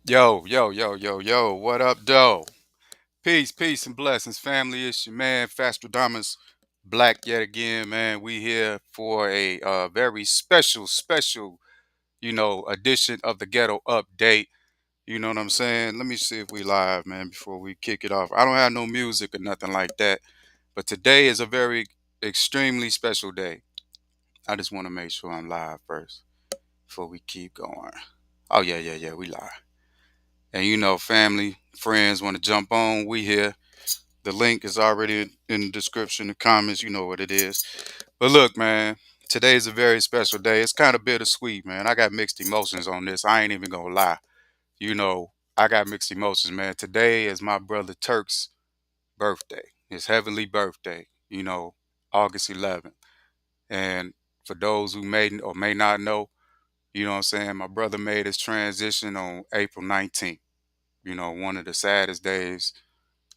Yo, yo, yo, yo, yo, what up, though? Peace, peace, and blessings, family. It's your man, Fastradamus Black, yet again, man. We here for a very special, edition of the Ghetto Update. You know what I'm saying? Let me see if we live, man, before we kick it off. I don't have no music or nothing like that, but today is a very extremely special day. I just want to make sure I'm live first before we keep going. Oh, yeah, yeah, yeah, we live. And family, friends want to jump on, we here. The link is already in the description, the comments, you know what it is. But look, man, today is a very special day. It's kind of bittersweet, man. I got mixed emotions on this. I ain't even gonna lie. I got mixed emotions, man. Today is my brother Turk's birthday, his heavenly birthday, August 11th. And for those who may or may not know, what I'm saying, my brother made his transition on April 19th. One of the saddest days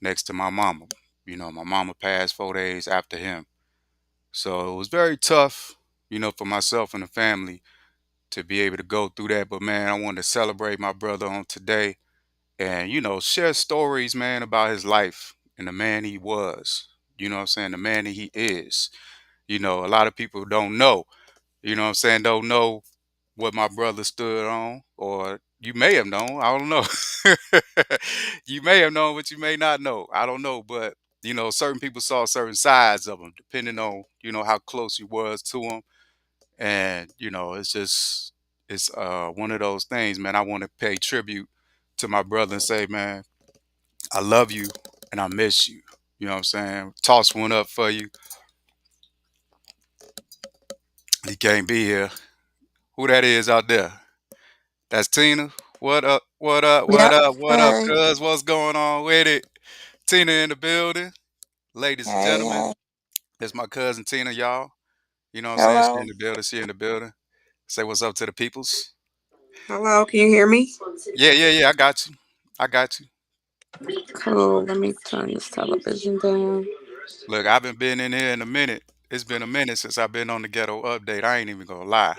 next to my mama. My mama passed 4 days after him. So it was very tough, for myself and the family to be able to go through that. But man, I wanted to celebrate my brother on today and, share stories, man, about his life and the man he was. You know what I'm saying? The man that he is. A lot of people don't know, don't know what my brother stood on, or you may have known. I don't know. You may have known, but you may not know. I don't know, but certain people saw certain sides of him, depending on how close you was to him, and it's one of those things, man. I want to pay tribute to my brother and say, man, I love you and I miss you. You know what I'm saying? Toss one up for you. He can't be here. Who that is out there? That's Tina. What up? What up? What Yep. up? What up, Hey. cuz? What's going on with it? Tina in the building. Ladies and Hey. gentlemen, Hey. it's my cousin Tina, y'all. You know what I'm saying? She in Hello. the building. She in the building. Say what's up to the peoples. Hello. Can you hear me? Yeah, yeah, yeah. I got you. I got you. Cool. Let me turn this television down. Look, I've been in here in a minute. It's been a minute since I've been on the ghetto update. I ain't even gonna lie.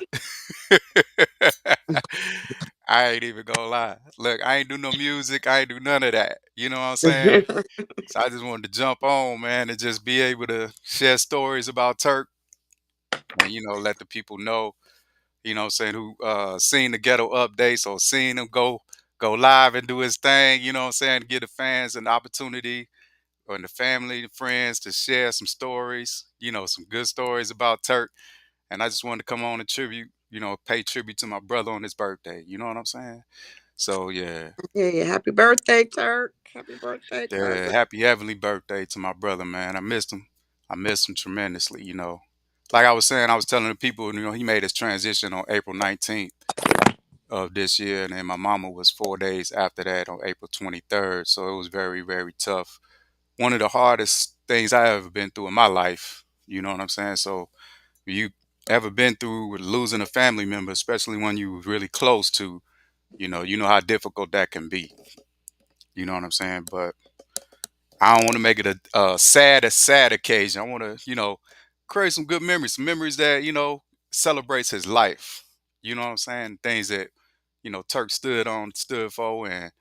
I ain't even gonna lie. Look, I ain't do no music. I ain't do none of that. You know what I'm saying? So I just wanted to jump on, man, and just be able to share stories about Turk and let the people know, what I'm saying, who seen the ghetto updates or seen him go live and do his thing, you know what I'm saying, to give the fans an opportunity or the family, the friends to share some stories, some good stories about Turk. And I just wanted to come on and pay tribute to my brother on his birthday. You know what I'm saying? So yeah. Yeah. Yeah. Happy birthday, Turk. Happy birthday, Yeah, cousin. happy heavenly birthday to my brother, man. I missed him. I missed him tremendously, Like I was saying, I was telling the people, he made his transition on April 19th of this year, and then my mama was 4 days after that on April 23rd. So it was very, very tough. One of the hardest things I ever been through in my life. You know what I'm saying? So you ever been through losing a family member, especially when you were really close to, you know how difficult that can be. You know what I'm saying? But I don't want to make it a sad occasion. I want to, create some good memories, some memories that, celebrates his life. You know what I'm saying? Things that, Turk stood for, and,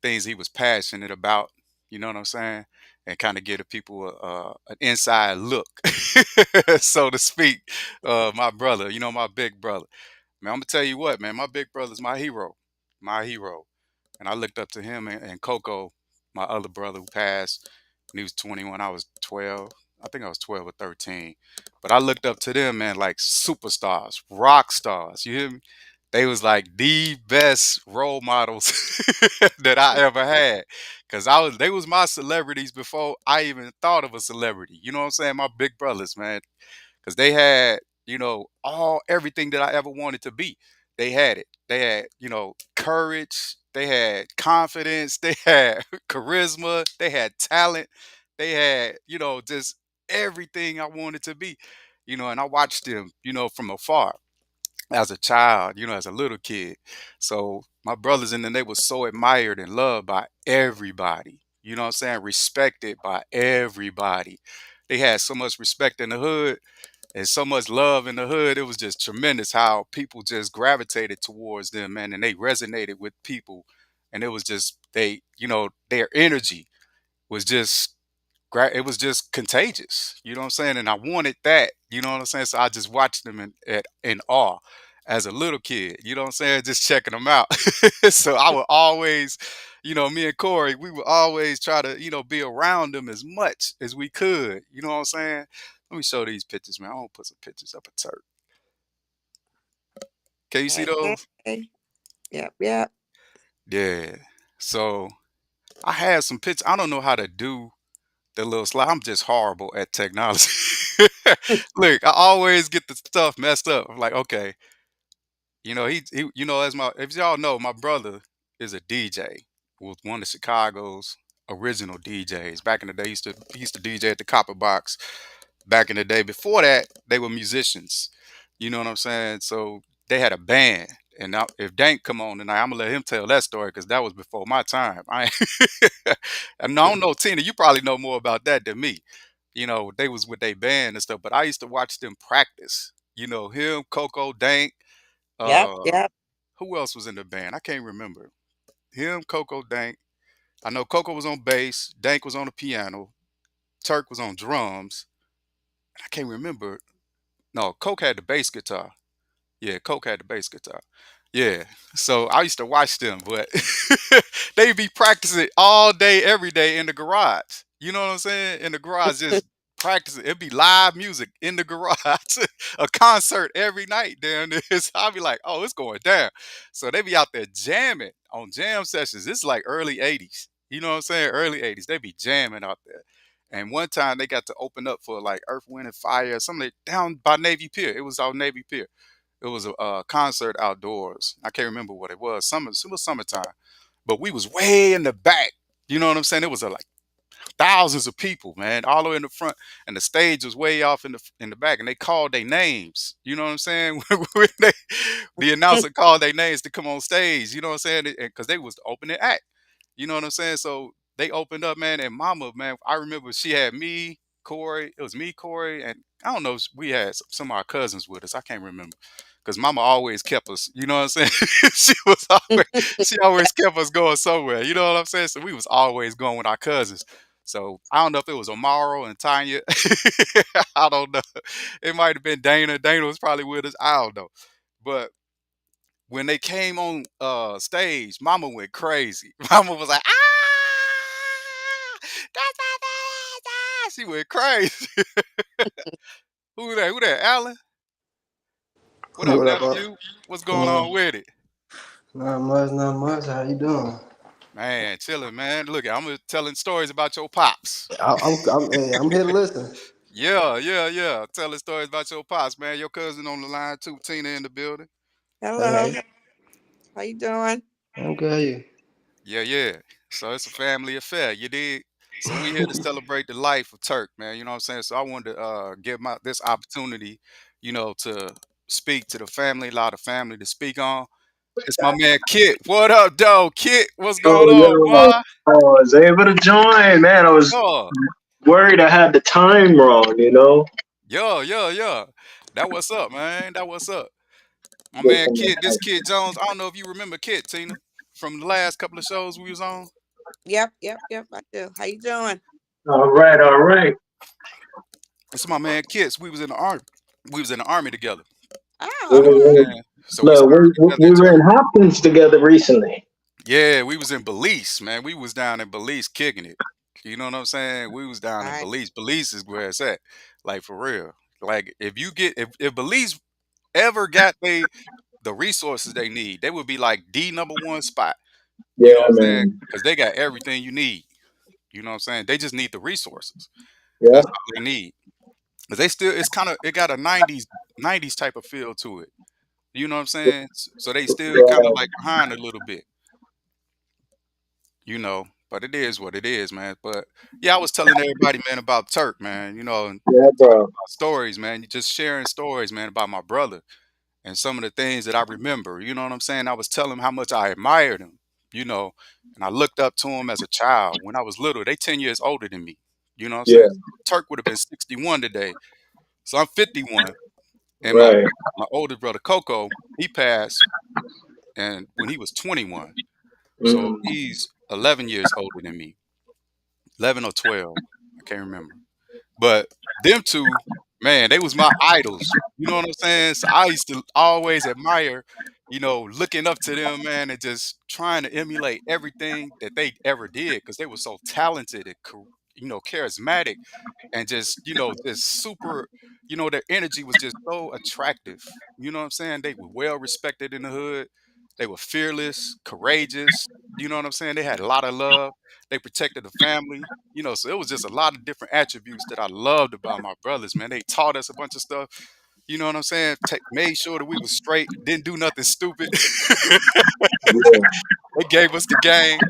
things he was passionate about. You know what I'm saying? And kind of give the people an inside look, so to speak. My brother, my big brother. Man, I'm gonna tell you what, man, my big brother's my hero. And I looked up to him and Coco, my other brother who passed when he was 21. I was 12. I think I was 12 or 13. But I looked up to them, man, like superstars, rock stars. You hear me? They was like the best role models that I ever had. Cause they was my celebrities before I even thought of a celebrity. You know what I'm saying? My big brothers, man, because they had everything that I ever wanted to be. They had it. They had courage. They had confidence. They had charisma. They had talent. They had just everything I wanted to be. And I watched them from afar as a child, as a little kid. So my brothers and them, they were so admired and loved by everybody. You know what I'm saying? Respected by everybody. They had so much respect in the hood and so much love in the hood. It was just tremendous how people just gravitated towards them, man, and they resonated with people, and it was just they, their energy was just it was just contagious. You know what I'm saying? And I wanted that. You know what I'm saying? So I just watched them in awe as a little kid. You know what I'm saying? Just checking them out. So I would always, me and Corey, we would always try to, be around them as much as we could. You know what I'm saying? Let me show these pictures, man. I want to put some pictures up of Turk. Can you see those? Okay. Yep, yep. Yeah. So I had some pictures. I don't know how to do the little slide. I'm just horrible at technology. Look, I always get the stuff messed up. I'm like, okay, as my if y'all know, my brother is a DJ, was one of Chicago's original DJs. Back in the day, he used to DJ at the Copper Box. Back in the day, before that, they were musicians. You know what I'm saying? So they had a band. And now, if Dank come on tonight, I'm gonna let him tell that story because that was before my time. And I don't know, Tina. You probably know more about that than me. They was with their band and stuff, but I used to watch them practice. Him, Coco, Dank. Yep, Uh, yep. who else was in the band? I can't remember. Him, Coco, Dank. I know Coco was on bass. Dank was on the piano. Turk was on drums. I can't remember. No, Coke had the bass guitar. Yeah, Coke had the bass guitar. Yeah. So I used to watch them, but they be practicing all day, every day in the garage. You know what I'm saying? In the garage, just practicing. It'd be live music in the garage, a concert every night down there. So I'll be like, oh, it's going down. So they be out there jamming on jam sessions. It's like early 80s. You know what I'm saying? Early 80s. They be jamming out there. And one time they got to open up for like Earth, Wind, and Fire, something down by Navy Pier. It was on Navy Pier. It was a concert outdoors. I can't remember what it was. It was summertime, but we was way in the back. You know what I'm saying? It was like thousands of people, man, all the way in the front, and the stage was way off in the back, and they called their names. You know what I'm saying? When the announcer called their names to come on stage. You know what I'm saying? Because they was the opening act. You know what I'm saying? So they opened up, man, and Mama, man, I remember she had me, Corey. It was me, Corey, and I don't know. We had some of our cousins with us. I can't remember because Mama always kept us. You know what I'm saying? She always kept us going somewhere. You know what I'm saying? So we was always going with our cousins. So I don't know if it was Amaro and Tanya. I don't know. It might have been Dana. Dana was probably with us. I don't know. But when they came on stage, Mama went crazy. Mama was like, ah, that's my baby. She went crazy. Who that? Who that? Alan? What up, What up, bro? nephew? What's going on with it? Not much, not much. How you doing? Man, chilling, man. Look, I'm telling stories about your pops. I'm here to listen. Yeah, yeah, yeah. Telling stories about your pops, man. Your cousin on the line too, Tina in the building. Hey, Hello. hey, How you doing? I'm good. How you? Yeah, yeah. So it's a family affair, you did. So we here to celebrate the life of Turk, man. You know what I'm saying? So I wanted to give my this opportunity, to speak to the family, allow the family to speak on. It's my man Kit. What up, though? Kit, what's Yo, going on, yo, boy? I was able to join, man. I was Yeah, worried I had the time wrong. yeah, yeah, yeah. That what's up, man. That what's up. My man Listen, Kit, this Kid Jones. I don't know if you remember Kit, Tina, from the last couple of shows we was on. Yep, yep, yep. I do. How you doing? all right, all right. It's my man Kit. We was in the army. We was in the army together. We, Oh, You know what okay. we, I'm saying? So we look, served we, together in we were in 20. Hopkins together recently. Yeah, we was in Belize, man. We was down in Belize kicking it. You know what I'm saying? We was down in Nice. Belize. Belize is where it's at. Like for real. Like if Belize ever got the resources they need, they would be like the number one spot. You know Yeah, what I'm saying? man. Because they got everything you need. You know what I'm saying? They just need the resources. Yeah, That's all they need. But they still it got a nineties type of feel to it. You know what I'm saying? So they still kind of yeah, like behind a little bit. But it is what it is, man. But yeah, I was telling everybody, man, about Turk, man, and yeah, talking bro. about stories, man. Just sharing stories, man, about my brother and some of the things that I remember. You know what I'm saying? I was telling him how much I admired him, you know, and I looked up to him as a child when I was little. They 10 years older than me. You know what I'm Yeah, saying? Turk would have been 61 today. So I'm 51. And my right. my older brother Coco, he passed and when he was 21. So Mm. he's 11 years older than me, 11 or 12. I can't remember. But them two, man, they was my idols. You know what I'm saying? So I used to always admire, looking up to them, man, and just trying to emulate everything that they ever did because they were so talented and, charismatic and just just super, their energy was just so attractive. You know what I'm saying? They were well respected in the hood. They were fearless, courageous. You know what I'm saying? They had a lot of love. They protected the family. So it was just a lot of different attributes that I loved about my brothers, man. They taught us a bunch of stuff. You know what I'm saying? Made sure that we was straight, didn't do nothing stupid. Yeah, They gave us the game.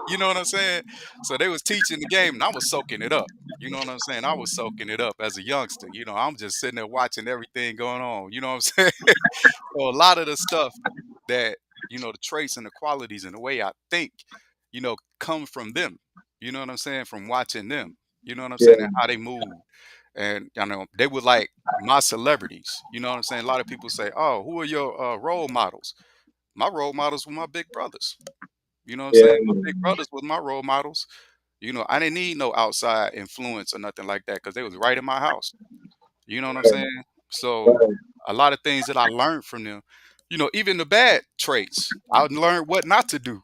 You know what I'm saying? So they was teaching the game and I was soaking it up. You know what I'm saying? I was soaking it up as a youngster. I'm just sitting there watching everything going on. You know what I'm saying? So a lot of the stuff that, the traits and the qualities and the way I think, come from them. You know what I'm saying? From watching them. You know what I'm saying? yeah, And how they move. And they were like my celebrities. You know what I'm saying? A lot of people say, "Oh, who are your role models?" My role models were my big brothers. You know what I'm yeah, saying? My big brothers was my role models. I didn't need no outside influence or nothing like that because they was right in my house. You know what I'm right, saying? So right. a lot of things that I learned from them, even the bad traits, I learned what not to do.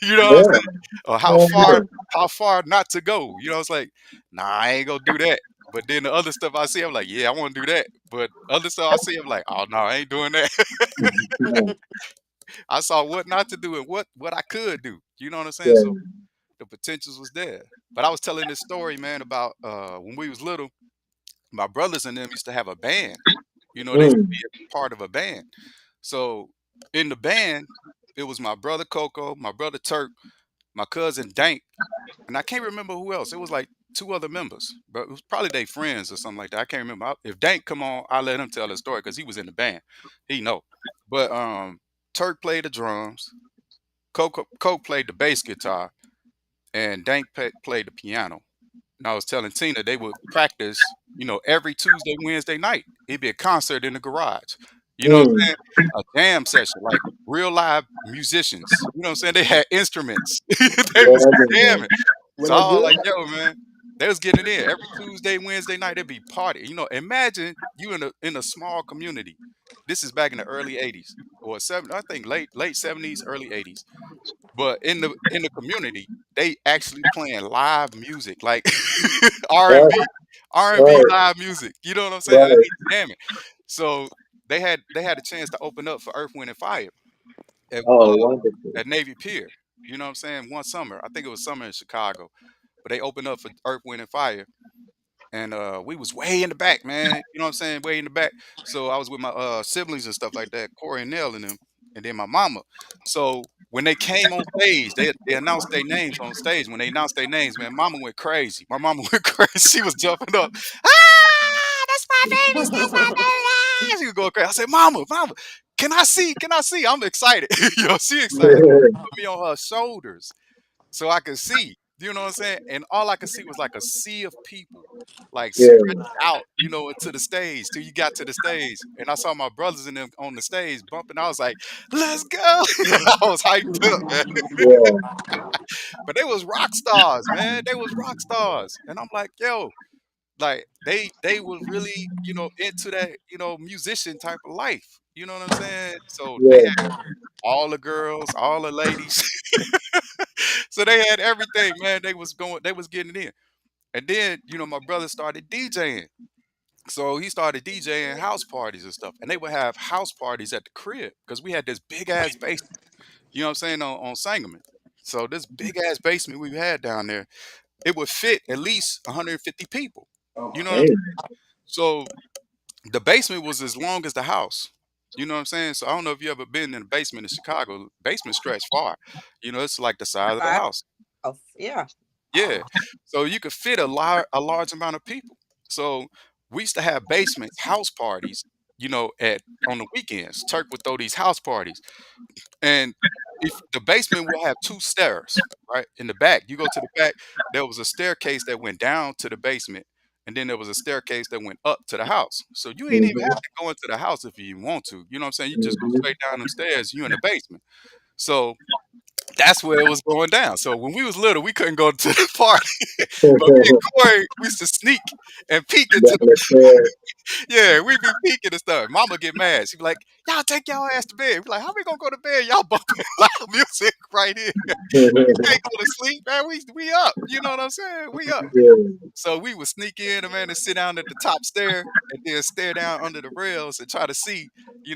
You know what I'm Yeah, saying? Or yeah, how far not to go. It's like, nah, I ain't gonna do that. But then the other stuff I see, I'm like, yeah, I want to do that. But other stuff I see, I'm like, oh no, I ain't doing that. yeah, I saw what not to do and what I could do. You know what I'm saying? So yeah. the potentials was there. But I was telling this story, man, about when we was little, my brothers and them used to have a band. They used to Mm, be a part of a band. So in the band, it was my brother Coco, my brother Turk, my cousin Dank, and I can't remember who else. It was like two other members, but it was probably their friends or something like that. I can't remember. If Dank come on, I'll let him tell the story because he was in the band. He know. But Turk played the drums, Coke played the bass guitar, and Dank played the piano. And I was telling Tina they would practice, every Tuesday, Wednesday night. It'd be a concert in the garage. You know what I'm mm. saying? A jam session, like real live musicians. You know what I'm saying? They had instruments. They was Yeah, jamming. Were So they I was good? like, yo, man, they was getting it in. Every Tuesday, Wednesday night, it'd be party. Imagine you in a small community. This is back in the early 80s. Or I think late 70s, early 80s. But in the community, they actually playing live music, like R and right, B, R&B right, live music. You know what I'm saying? And right. they jamming. So they had a chance to open up for Earth, Wind and Fire at Oh, wonderful. Navy Pier. You know what I'm saying? One summer, I think it was summer in Chicago, but they opened up for Earth, Wind and Fire, and we was way in the back, man. You know what I'm saying? Way in the back. So I was with my siblings and stuff like that, Corey and Nell and them, and then my mama. So when they came on stage, they announced their names on stage. When they announced their names, man, mama went crazy. My mama went crazy. She was jumping up. That's my babies. That's my baby. She was going crazy. I said, Mama, can I see? Can I see? I'm excited. She excited. Put me on her shoulders so I could see. You know what I'm saying? And all I could see was like a sea of people, like Yeah, stretched out, into the stage till you got to the stage. And I saw my brothers and them on the stage bumping. I was like, let's go. I was hyped up, man. yeah, But they was rock stars, man. They was rock stars. And I'm like, yo, like they was really, into that, musician type of life. You know what I'm saying? So they had yeah. all the girls, all the ladies. So they had everything, man. They was getting it in. And then, my brother started DJing. So he started DJing house parties and stuff. And they would have house parties at the crib because we had this big ass basement, what I'm saying, on Sangamon. So this big ass basement we had down there, it would fit at least 150 people. You know what I'm Damn. saying? So the basement was as long as the house. You know what I'm saying? So I don't know if you ever been in the basement in Chicago. Basement stretch far. It's like the size of the Five. house. Oh, yeah. Yeah. So you could fit a large amount of people. So we used to have basement house parties, at on the weekends. Turk would throw these house parties. And if the basement will have two stairs, right? In the back. You go to the back, there was a staircase that went down to the basement, and then there was a staircase that went up to the house. So you ain't even have Mhm, to go into the house if you want to. You know what I'm saying? You just go mhm. straight down them stairs, you in the basement. So That's where it was going down. So when we was little, we couldn't go to the party. But me and Corey, we used to sneak and peek into Back in the club. yeah, we be peeking and stuff. Mama get mad. She be like, "Y'all take y'all ass to bed." We like, "How we gonna go to bed? Y'all bumping loud music right here. We can't go to sleep, man. We up. You know what I'm saying? We up." Yeah, So we would sneak in, man, and sit down at the top stair and then stare down under the rails and try to see,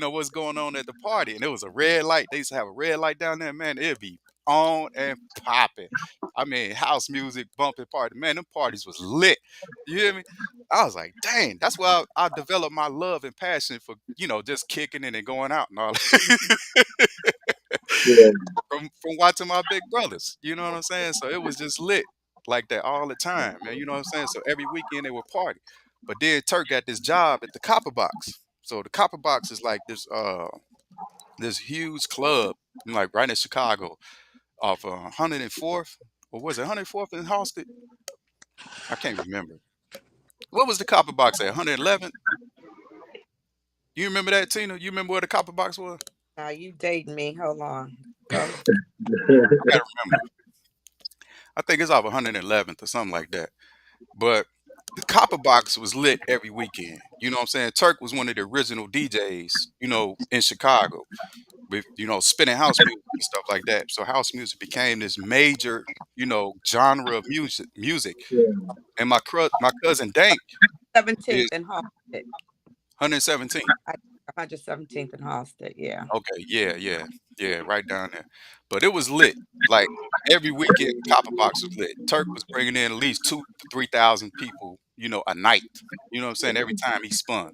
what's going on at the party. And it was a red light. They used to have a red light down there, man. It'd be on and popping. I mean, house music, bumping party. Man, them parties was lit. You hear me? I was like, dang, that's why I developed my love and passion for, just kicking it and going out and all yeah, from watching my big brothers. You know what I'm saying? So it was just lit like that all the time, man. You know what I'm saying? So every weekend they would party. But then Turk got this job at the Copper Box. So the Copper Box is like this huge club, like right in Chicago, off 104th, or was it 104th and Halsted? I can't remember. What was the Copper Box at? 111th? You remember that, Tina? You remember where the Copper Box was? Now you dating me. Hold on. Go. I gotta remember. I think it's off 111th or something like that. But the Copper Box was lit every weekend. You know what I'm saying? Turk was one of the original DJs, in Chicago with, spinning house music and stuff like that. So house music became this major, genre of music. yeah, And my cousin Dank 17th is and Halsted. 117. I 117th and Halsted. Yeah. Okay, yeah, yeah, yeah, right down there. But it was lit. Like every weekend, Copper Box was lit. Turk was bringing in at least 2 to 3,000 people, a night. You know what I'm saying? Every time he spun,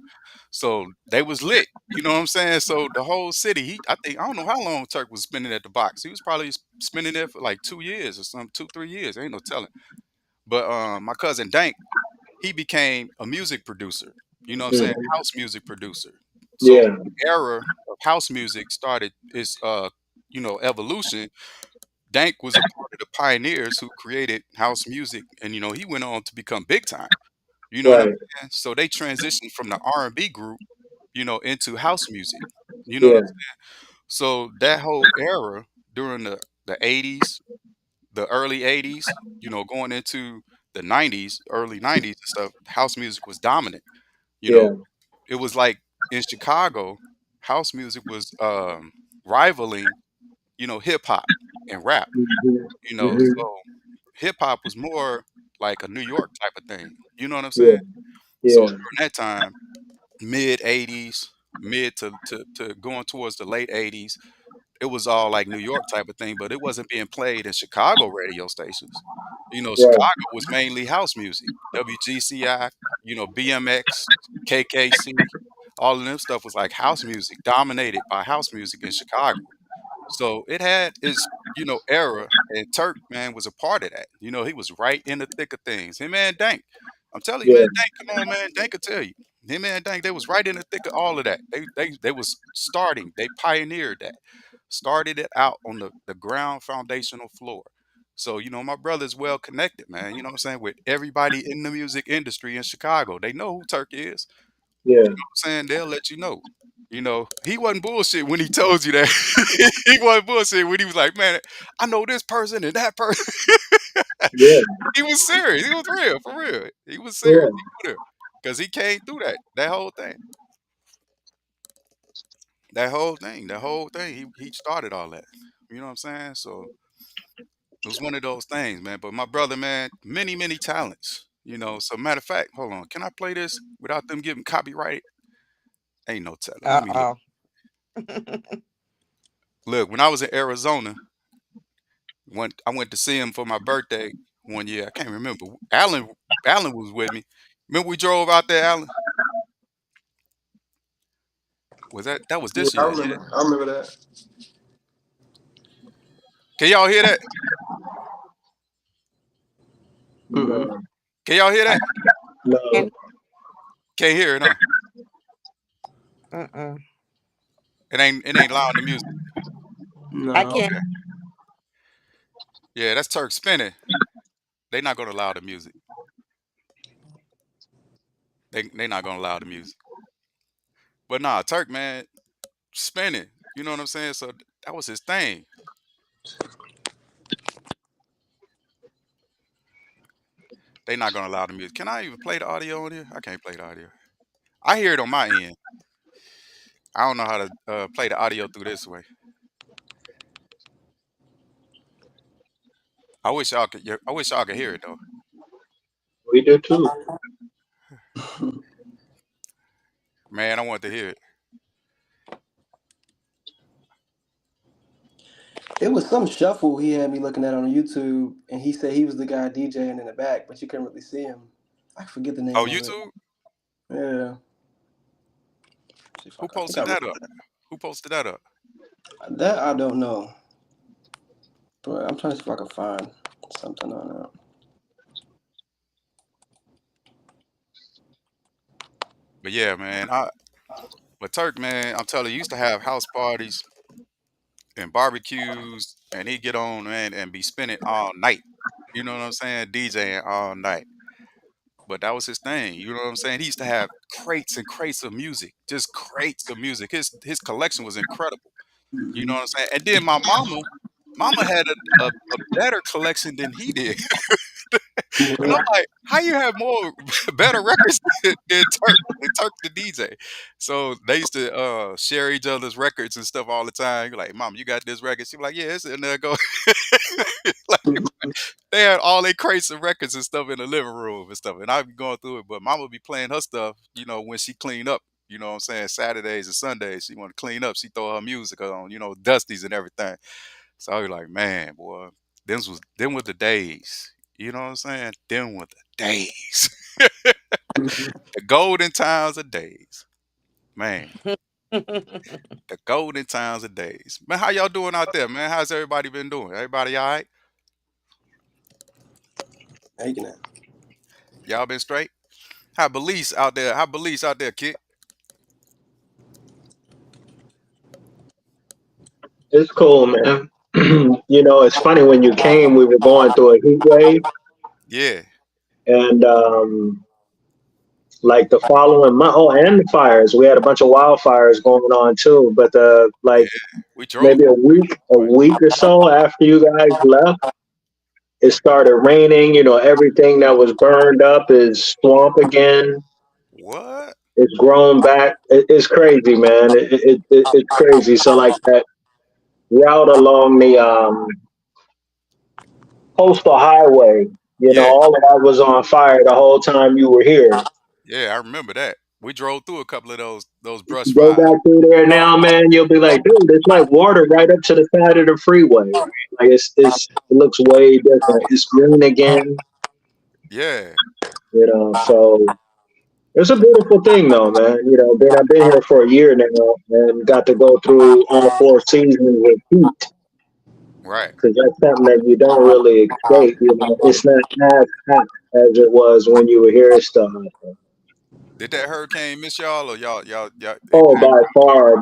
so they was lit. You know what I'm saying? So the whole city, I don't know how long Turk was spending at the box. He was probably spending there for like 2 years or something, 2 3 years. Ain't no telling. But my cousin Dank, he became a music producer. You know what I'm saying? mhm, House music producer. So yeah, the era of house music started its evolution. Dank was a part of the pioneers who created house music, and he went on to become big time. You know what I'm right, saying? So they transitioned from the R&B group, into house music. You know what I'm yeah, saying? So that whole era during the 80s, the early 80s, going into the 90s, early 90s and stuff, house music was dominant. You know, yeah, it was like in Chicago, house music was rivaling, hip hop and rap. mhm, So mhm, hip hop was more like a New York type of thing. You know what I'm yeah, saying? So yeah, during that time, mid 80s, mid to going towards the late 80s, it was all like New York type of thing, but it wasn't being played in Chicago radio stations. right, Chicago was mainly house music, WGCI, BMX, KKC, all of them stuff was like house music, dominated by house music in Chicago. So it had its, era, and Turk, man, was a part of that. He was right in the thick of things. Him and Dank. I'm telling you, man, yeah, Dank, come on, man. Dank could tell you. Him and Dank, they was right in the thick of all of that. They was starting, they pioneered that. Started it out on the ground foundational floor. So, my brother's well connected, man. You know what I'm saying? With everybody in the music industry in Chicago. They know who Turk is. yeah, Saying they'll let you know. He wasn't bullshit when he told you that. He wasn't bullshit when he was like, "Man, I know this person and that person." yeah, He was serious. He was real, for real. He was serious. yeah, He knew that because he came through that whole thing. That whole thing. He started all that. You know what I'm saying? So it was one of those things, man. But my brother, man, many talents. So matter of fact, hold on. Can I play this without them getting copyrighted? Ain't no telling. Let Uh me look. oh. Look, when I was in Arizona, when I went to see him for my birthday one year, I can't remember. Alan was with me. Remember we drove out there, Alan? Was that was Yeah, this year? Yeah. I remember that. Can y'all hear that? Mm-mm. no, Can y'all hear I that? no, can't. Can't hear it, huh? Mm-mm. It ain't loud in the music. I No. can't. Okay. Yeah, that's Turk spinning. They not gonna allow the music. They not gonna allow the music. But nah, Turk, man, spinning. You know what I'm saying? So that was his thing. They not gonna allow the music. Can I even play the audio on here? I can't play the audio. I hear it on my end. I don't know how to play the audio through this way. I wish y'all could. I wish y'all could hear it though. We do too. Man, I want to hear it. It was some shuffle he had me looking at on YouTube, and he said he was the guy DJing in the back, but you couldn't really see him. I forget the Oh, name of it. YouTube. Yeah. See if Who I think I posted that up? Who posted that up? that I don't know, but I'm trying to see if I can find something on that. But yeah, man. But Turk, man, I'm telling you, he used to have house parties and barbecues, and he'd get on, man, and be spending all night. You know what I'm saying? DJing all night. But that was his thing. You know what I'm saying? He used to have crates and crates of music, just crates of music. His collection was incredible. You know what I'm saying? And then my mama had a better collection than he did. And I'm like, how you have more better records than Turk the DJ? So they used to share each other's records and stuff all the time. You're like, Mom, you got this record? She be like, yeah, it's in there. Go. Like, they had all their crates of records and stuff in the living room and stuff. And I'd be going through it, but Mama be playing her stuff, when she clean up. You know what I'm saying? Saturdays and Sundays, she want to clean up. She throw her music on, dusties and everything. So I was like, man, boy, them was the days. You know what I'm saying? Them were the days. The golden times of days. Man, the golden times of days. Man, how y'all doing out there, man? How's everybody been doing? Everybody all right? Making it. Y'all been straight? How Belize out there? How Belize out there, kid? It's cool, man. It's funny when you came, we were going through a heat wave, Yeah, and like the following month, oh, and the fires. We had a bunch of wildfires going on too. But yeah. like We drove maybe through a it week, a twice. week or so after you guys left, it started raining. Everything that was burned up is swamp again. What? It's grown back. It's crazy, man. It's crazy. So like that route along the coastal highway, Yeah, all of that was on fire the whole time you were here. yeah. I remember that. We drove through a couple of those brush You go fires. back through there now, man, you'll be like, dude, it's like water right up to the side of the freeway. Like it looks way different. It's green again, Yeah, So it's a beautiful thing, though, man. I've been here for a year now and got to go through all four seasons of heat right. because that's something that you don't really escape. It's not as hot as it was when you were here. Still, Did that hurricane miss y'all, or y'all? It oh, came.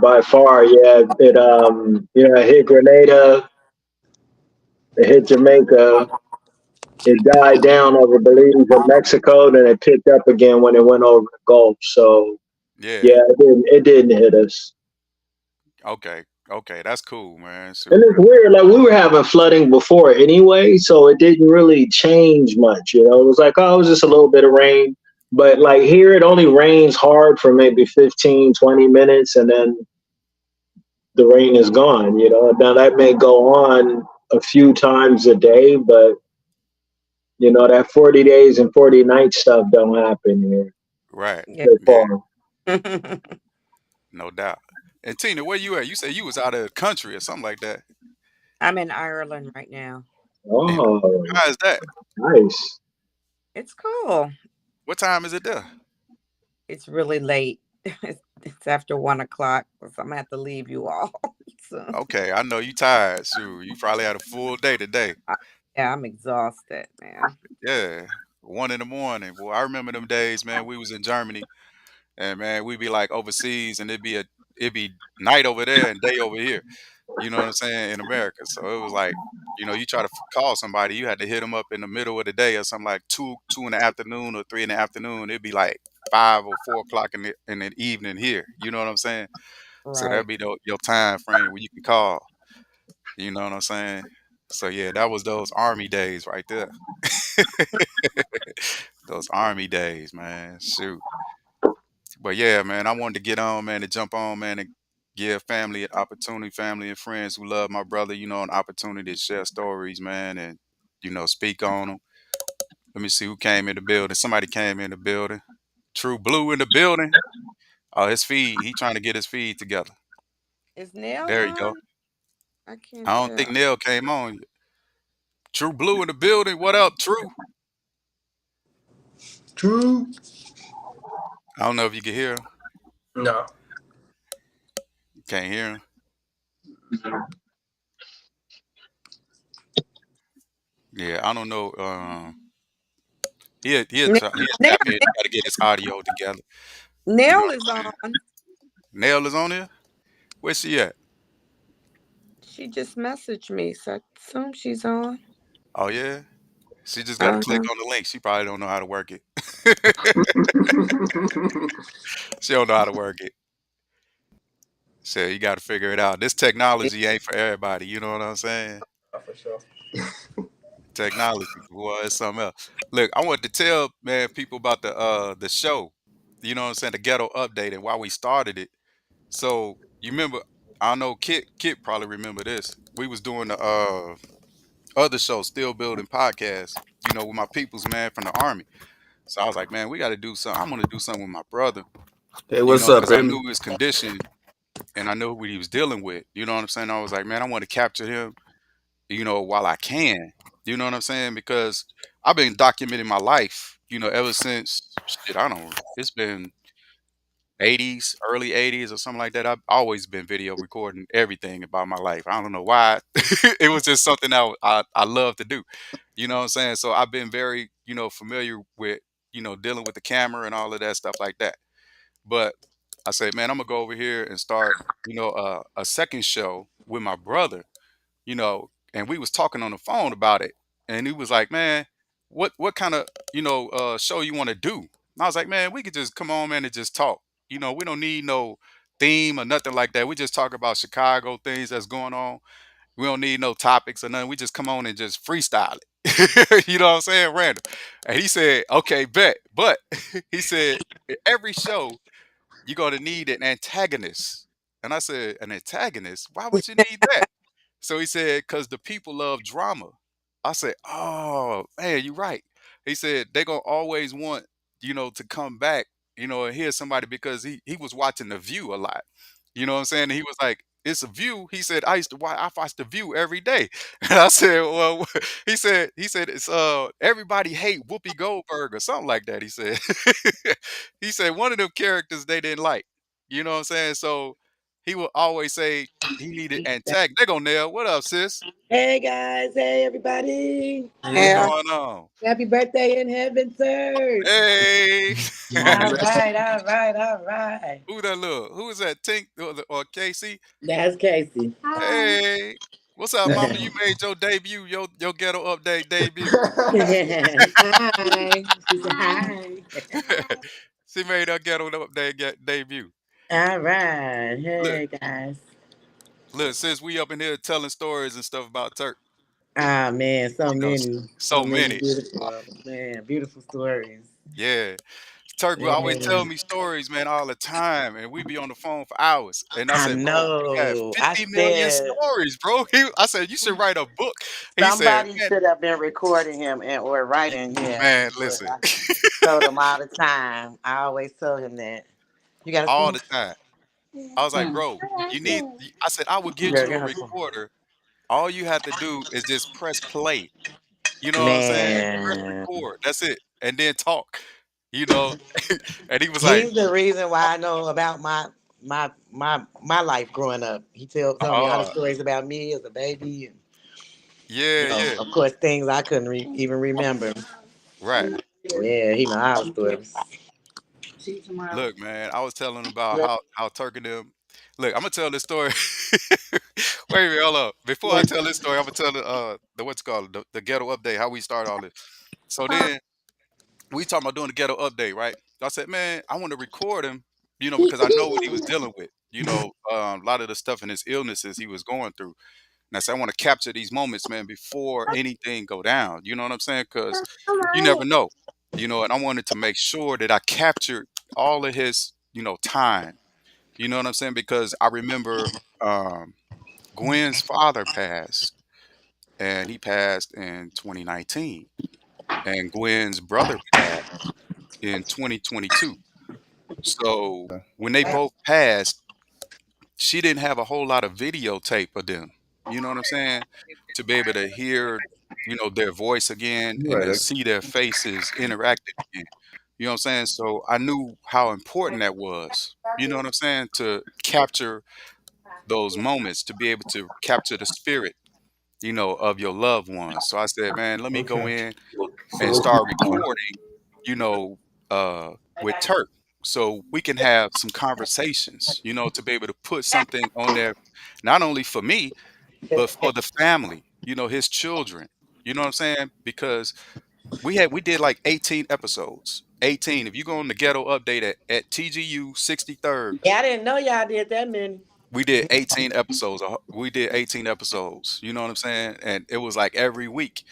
by far, yeah. It hit Grenada, it hit Jamaica, it died down over Belize and Mexico, then it picked up again when it went over the Gulf. So Yeah. yeah, it didn't hit us. Okay. Okay. That's cool, man. And Shoot. it's weird, like we were having flooding before anyway, so it didn't really change much. It was like, oh, it was just a little bit of rain. But like here, it only rains hard for maybe 15, 20 minutes, and then the rain is gone. Now that may go on a few times a day, but that 40 days and 40 nights stuff don't happen here Right. Yeah. so Yeah. far. No doubt. And Tina, where you at? You said you was out of the country or something like that. I'm in Ireland right now. And Oh, how is that? nice. It's cool. What time is it there? It's really late. It's after 1 o'clock, so I'm gonna have to leave you all soon. Okay, I know you tired. Sure, you probably had a full day today. I- Yeah, I'm exhausted, man. Yeah, 1 in the morning. Boy, I remember them days, man. We was in Germany, and man, we'd be like overseas, and it'd be night over there and day over here. You know what I'm saying? In America, so it was like, you try to call somebody, you had to hit them up in the middle of the day or something like two in the afternoon or 3 in the afternoon. It'd be like 5 or 4 o'clock in the evening here. You know what I'm saying? So that'd Right. be your time frame where you can call. You know what I'm saying? So yeah, that was those army days right there. Those army days, man. Shoot. But yeah, man, I wanted to get on, man, to jump on, man, and give family an opportunity, family and friends who love my brother, an opportunity to share stories, man, and speak on them. Let me see who came in the building. Somebody came in the building. True Blue in the building. Oh, his feed. He trying to get his feed together. Is Nell There you go. on? I can't I don't think tell. Neil came on. True Blue in the building. What up, True? True. I don't know if you can hear him. No. Can't hear him. Yeah, I don't know. Nell, He'll Nell, tap in. Got to get his audio together. You know Nell what is I'm saying? on. Nail is on here. Where's she at? She just messaged me, so I assume she's on. Oh yeah. She just got to click Uh-huh. on the link. She probably don't know how to work it. She don't know how to work it. So you got to figure it out. This technology ain't for everybody. You know what I'm saying? For sure. Technology, boy, it's something else. Look, I want to tell man people about the show. You know what I'm saying? The ghetto update and why we started it. So you remember? I know Kit probably remember this. We was doing the other show, Still Building Podcast. With my peoples, man, from the army. So I was like, man, we got to do something. I'm gonna do something with my brother. Hey, what's up, Because I Amy? knew his condition and I knew what he was dealing with. You know what I'm saying? I was like, man, I want to capture him while I can. You know what I'm saying? Because I've been documenting my life, ever since shit, I don't it's been 80s, early 80s or something like that. I've always been video recording everything about my life. I don't know why. It was just something I love to do. You know what I'm saying? So I've been very, familiar with, dealing with the camera and all of that stuff like that. But I said, man, I'm gonna go over here and start, a second show with my brother, and we was talking on the phone about it, and he was like, "Man, what kind of show you want to do?" And I was like, "Man, we could just come on, man, and just talk. We don't need no theme or nothing like that. We just talk about Chicago things that's going on. We don't need no topics or nothing. We just come on and just freestyle it. You know what I'm saying? Random." And he said, "Okay, bet," but he said, "Every show you're gonna need an antagonist." And I said, "An antagonist? Why would you need that?" So he said, "Because the people love drama." I said, "Oh, man, you're right." He said, "They're going to always want, to come back, and hear somebody because he was watching The View a lot. You know what I'm saying? And he was like, it's a view. He said, I watch The View every day. And I said, well, he said, it's, everybody hate Whoopi Goldberg or something like that. He said, he said, one of them characters they didn't like. You know what I'm saying? So he would always say, he needed antagonist. They go nail. What up, sis? Hey guys, hey everybody. What's Yeah. going on? Happy birthday in heaven, sir. Hey, All right, all right, all right. who that look? Who is that? Tink or Casey? That's Casey. Hey, what's up, Mama? You made your debut, your ghetto update debut. Hi. She said hi. She made her ghetto update debut. All right. Look, Hey guys. look, since we up in here telling stories and stuff about Turk, Ah man, so many, so so many many. beautiful, man, beautiful stories. Yeah, Turk will always tell Yeah. me stories, man, all the time, and we be on the phone for hours. And I I said, bro, you got know. I 50 million said stories, bro. I said, you should write a book. He said, somebody man, should have been recording him and or y- writing him. man, But listen, I told him all the time. I always told him that. You got a all spoon? the time. I was like, Mm. bro, I said, I would get Girl, you a get her spoon. recorder. All you have to do is just press play. You know what I'm saying? Press Man, record. That's it. And then talk, you know? And he was like, he's the reason why I know about my life growing up. He told me all the oh, stories about me as a baby, and yeah, yeah, of course things I couldn't even remember. right. Yeah, he know all the stories. See you tomorrow. Look, man, I was telling him about how Turk and them. Look, I'm gonna tell this story. Wait a minute, hold up. Before I tell this story, I'm gonna tell the what's it called the ghetto update, how we start all this. So then we talking about doing the ghetto update, right? I said, man, I want to record him, because I know what he was dealing with. A lot of the stuff in his illnesses he was going through. And I said, I want to capture these moments, man, before anything go down. You know what I'm saying? Because you never know. And I wanted to make sure that I captured all of his, time. You know what I'm saying? Because I remember um, Gwen's father passed, and he passed in 2019, and Gwen's brother passed in 2022. So when they both passed, she didn't have a whole lot of videotape of them. You know what I'm saying? To be able to hear, their voice again and to Right. see their faces interacting again. You know what I'm saying? So I knew how important that was. You know what I'm saying? To capture those moments, to be able to capture the spirit, of your loved ones. So I said, man, let me go Okay. in So and let's start recording, you know, with Turk, so we can have some conversations, to be able to put something on there, not only for me, but for the family, his children. You know what I'm saying? Because we did like 18 episodes. 18. If you go on the Ghetto update at TGU 63rd, Yeah, I didn't know y'all did that many. we did 18 episodes. We did 18 episodes. You know what I'm saying? And it was like every week.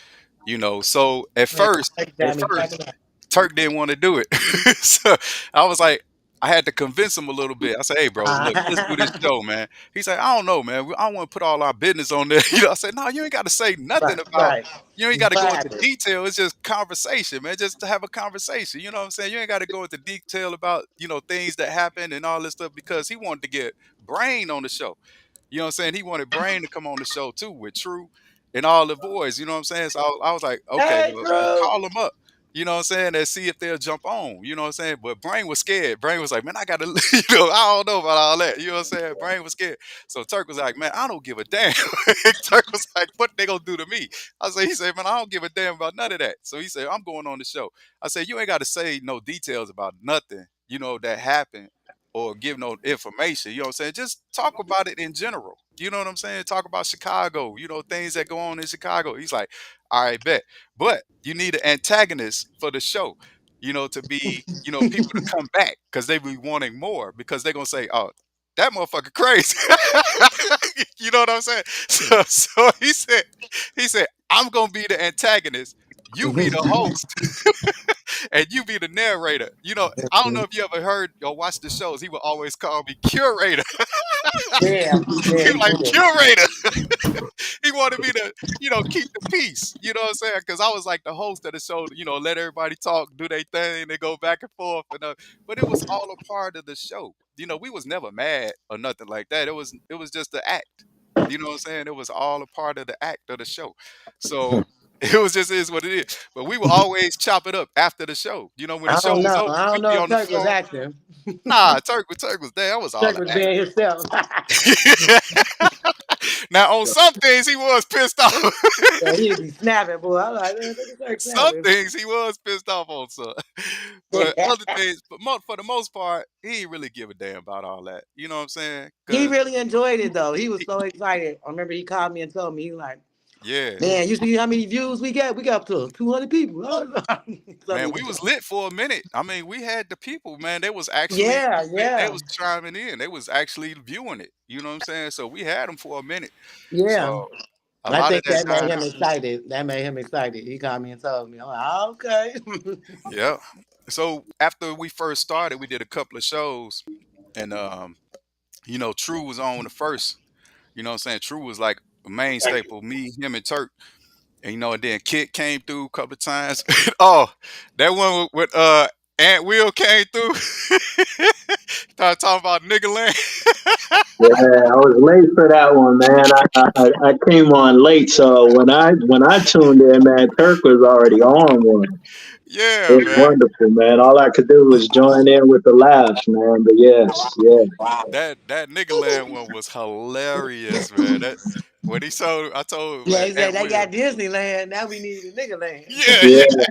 So at Man, first, that at got me first, cracking up. Turk didn't want to do it. So I was like, I had to convince him a little bit. I said, "Hey, bro, look, let's do this show, man." He's like, "I don't know, man. I don't want to put all our business on there." I said, "No, you ain't got to say nothing right, about. right. You ain't got to go into Private. detail. It's just conversation, man. Just to have a conversation. You know what I'm saying? You ain't got to go into detail about things that happen and all this stuff because he wanted to get Brain on the show. You know what I'm saying? He wanted Brain to come on the show too with True and all the boys. You know what I'm saying? So I was like, okay, Hey, well, Drew. call them up. You know what I'm saying? And see if they'll jump on. You know what I'm saying? But Brain was scared. Brain was like, man, I gotta, I don't know about all that. You know what I'm saying? Brain was scared. So Turk was like, man, I don't give a damn. Turk was like, what they gonna do to me? He said, man, I don't give a damn about none of that. So he said, I'm going on the show. I said, you ain't got to say no details about nothing, that happened or give no information. You know what I'm saying? Just talk about it in general. You know what I'm saying? Talk about Chicago, things that go on in Chicago. He's like, all right, bet. But you need an antagonist for the show, to be, people to come back because they be wanting more because they're going to say, oh, that motherfucker crazy. You know what I'm saying? So he said, I'm going to be the antagonist. You be the host and you be the narrator. I don't know if you ever heard or watched the shows. He would always call me curator. Yeah, yeah, He was he like did. curator. He wanted me to, keep the peace. You know what I'm saying? Because I was like the host of the show. Let everybody talk, do their thing, they go back and forth, but it was all a part of the show. We was never mad or nothing like that. It was just the act. You know what I'm saying? It was all a part of the act of the show. So it was just is what it is. But we would always chop it up after the show. When the I show don't was know. over, I don't we'd be know if on the Turk was phone. acting. Nah, Turk was there. I was all Turk the was act. being himself. Now on some things he was pissed off. Yeah, he'd be snapping, boy. I'm like, man, look at Turk Some snapping. things he was pissed off on, son. But other things, but for the most part, he didn't really give a damn about all that. You know what I'm saying? He Cause really enjoyed it though. He was so excited. I remember he called me and told me, he was like, yeah, man, you see how many views we got? We got up to 200 people. man, we was lit for a minute. I mean, we had the people, man. They was actually Yeah, they yeah. was chiming in. They was actually viewing it. You know what I'm saying? So we had them for a minute. Yeah. So a I lot of think that that made time, him excited. That made him excited. He called me and told me. I'm like, okay. yeah. So after we first started, we did a couple of shows, and True was on the first. You know what I'm saying? True was like a main staple. Me, him, and Turk. And and then Kit came through a couple of times. Oh, that one with Aunt Will came through. Started talking about nigga land. Yeah, I was late for that one, man. I came on late, so when I tuned in, man, Turk was already on one. It Yeah, was man. wonderful, man. All I could do was join in with the laughs, man. But yes, yeah, That nigga land one was hilarious, man. That when he told I told Yeah, man, he said Aunt they Will. got Disneyland. Now we need a nigga land. Yeah, yeah, yeah,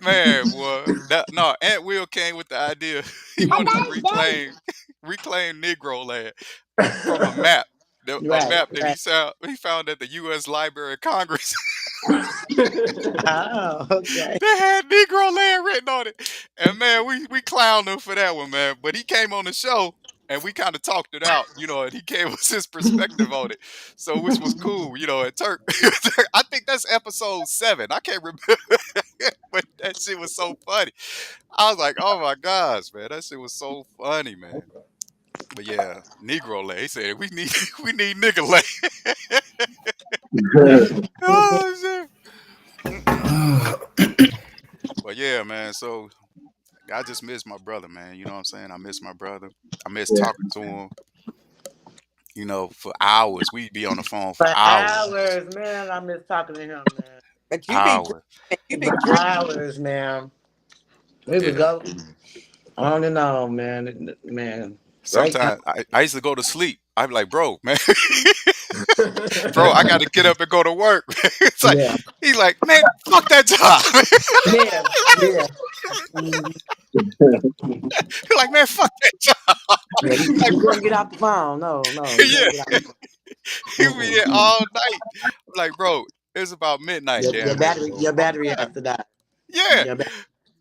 man, boy. That no, Aunt Will came with the idea. He wanted to reclaim Negro land from a map. A right, map that right. he found at the U.S. Library of Congress. Oh, okay. They had Negro land written on it, and man, we clowned him for that one, man. But he came on the show, and we kind of talked it out, and he gave us his perspective on it. So which was cool, and Turk, I think that's episode 7. I can't remember, but that shit was so funny. I was like, oh my gosh, man, that shit was so funny, man. But yeah, Negro lay. He said we need we need nigga lay. Oh shit. But yeah, man. So I just miss my brother, man. You know what I'm saying? I miss my brother. I miss Yeah. talking to him. For hours. We'd be on the phone for For hours, hours, man. I miss talking to him, man. But you be hours. dreaming. You be For dreaming. hours, man. We would Yeah. go on and on, man. Man, great time. Sometimes I used to go to sleep. I'd be like, bro, man, bro, I got to get up and go to work. It's like Yeah, he's like, man, fuck that job. yeah, yeah. Mhm. He's like, man, fuck that job. Yeah, Like, you couldn't get off the phone. No, no, you yeah, couldn't get off the he phone. be there Mm-mm. all night. I'm like, bro, it's about midnight, Your damn near, battery, bro. your Oh battery God, has to die. yeah, Your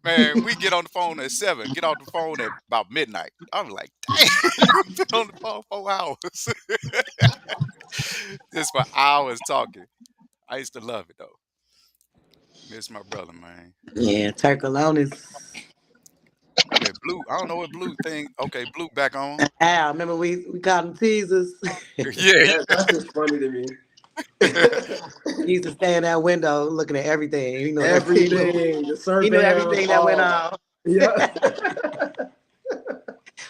man. We get on the phone at 7. Get off the phone at about midnight. I'm like, damn, we've been on the phone 4 hours, just for hours talking. I used to love it though. Miss my brother, man. yeah, Turk alone is. Yeah, Blue. I don't know what Blue thing. Okay, Blue back on. Al, remember we called him teasers. Yeah, That's just funny to me. yeah. He used to stay in that window looking at everything. He knew everything. Everything, the He knew surveillance, everything that went all. on. Yeah.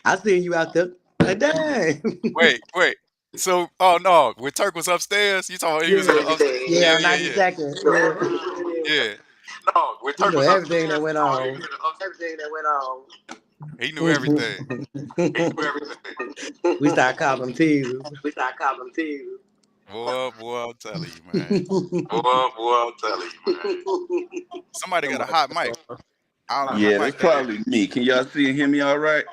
I seen you out there. Like, dang. Wait. So, oh no, when Turk was upstairs, you talking? He was in the Yeah. upstairs. Yeah, Yeah, on yeah, 92nd. Yeah. yeah, yeah. He knew everything that went on. He knew everything. We started calling them teasers. Boy, I'm telling you, man. Somebody got a hot mic. I don't know who Yeah, mic that's that is. probably me. Can y'all see and hear me all right?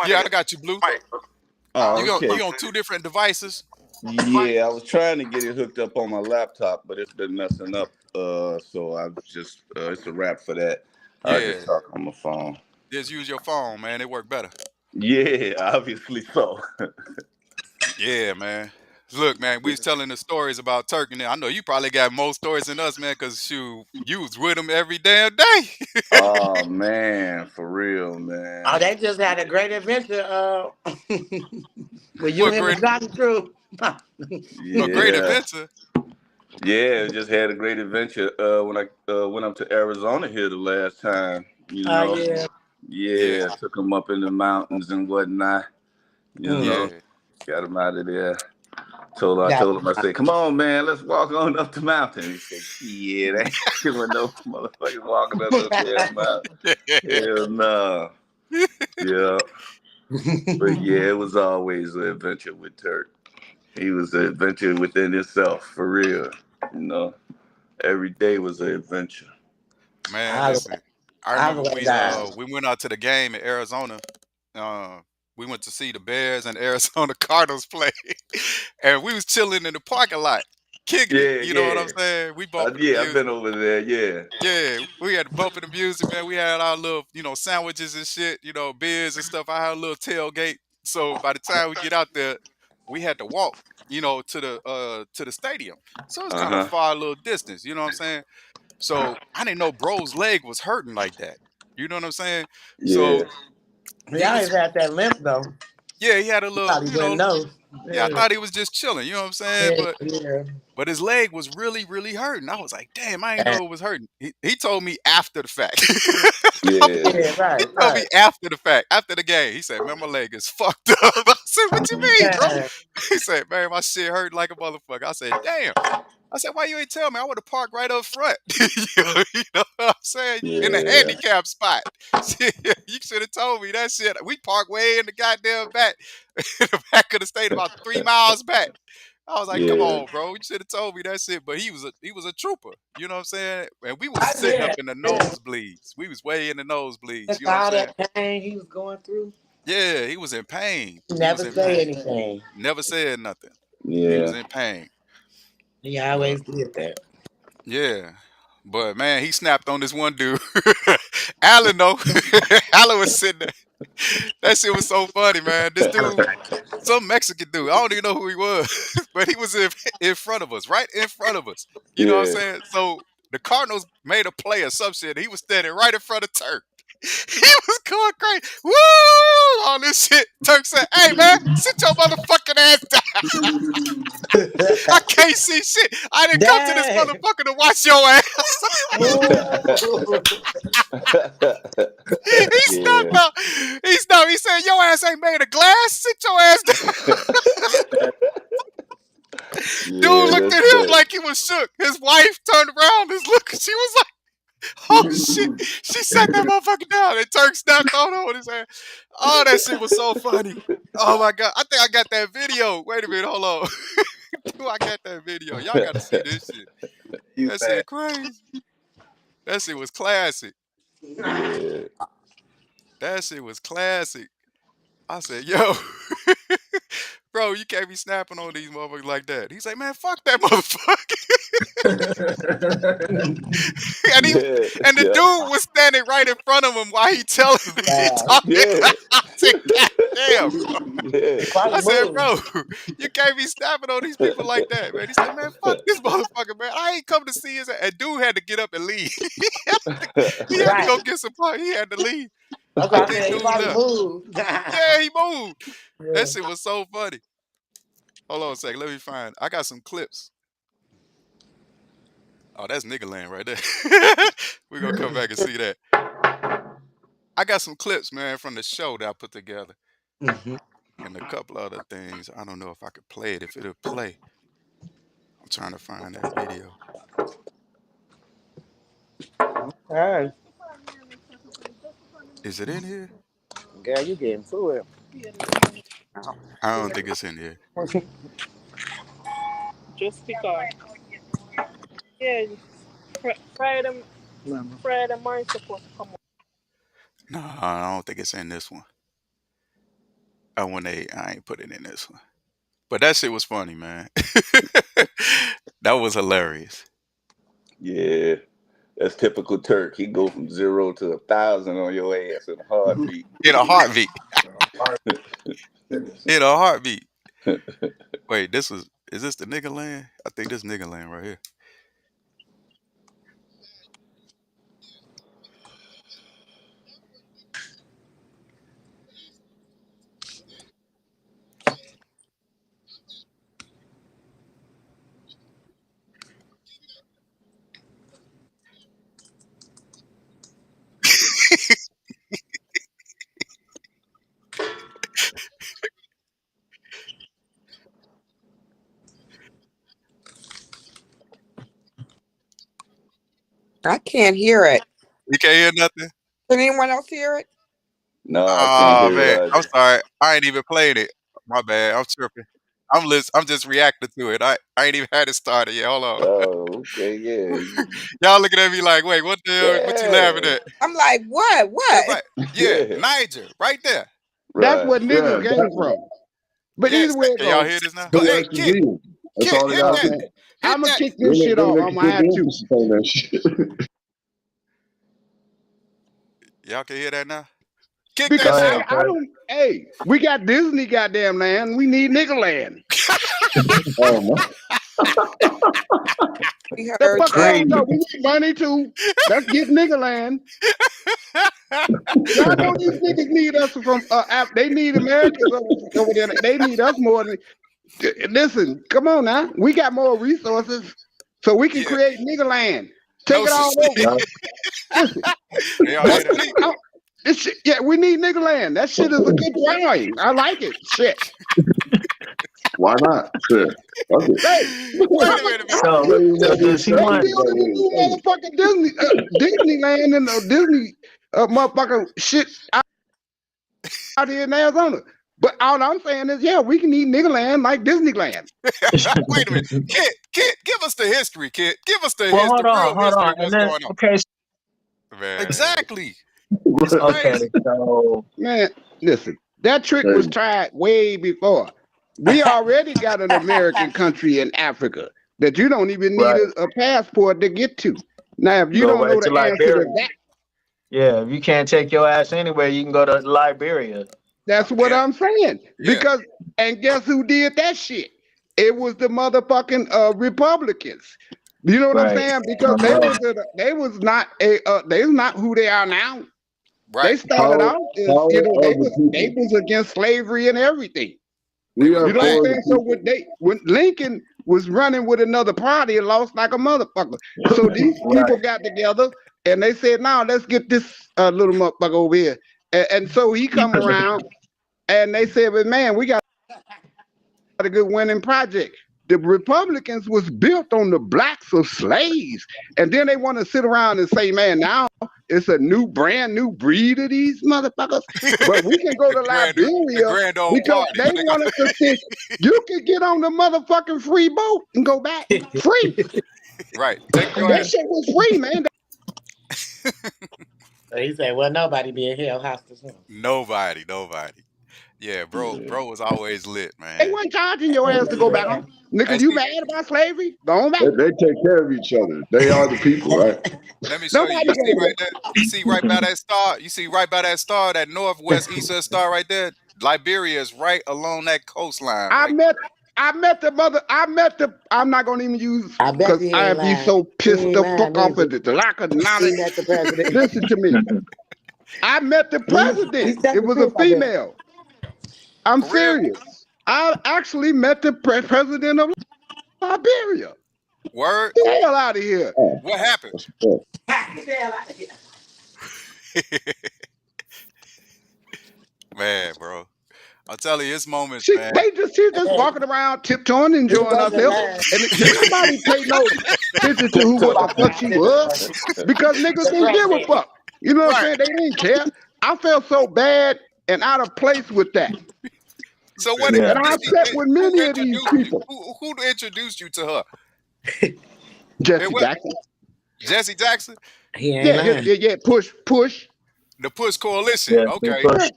Yeah, I got you, Blue. Oh, You okay. on 2 different devices? Yeah, I was trying to get it hooked up on my laptop, but it's been messing up. So I've just it's a wrap for that. I'll just Yeah, talk on my phone. just use your phone, man. It worked better. Yeah, obviously so. Yeah, man. Look, man, we was telling the stories about Turk, and I know you probably got more stories than us, man, because shoot, you was with him every damn day. Oh man, for real, Oh, man. they just had a great adventure with you, What him, great, and Johnny Crew. a great Yeah, adventure. yeah. Just had a great adventure. When I went up to Arizona here the last time, you Oh, know. yeah. Yeah, Yeah, took him up in the mountains and whatnot. You Mm. know, yeah, got him out of there. I That told him, I said, come on, man, let's walk on up the mountain. He said, shit, I ain't doing no motherfucking walking up no damn mountain. Hell no. Yeah. But yeah, it was always an adventure with Turk. He was an adventure within himself, for real. You know, every day was an adventure. man. I, Listen, I I remember was down. we went out to the game in Arizona. Uh, we went to see the Bears and Arizona Cardinals play, and we was chilling in the parking lot, kicking it. Yeah, You know what I'm yeah. saying? We bumping the Yeah, I've been music. over there, yeah. Yeah, we had bumping the music, man. We had our little, sandwiches and shit, beers and stuff. I had a little tailgate. So by the time we get out there, we had to walk, to the stadium. So it's kind of Uh-huh. far, a little distance. You know what I'm saying? So I didn't know bro's leg was hurting like that. You know what I'm saying? Yeah. So He he always was, had that limp, though. yeah, he had a little, Probably wouldn't know. yeah, I Yeah, thought he was just chilling. You know what I'm saying? yeah, yeah. But his leg was really, really hurting. I was like, damn, I didn't Yeah, know it was hurting. He told me after the fact. Yeah. yeah, He right, told me right. after the fact, after the game. He said, man, my leg is fucked up. I said, what you mean, bro? Yeah. He said, man, my shit hurt like a motherfucker. I said, damn. I said, why you ain't tell me? I would have parked right up front. You know what I'm saying? In the Yeah. handicap spot. Shit, you should have told me that shit. We parked way in the goddamn back, in the back of the state, about 3 miles back. I was like, come Yeah. on, bro. You should have told me that shit. But he was a trooper. You know what I'm saying? And we was I sitting up did. in the Yeah. nosebleeds. We was way in the nosebleeds. That's You know what I'm all saying? that pain he was going through. Yeah, he was in pain. He He was never in say pain. anything. Never said nothing. He was Yeah. in pain. He But always did that. yeah. But man, he snapped on this one dude Alan though, Alan was sitting there. That shit was so funny, man. This dude, some Mexican dude, I don't even know who he was, but he was in front of us, right in front of us. You know what I'm Yeah. saying? So the Cardinals made a play or some shit. He was standing right in front of Turk. He was going crazy. Woo! All this shit. Turk said, "Hey man, sit your motherfucking ass down. I can't see shit. I didn't come to this Dang. motherfucker to watch your ass." Ooh. He snapped Yeah. out. He snapped. He said, "Your ass ain't made of glass. Sit your ass down." Yeah, Dude looked that's at him Turk. like he was shook. His wife turned around. His look. She was like, "Oh shit!" She sat that motherfucker down, and Turk snapped on her with his hand. Oh, that shit was so funny. Oh my god! I think I got that video. Wait a minute, hold on. Do I got that video? Y'all got to see this shit. You That fat. shit crazy. That shit was classic. Yeah. That shit was classic. I said, "Yo, bro, you can't be snapping on these motherfuckers like that." He's like, "Man, fuck that motherfucker." and he Yeah. and the Yeah. dude was standing right in front of him while he telling him he talking. Yeah. I said, "God damn." Yeah. I Right said, move. "Bro, you can't be snapping on these people like that, man." He said, "Man, fuck this motherfucker, man. I ain't come to see his." And dude had to get up and leave. He had to Right. go get some. He had to leave. That's I why I think said he dude probably left. moved. Yeah, he moved. That Yeah. shit was so funny. Hold on a second. Let me find. I got some clips. Oh, that's nigga land right there. We're gonna come back and see that. I got some clips, man, from the show that I put together. Mhm. And a couple other things. I don't know if I could play it, if it'll play. I'm trying to find that video. Hey, Is it in here? girl, you getting to it. I don't think it's in here. Just because. Yeah, Friday, Friday morning supposed to come. No, I don't think it's in this one. I ain't put it in this one. But that shit was funny, man. That was hilarious. Yeah. That's typical Turk. He go from 0 to 1,000 on your ass in a heartbeat. In a heartbeat. In a heartbeat. Wait, is this the nigga land? I think this nigga land right here. I can't hear it. You can't hear nothing? Can anyone else hear it? No, I can't Oh hear it man. I'm either. sorry. I ain't even played it. My bad. I'm tripping. I'm just reacting to it. I ain't even had it started yet. Hold on. Oh, okay, yeah. Y'all looking at me like, wait, what the hell? What you laughing Yeah. at? I'm like, what? It's What? like, yeah, Yeah. Niger, right there. That's Right. what niggas came from. But Yes. either way it Can y'all goes, hear this now? Because Hey, that's the deal. That's Kit, all they hit gotta that. say. Hit I'm gonna that. kick this shit Them off. niggas I'm gonna put the have to. emphasis on that shit. Y'all can hear that now? Kick that Because Go shit. ahead, I Turk. don't. Hey, we got Disney goddamn land. We need nigga land. Oh my. We The heard fuck that. wrong Agreed. though? We need money too. Let's get nigga land. Y'all know these niggas need us from. They need Americans over there. They need us more than. Listen, come on now. We got more resources, so we can Yeah, create nigga land. Take no it all shit. over. Yeah. Listen, Can y'all hear that's that? this shit, yeah. We need nigga land. That shit is a good drawing. I like it. Shit. Why not? Shit. Fuck it. Hey, Wait a minute, man. So, Yeah, you so gotta does he they want? building a new do motherfucking Disneyland and Disney motherfucking shit out here in Arizona. But all I'm saying is, yeah, we can need nigga land like Disneyland. Wait a minute. Kit, give us the history, Kit. Give us the Well, real hold history on, of and what's then going on. okay, Man, it's it. okay. crazy. So, Man, listen, that trick was Hey, tried way before. We already got an American country in Africa that you don't even need right, a passport to get to. Now, if you go don't right know to the answer to Liberia. that, Yeah, if you can't take your ass anywhere, you can go to Liberia. That's what Yeah, I'm saying. yeah, Because and guess who did that shit? It was the motherfucking Republicans. You know what I'm Right. saying? Because That's right. they was not a they was not who they are now. They right, started Power, out as power they of the they people. was against slavery and everything. they We was are You know what black. I'm for the saying? So people. when Lincoln was running with another party and lost like a motherfucker. So these Right. people got together and they said, "Now let's get this little motherfucker over here." And so he come around and they said, "But man, we got a good winning project." The Republicans was built on the blacks of slaves, and then they want to sit around and say, "Man, now it's a brand new breed of these motherfuckers." But we can go The to the Liberia grand old because party. they want us to think you can get on the motherfucking free boat and go back free. Right. Take your That ass. shit was free, man. So he said, well, nobody being held hostage. Huh? Nobody, nobody. Yeah, Yeah. bro was always lit, They man. weren't charging your ass to go back home. Nigga, And you see, mad about slavery? Go on back. They take care of each other. They are the people, right? let me show you. Nobody You see going right back. there? You see right by that star? You see right by that star, that northwest east of star right there? Liberia is right along that coastline, I right? met I met the mother. I met the. I'm not gonna even use I bet because you he ain't I'd be lying. so He pissed ain't the lying, fuck off is at he? the lack of He knowledge. met the president. Listen to me. I met the He's president. It telling the was a truth, I bet. female. I'm For real? serious. I actually met the president of Liberia. Word? Get the hell out of here. Oh, What happened? that's what's up. Get the hell out of here. Man, bro. I'm telling you, it's moments, She, man. she's just Hey, walking around tiptoeing, he enjoying wasn't herself, lying. and didn't nobody pay no attention to who what the Tiptoe. Walking fuck around she this was way. because niggas The didn't give a president. fuck. You know what I'm Right. saying? They didn't care. I felt so bad and out of place with that. So what Yeah. And I sat with who many of these introduced you? people. Who introduced you to her? And Jesse what Jackson. Jesse Jackson? He ain't Yeah, lying. yeah, push. The Push Coalition. Yeah. Big Okay. push. Yeah.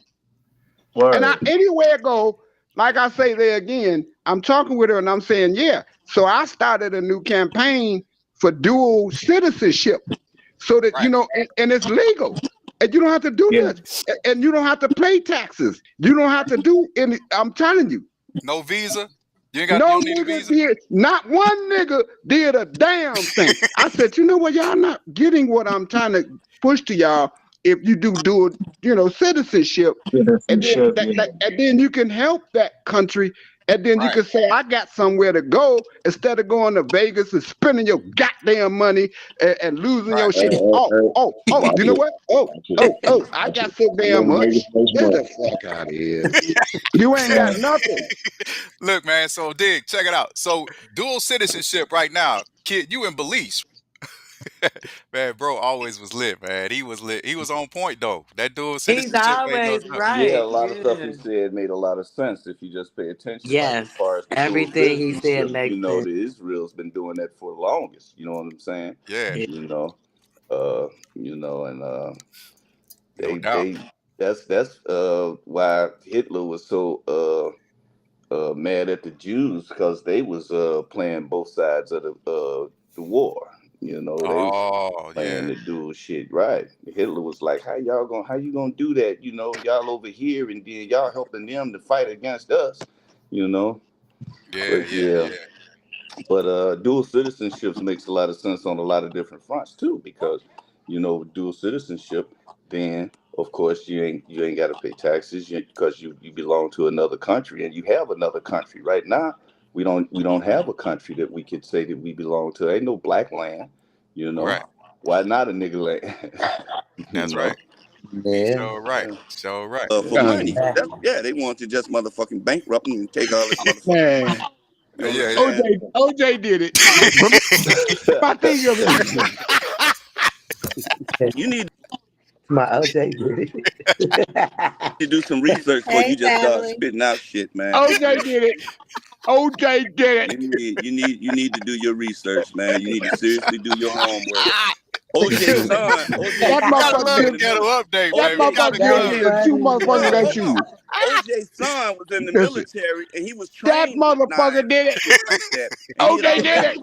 And Word. anywhere I go, like I say there again, I'm talking with her and I'm saying, yeah. So I started a new campaign for dual citizenship so that, Right. and it's legal. And you don't have to do Yeah. this. And you don't have to pay taxes. You don't have to do any, I'm telling you. No visa. You No don't need a nigga visa? did, not one nigga did a damn thing. I said, you know what, y'all not getting what I'm trying to push to y'all if you do dual, citizenship, and then Citizenship. Yeah. and then you can help that country, and then you Right. can say, I got somewhere to go instead of going to Vegas and spending your goddamn money and losing Right. your shit. Watch You know it. what? Watch it. I Watch it. got so You damn want to make much. it face Get money. the fuck out of here. You ain't Yeah. got nothing. Look, man, so Dig, check it out. So dual citizenship right now, kid, you in Belize. Man, bro always was lit, man. He was lit. He was on point though. That dual He's citizenship ain't no always joke. Yeah, a right. lot of stuff he Yeah. said made a lot of sense if you just pay attention. Like as Yes. far as the dual Everything he said citizenship, makes sense. the Israel's been doing that for the longest. You know what I'm saying? Yeah, Yeah. You know, uh, and no they doubt. that's why Hitler was so mad at the Jews because they was playing both sides of the war. You know, they was Oh, playing yeah. the dual shit right. Hitler was like, how you gonna do that? You know, y'all over here and then y'all helping them to fight against us. You know, Yeah, but yeah, yeah. yeah. But dual citizenships makes a lot of sense on a lot of different fronts too, because dual citizenship, then of course you ain't got to pay taxes because you belong to another country and you have another country. Right now, we don't have a country that we could say that we belong to. Ain't no black land, you know. Right. Why not a nigga land? you That's know. right. You Yeah. sure right. Sure right. For money. Man, They want to just motherfucking bankrupt him and take all this motherfucking. man. You know what Yeah, I'm yeah. saying? OJ did it. But my thing of it, You need My OJ did to it. do some research before you Hey, just start family. spitting out shit, man. OJ did it. OJ did it. You need to do your research, man. You need to seriously do your homework. OJ's son, That We gotta motherfucker love OJ did. the ghetto update, That man. We That gotta motherfucker do did was it. me in two funny. motherfucking that shoes. OJ's son was in the Listen, military and he was that trained with motherfucker knives did and it. shit like that. And OJ did it.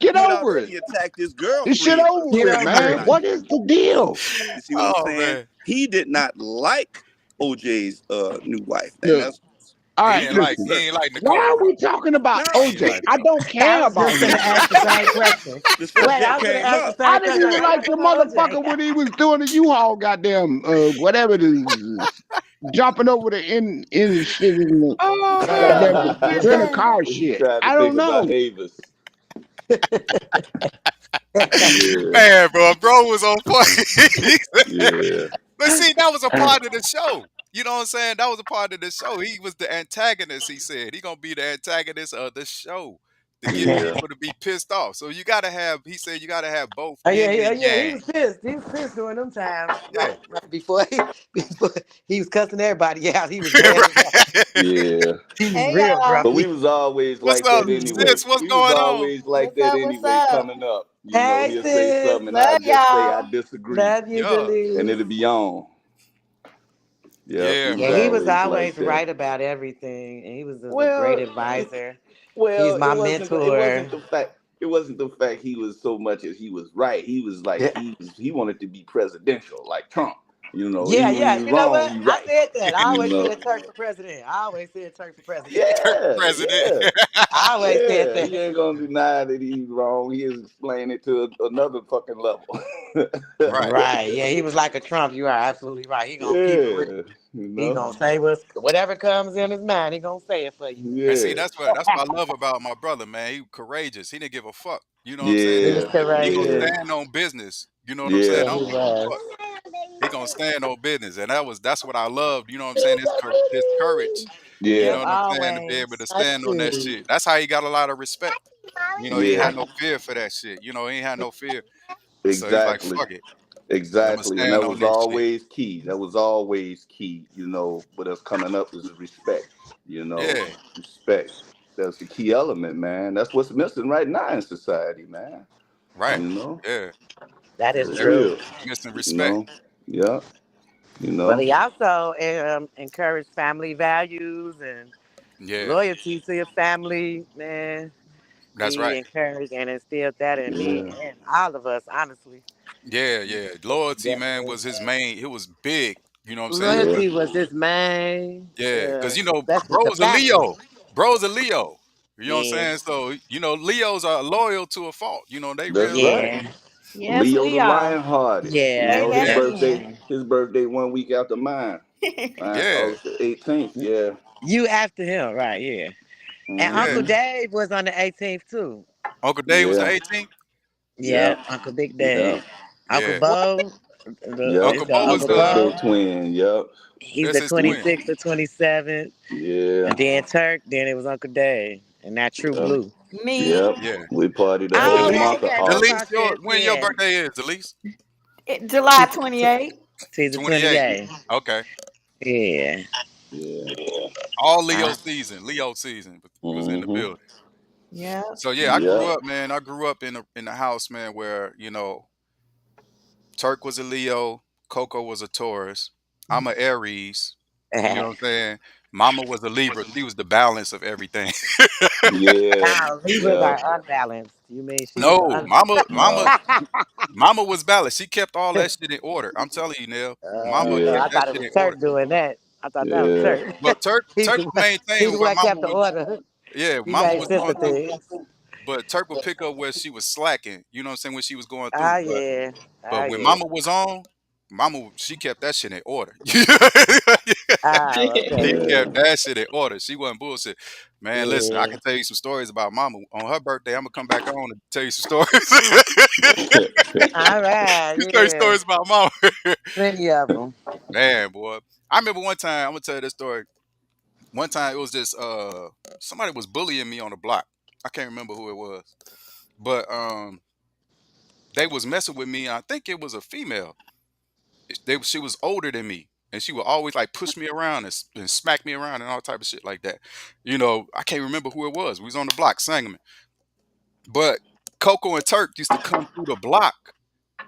Get he had over it. already attacked his This shit girlfriend over Get with, with over a man. it. knife. What is the deal? You see what I'm Oh saying? man, He did not like OJ's new wife, and Look, that's all he right, ain't like listen. he ain't like Why Nicole, are right? we talking about He ain't no. OJ? like I Nicole. don't I care was about just gonna him. ask the same question. The Wait, subject I was gonna came ask the up. I same didn't question. even Why you like talking the about OJ? motherfucker when he was doing the U-Haul goddamn whatever it is, jumping over the in shit in the Oh man, goddamn which rental game? car He shit. tried to I think don't about know. Avis. Yeah, Man, bro was on point. yeah, But see, that was a part of the show. You know what I'm saying? That was a part of the show. He was the antagonist. He said he gonna be the antagonist of the show to get yeah, people to be pissed off. So you gotta have. He said you gotta have both Oh yeah, yin yeah, and yeah. He yang. was pissed. He was pissed during them times, Yeah, right before before he was cussing everybody out. He was mad as hell. right. yeah. He was Hey real y'all. But we grumpy. was always What's like up, that Mhm. anyway. sis? What's We was going on? always like What's that up? What's anyway. up? Coming up, Hey he'll say sis, something, and I Love just say I y'all. disagree, love you, Yeah, and Delise. it'll be on. Yeah, we yeah, was Yeah, he man. was always like always that. right about everything, and he was just a great Well, advisor. He's well, my mentor. it wasn't the fact he was so much as he was right. He was like Yeah, he wanted to be presidential like Trump. yeah, Even when he yeah. was You know wrong, what? he I right. said that. I You always know. said Turk for president. I always said Turk for president. Turk for Yeah, president. yeah. I always said Yeah, he that. ain't gonna deny that he's wrong. He is explaining it to another fucking level. Right. Right. Yeah, he was like a Trump. You are absolutely right. He gonna keep it real. Yeah, He gonna say whatever comes in his mind. He gonna say it for you. And see, yeah, that's what I love about my brother, man. He courageous. He didn't give a fuck. You know what I'm saying? He was yeah, He gonna yeah, courageous. stand on business. You know what I'm saying? yeah, Yeah, I he don't give a was. fuck. He gonna stand on business, and that's what I loved. You know what I'm saying? His courage. You yeah, know Yep, what I'm saying? To be able always. to I stand on that see. shit. That's how he got a lot of respect. You know, he ain't yeah. had no fear for that shit. You know, he ain't had no fear. So he's like, Exactly. fuck it. I'm gonna Exactly, and stand that on was this shit. always key. That was always key. With us coming up is respect. Yeah. Respect. That's the key element, man. That's what's missing right now in society, man. Right. You know, Yeah. That is for true. real. Missing You respect. know, yeah. You But know, he also encouraged family values and Yeah. loyalty to your family, man. That's He right. encouraged and instilled that in me yeah, and all of us, honestly. Yeah, yeah. Loyalty, man, Definitely. was his main. It was big. You know what I'm saying? yeah, Loyalty was his main, Yeah, because especially to bro's a family. Leo. Bro's a Leo. You know what I'm Yeah, saying? So, Leos are loyal to a fault. They that's really right. yeah, Yes, Leo we the are. Lion-hearted. yeah, Say that His Yeah. birthday, again. his birthday 1 week after mine. Yeah. August the 18th. Yeah. You after him, right? Yeah. And Uncle Yeah. Hmm. Dave was on the 18th too. Uncle Dave was the Yeah. 18th. Yeah. Yeah, Uncle Big Yeah. Dave. Uncle Yeah. What? Bo, Yep. Uncle it's Bo His was Uncle the birthday Bo. twin. Yep. He's that's the his twin. 26th or 27th. And Yeah. then Turk, then it was Uncle Dave. And that True Yep. Blue. Me? Yep. Yeah. We partied the Oh whole yeah, month he of came up Delise, out August. there. when your Yeah. birthday is, Delise? July She's, 28th. she's the 28. 28th. Okay. Yeah. Yeah. All Uh, Leo season. Leo season was in the Hmm. building. Yep. So yeah, I grew Yep. up, man. I grew up in a house, man, where, Turk was a Leo, Coco was a Taurus. I'm a Aries. You know what I'm saying? Mama was a Libra. She was the balance of everything. Yeah. now Libras Yeah. are unbalanced. You mean she was No, the mama, No. mama was balanced. She kept all that shit in order. I'm telling you, Neil. Mama Yeah. I kept that thought it shit was in order. Turk doing that. I thought that was Yeah. Turk. But he's Turk the would one. maintain He's the where one that mama kept the was. order. Yeah, He mama made was sense going of through. things. But Turk would pick up where she was slacking. You know what I'm saying? When she was going Ah through. But yeah. Ah but when yeah. mama was on, she kept that shit in order. Ah She okay. Yeah. kept that shit in order. She wasn't bullshit. Man, listen, I Yeah. can tell you some stories about mama. On her birthday, I'm gonna come back on and tell you some stories. All right. You tell you Yeah. stories about mama. Plenty of them. Man, boy. I remember one time, I'm gonna tell you this story. One time it was this somebody was bullying me on the block. I can't remember who it was. But they was messing with me, and I think it was a female. She was older than me. And she would always like push me around and smack me around and all type of shit like that. I can't remember who it was. We was on the block singing. But Coco and Turk used to come through the block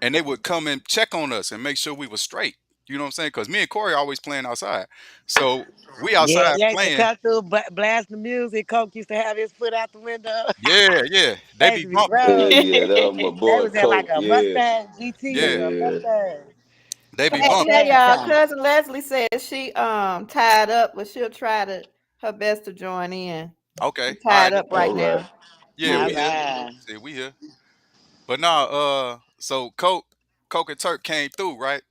and they would come and check on us and make sure we were straight. You know what I'm saying? Because me and Corey always playing outside. So we Yeah, outside yeah, to playing. come through, blast the music. Coke used to have his foot out the window. Yeah, yeah. They They used be to be bumping. Yeah, rolling. yeah, that was my They boy was in like Coke. a Yeah, Mustang GT Yeah, or a yeah. Mustang. they be Hey, bumping. hey, Mustang y'all. car. Cousin Leslie says she tied up, but she'll try to her best to join in. Okay. She All tied right. up All right right. now. Yeah, All we Yeah. here. right. See, we here. But now, so Coke and Turk came through, right?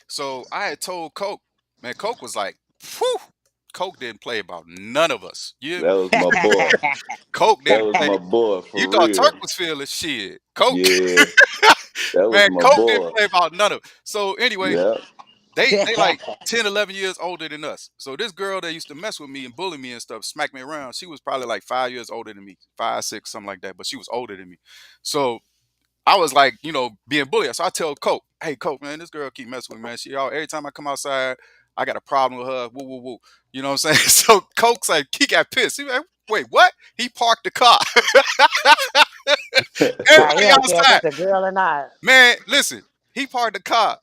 So I had told Coke, man, Coke was like, whew, Coke didn't play about none of us. You hear That me? was my boy. Coke That didn't was play. my boy You for thought Turk real. was feeling shit. Coke, Yeah, that was man, my Coke didn't boy. play about none of it. So anyway, Yeah. they like 10, 11 years older than us. So this girl that used to mess with me and bully me and stuff, smack me around, she was probably like 5 years older than me, 5, 6, something like that. But she was older than me. So I was like, being bullied. So I tell Coke, hey, Coke, man, this girl keep messing with me, man. Every time I come outside, I got a problem with her. Woo, woo, woo. You know what I'm saying? So Coke's like, he got pissed. He like, wait, what? He parked the car. Like, he Everybody don't care if outside. that's a girl or not. Man, listen, he parked the car,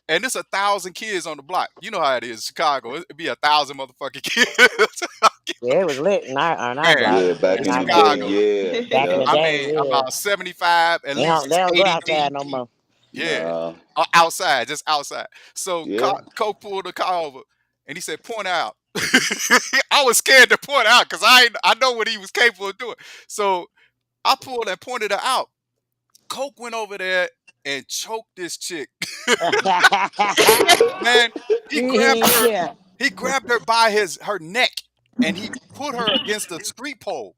and it's 1,000 kids on the block. You know how it is, Chicago. It'd be 1,000 motherfucking kids. Yeah, it was lit on our Man, block. Yeah, in back In in our the day. Chicago. neighborhood. Yeah, Back in yeah. the I day, mean, yeah. about 75, at They least don't go 80 deep. outside no more. Yeah, Nah. outside, just outside. So Yeah. Coke pulled the car over, and he said, "Point out." I was scared to point out because I know what he was capable of doing. So I pulled and pointed her out. Coke went over there and choked this chick. Man, he he grabbed ain't her. care. He grabbed her by her neck, and he put her against a street pole,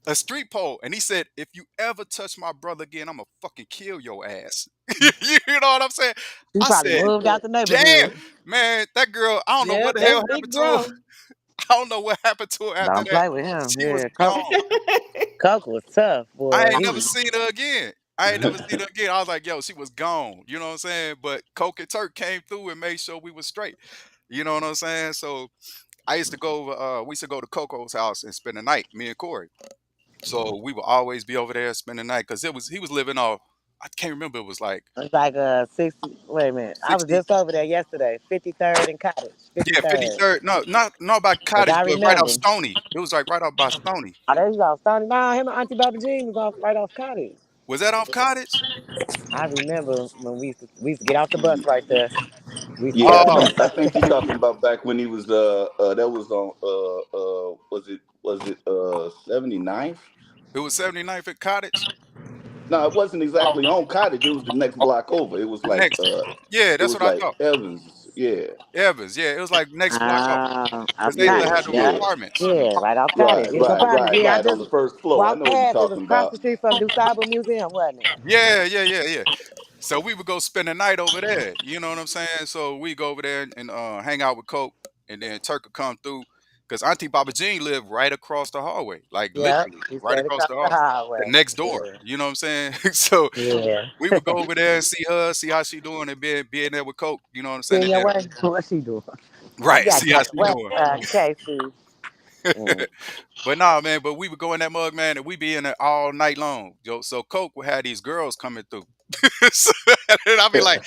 and he said, "If you ever touch my brother again, I'm gonna fucking kill your ass." You know what I'm saying? He I probably said, moved out the "Damn, neighborhood. man, that girl. I don't know Yeah, what the that's hell big happened to her. bro. I don't know what happened to her after Don't that. play with him. She was Yeah, gone. Coke was tough, I boy. ain't He never was seen her again. I ain't never seen her again. I was like, yo, she was gone. You know what I'm saying? But Coke and Turk came through and made sure we was straight. You know what I'm saying? So I used to go over, we used to go to Coco's house and spend the night, me and Corey. So we would always be over there spending the night because he was living off, I can't remember, it was like it's like 60. Wait a minute. I was 60, just over there yesterday. 53rd and Cottage. yeah, 53rd. 53rd. No, not by Cause Cottage, I but right off remember. Stony. It was like right off by Stony. Oh, there you go. Stony. Nah, him and Auntie Baba Jean was off right off Cottage. Was that off Cottage? I remember when we used to get off the bus right there. We used to get Yeah, off I the Oh, bus think I right think you're talking about back when he was that was on was it 79th? it was 79th at Cottage. No, it wasn't Oh, exactly on Cottage. It was the next oh, block over. the next. Yeah, It that's was what I like thought. Evans. Yeah, Evans, yeah, it was like next block off because off they used to yeah, Cottage. have them Yeah. yeah. apartments. Yeah, right off Right, Cottage. It's right, apartments. right, Yeah, I right. On just the first floor. I walked know what you're past. It was talking across about. the street from DuSable Museum, wasn't it? Yeah, yeah, yeah, yeah. So we would go spend the night over there. You know what I'm saying? So we go over there and hang out with Coke, and then Turk would come through because Auntie Baba Jean lived right across the hallway, like Yep. literally He right stayed across across the the hall, the hallway. next door. Yeah. You know what I'm saying? So Yeah. we would go over there and see her, see how she doing, and be in there with Coke. You know what I'm saying? See And your then way? What's she doing? You right, got see how that she west doing. Casey. Mm. But nah, man, but we would go in that mug, man, and we be in there all night long. Yo, so Coke would have these girls coming through. So, and I'll be like,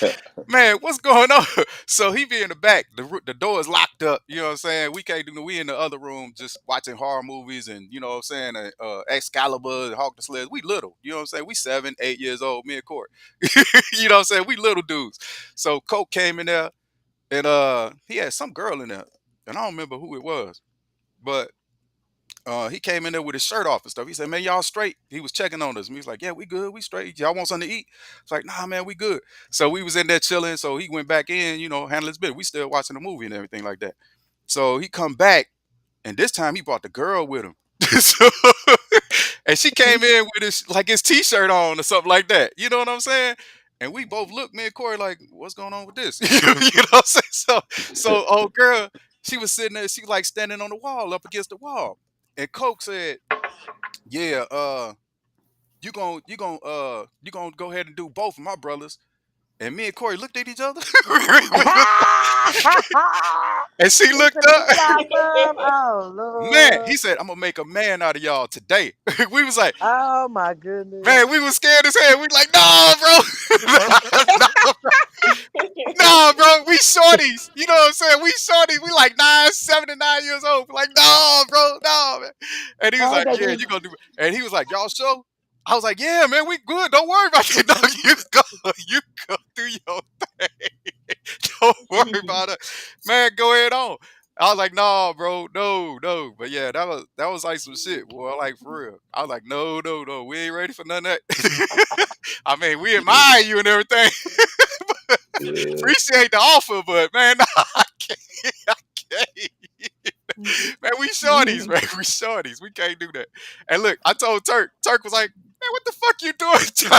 man, what's going on? So he be in the back. The door is locked up. You know what I'm saying? We can't do no. We in the other room just watching horror movies and you know what I'm saying, Excalibur, and Hawk the Sled. We little. You know what I'm saying? We 7, 8 years old. Me and Court. You know what I'm saying? We little dudes. So Coke came in there and he had some girl in there, and I don't remember who it was, but he came in there with his shirt off and stuff. He said, "Man, y'all straight?" He was checking on us. And he was like, "Yeah, we good. We straight. Y'all want something to eat?" It's like, "Nah, man, we good." So we was in there chilling. So he went back in, handle his bit. We still watching the movie and everything like that. So he come back, and this time he brought the girl with him. So, and she came in with his t-shirt on or something like that. You know what I'm saying? And we both looked, me and Corey, like, what's going on with this? You know what I'm saying? So old girl, she was sitting there, she like standing on the wall, up against the wall. And Coke said, "Yeah, you gonna go ahead and do both of my brothers." And me and Corey looked at each other. he And she looked took the up. shot from. Oh Man, he said, I'm gonna make a man out of y'all today. We was like, Oh my goodness. man, we was scared as hell. We like, no, bro. No, nah, bro, we shorties. You know what I'm saying? We shorties. We like 79 years old. We like, no, bro, no, man. And he was Oh, like, yeah, baby. you gonna do it. And he was like, y'all sure? I was like, yeah, man, we good. Don't worry about it. No, you go do your thing. Don't worry about it. Man, go ahead on. I was like, no, bro, no. But yeah, that was like some shit, boy. Like for real. I was like, no. We ain't ready for none of that. I mean, we admire you and everything. Yeah. Appreciate the offer, but man, nah, I can't. I can't. Man, we shorties, man. We shorties. We can't do that. And look, I told Turk. Turk was like, man, what the fuck you doing?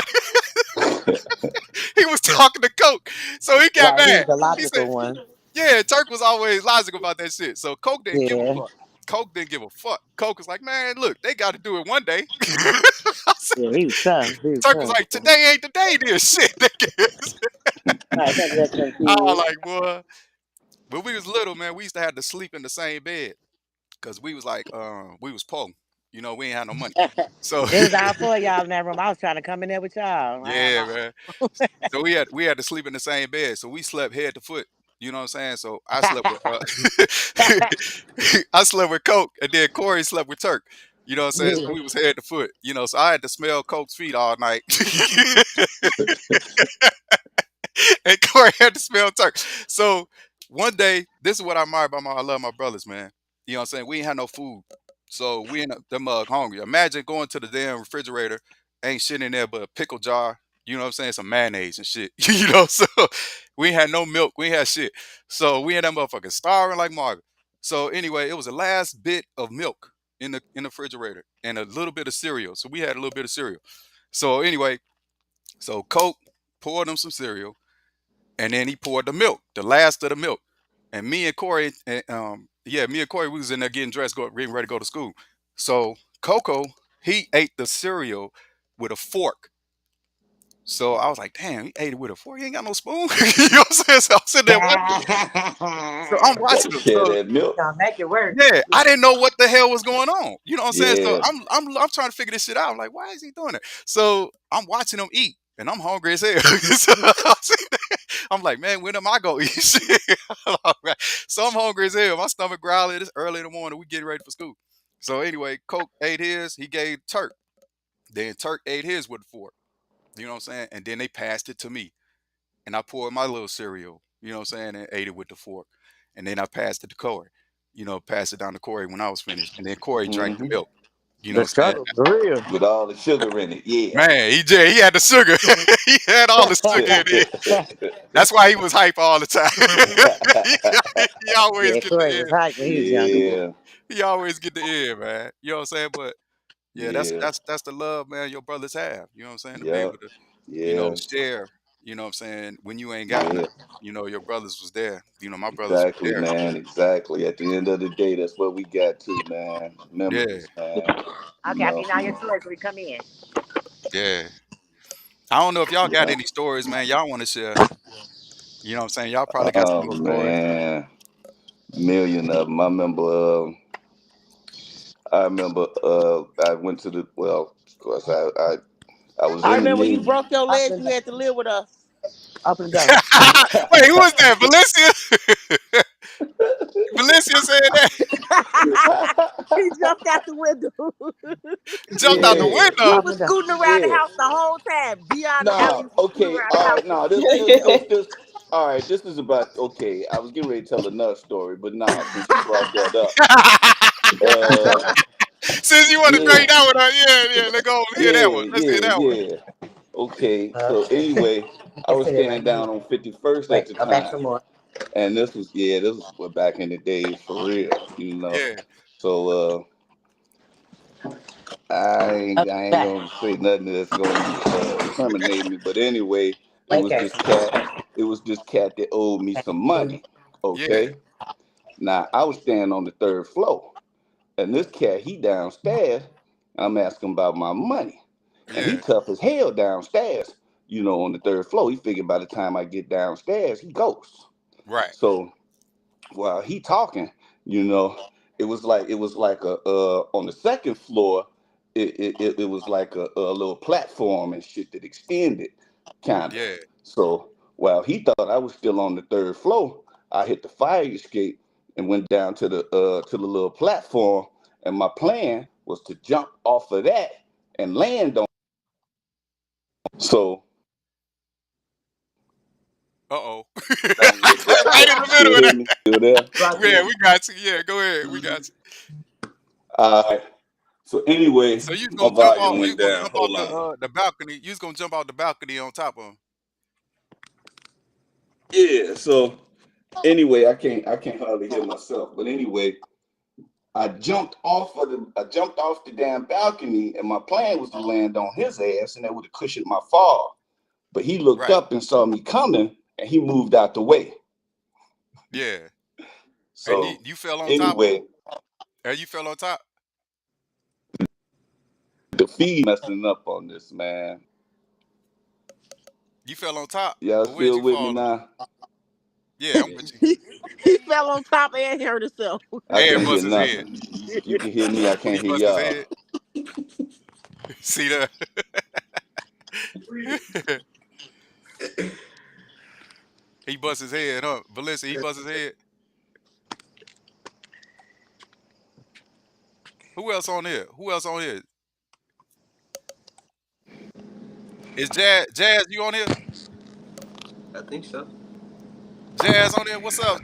He was talking to Coke. So he got Right, he was mad. the He said, logical one. yeah, Turk was always logical about that shit. So Coke didn't give a Yeah. fuck. Coke didn't give a fuck. Coke was like, man, look, they got to do it one day. I said- Yeah, he was tough. He was Turk was tough. like, today ain't the day, this shit. All right, thank you, that's some I was kids. like, boy. When we was little, man, we used to have to sleep in the same bed because we was like, we was poor. You know, we ain't had no money. So It was all four of y'all in that room. I was trying to come in there with y'all. I had yeah, my man. So we had to sleep in the same bed. So we slept head to foot. You know what I'm saying? So I slept with I slept with Coke, and then Corey slept with Turk. You know what I'm saying? So yeah. we was head to foot. You know, so I had to smell Coke's feet all night. And Corey had to smell Turk. So one day, this is what I admire about I love my brothers, man. You know what I'm saying? We ain't had no food. So we end up them hungry. Imagine going to the damn refrigerator, ain't shit in there but a pickle jar, you know what I'm saying? Some mayonnaise and shit. So we ain't had no milk. We ain't had shit. So we ended up motherfucking starving like Margaret. So anyway, it was the last bit of milk in the refrigerator and a little bit of cereal. So we had a little bit of cereal. So anyway, so Coke poured them some cereal and then he poured the milk, the last of the milk. And me and Corey, me and Corey, we was in there getting dressed, getting ready to go to school. So Coco, he ate the cereal with a fork. So I was like, damn, he ate it with a fork. He ain't got no spoon. You know what I'm saying? So I'm sitting there watching him. So I'm Got to watching him. share So that milk. Gonna make it work. yeah, I didn't know what the hell was going on. You know what I'm saying? So Yeah. I'm trying to figure this shit out. I'm like, why is he doing it? So I'm watching him eat, and I'm hungry as hell. So I'm like, man, when am I gonna eat shit? All right. So I'm hungry as hell. My stomach growling. It's early in the morning. We getting ready for school. So anyway, Coke ate his. He gave Turk. Then Turk ate his with a fork. You know what I'm saying? And then they passed it to me, and I poured my little cereal. You know what I'm saying? And ate it with the fork. And then I passed it to Corey. You know, passed it down to Corey when I was finished. And then Corey drank the Hmm. milk. You know The what I'm saying? struggle for real. With all the sugar in it. Yeah. Man, he had the sugar. He had all the sugar in it. That's why he was hype all the time. He always Yeah, get the Corey was end. hype when he was younger. Yeah. He always get the end, man. You know what I'm saying? But yeah, that's Yeah. that's that's the love, man, your brothers have. You know what I'm saying? To be Yep. able to, Yeah. share, you know what I'm saying, when you ain't got Yeah. nothing. Your brothers was there. My brothers was Exactly, there. man. Exactly. At the end of the day, that's what we got to, man. Yeah, Memories, man. You Okay, I know. mean now your choice. We come in. yeah. I don't know if y'all got Yeah. any stories, man. Y'all want to share. You know what I'm saying? Y'all probably got some Oh more stories. man. Million of them. I went to the well, of course I was I in the remember when you Navy. broke your legs, Open you the had to live with us. Open the door. Wait, who was that? Valencia? Valencia said that. He jumped out the window. Jumped out the Yeah. He window. was open the scooting around the Yeah. house the whole time. Beyond the house, he Nah, was scooting okay, around the all house. right. Nah, this all right, this is about okay. I was getting ready to tell another story, but nah, since you brought that up. Uh Since you want to yeah, drink that one, yeah. Let's go and hear that one. Let's hear that one. yeah. Okay, so Okay. anyway, I Let's was put it right staying here. down on 51st at Wait, the go back time. some more. And this was back in the days for real. Yeah, So Okay, I ain't back. gonna say nothing that's gonna incriminate me, but anyway, it was Okay. this cat. It was this cat that owed me some money. yeah, Okay. Now I was staying on the third floor, and this cat he downstairs. I'm asking about my money, and he yeah. tough as hell downstairs. On the third floor. He figured by the time I get downstairs, he goes. Right. So while he talking, you know, it was like a on the second floor. It was like a little platform and shit that extended, kind of. Yeah. So while he thought I was still on the third floor, I hit the fire escape and went down to the little platform. And my plan was to jump off of that and land on. So Uh-oh. thing with that. Right in the You middle still of hear that. me? Still there? Yeah, we got you. Yeah, go ahead. We got you. All right. So anyway, So you was my gonna jump volume off. You went was gonna down. jump off Hold on. the balcony. You was gonna jump out the balcony on top of him. Yeah. So anyway, I can't hardly hear myself. But anyway, I jumped off the damn balcony, and my plan was to land on his ass, and that would have cushioned my fall. But he looked Right. up and saw me coming, and he moved out the way. Yeah. And you, So you fell on top of him. anyway, And you fell on top. the feed messing up on this, man. You fell on top. Y'all Or where'd still you with me fall on? now? Yeah, I'm with you. He fell on top and hurt himself. I And can't hear bust his head. nothing. You can hear me. I He can't hear bust his y'all. head. See that? He bust his head, huh? Valencia, he bust his head. Who else on here? Who else on here? Is Jazz, you on here? I think so. Jazz on there? What's up?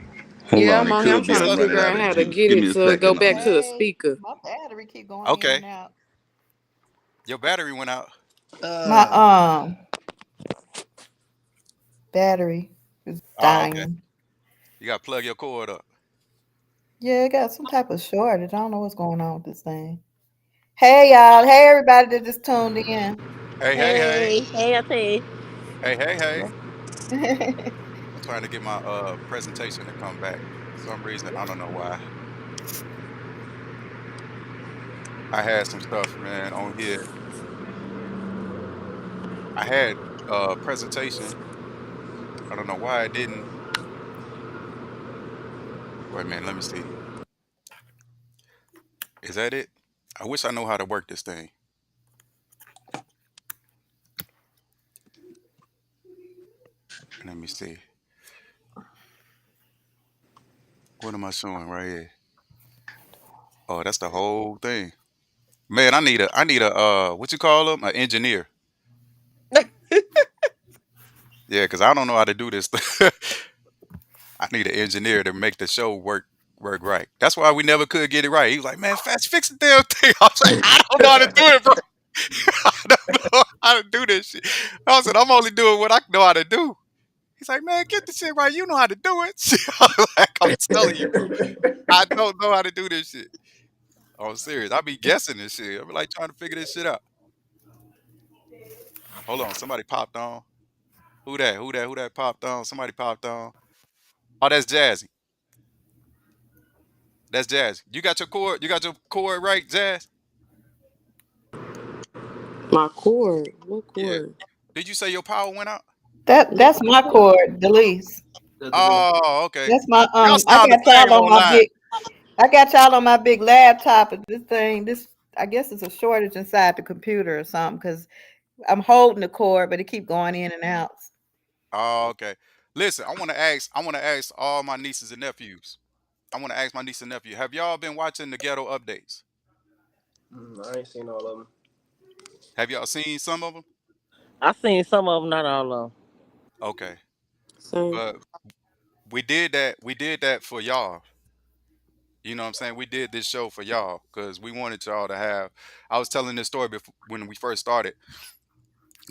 Hold Yeah, on. I'm It on here. I'm could be What's trying to I'm up? figure running out out of how to juice. get Give me it a to go second on back to this. the Hey, speaker. my battery keep going in Okay. and out. Your battery went out. My Uh, battery is Oh, okay. dying. You gotta plug your cord up. Yeah, it got some type of shortage. I don't know what's going on with this thing. Hey y'all. Hey everybody that just tuned in. Hey, hey, hey. Hey, hey, I say. Hey, hey, hey. Yeah. I'm trying to get my presentation to come back. For some reason, I don't know why. I had some stuff, man, on here. I had presentation. I don't know why it didn't. Wait a minute, let me see. Is that it? I wish I know how to work this thing. Let me see. What am I showing right here? Oh, that's the whole thing. Man, I need a what you call them? An engineer. Yeah, because I don't know how to do this. I need an engineer to make the show work right. That's why we never could get it right. He was like, man, fast fix the damn thing. I was like, I don't know how to do it, bro. I don't know how to do this shit. I said, I'm only doing what I know how to do. He's like, man, get the shit right. You know how to do it. I was like, I'm telling you, bro. I don't know how to do this shit. I'm serious. I be guessing this shit. I be like trying to figure this shit out. Hold on. Somebody popped on. Who that? Who that? Who that popped on? Somebody popped on. Oh, that's Jazzy. That's Jazz. You got your cord? You got your cord right, Jazz? My cord. What Yeah. cord? Did you say your power went out? That's my cord, Delise. that's the least. Oh, okay. That's my Y'all I sound the got same y'all on my online. big I got y'all on my big laptop and this thing, this I guess it's a shortage inside the computer or something because I'm holding the cord, but it keep going in and out. Oh, okay. Listen, I want to ask all my nieces and nephews. I want to ask my niece and nephew, have y'all been watching the ghetto updates? I ain't seen all of them. Have y'all seen some of them? I seen some of them, not all of them. Okay. Same. But we did that for y'all. You know what I'm saying? We did this show for y'all because we wanted y'all to have. I was telling this story before when we first started.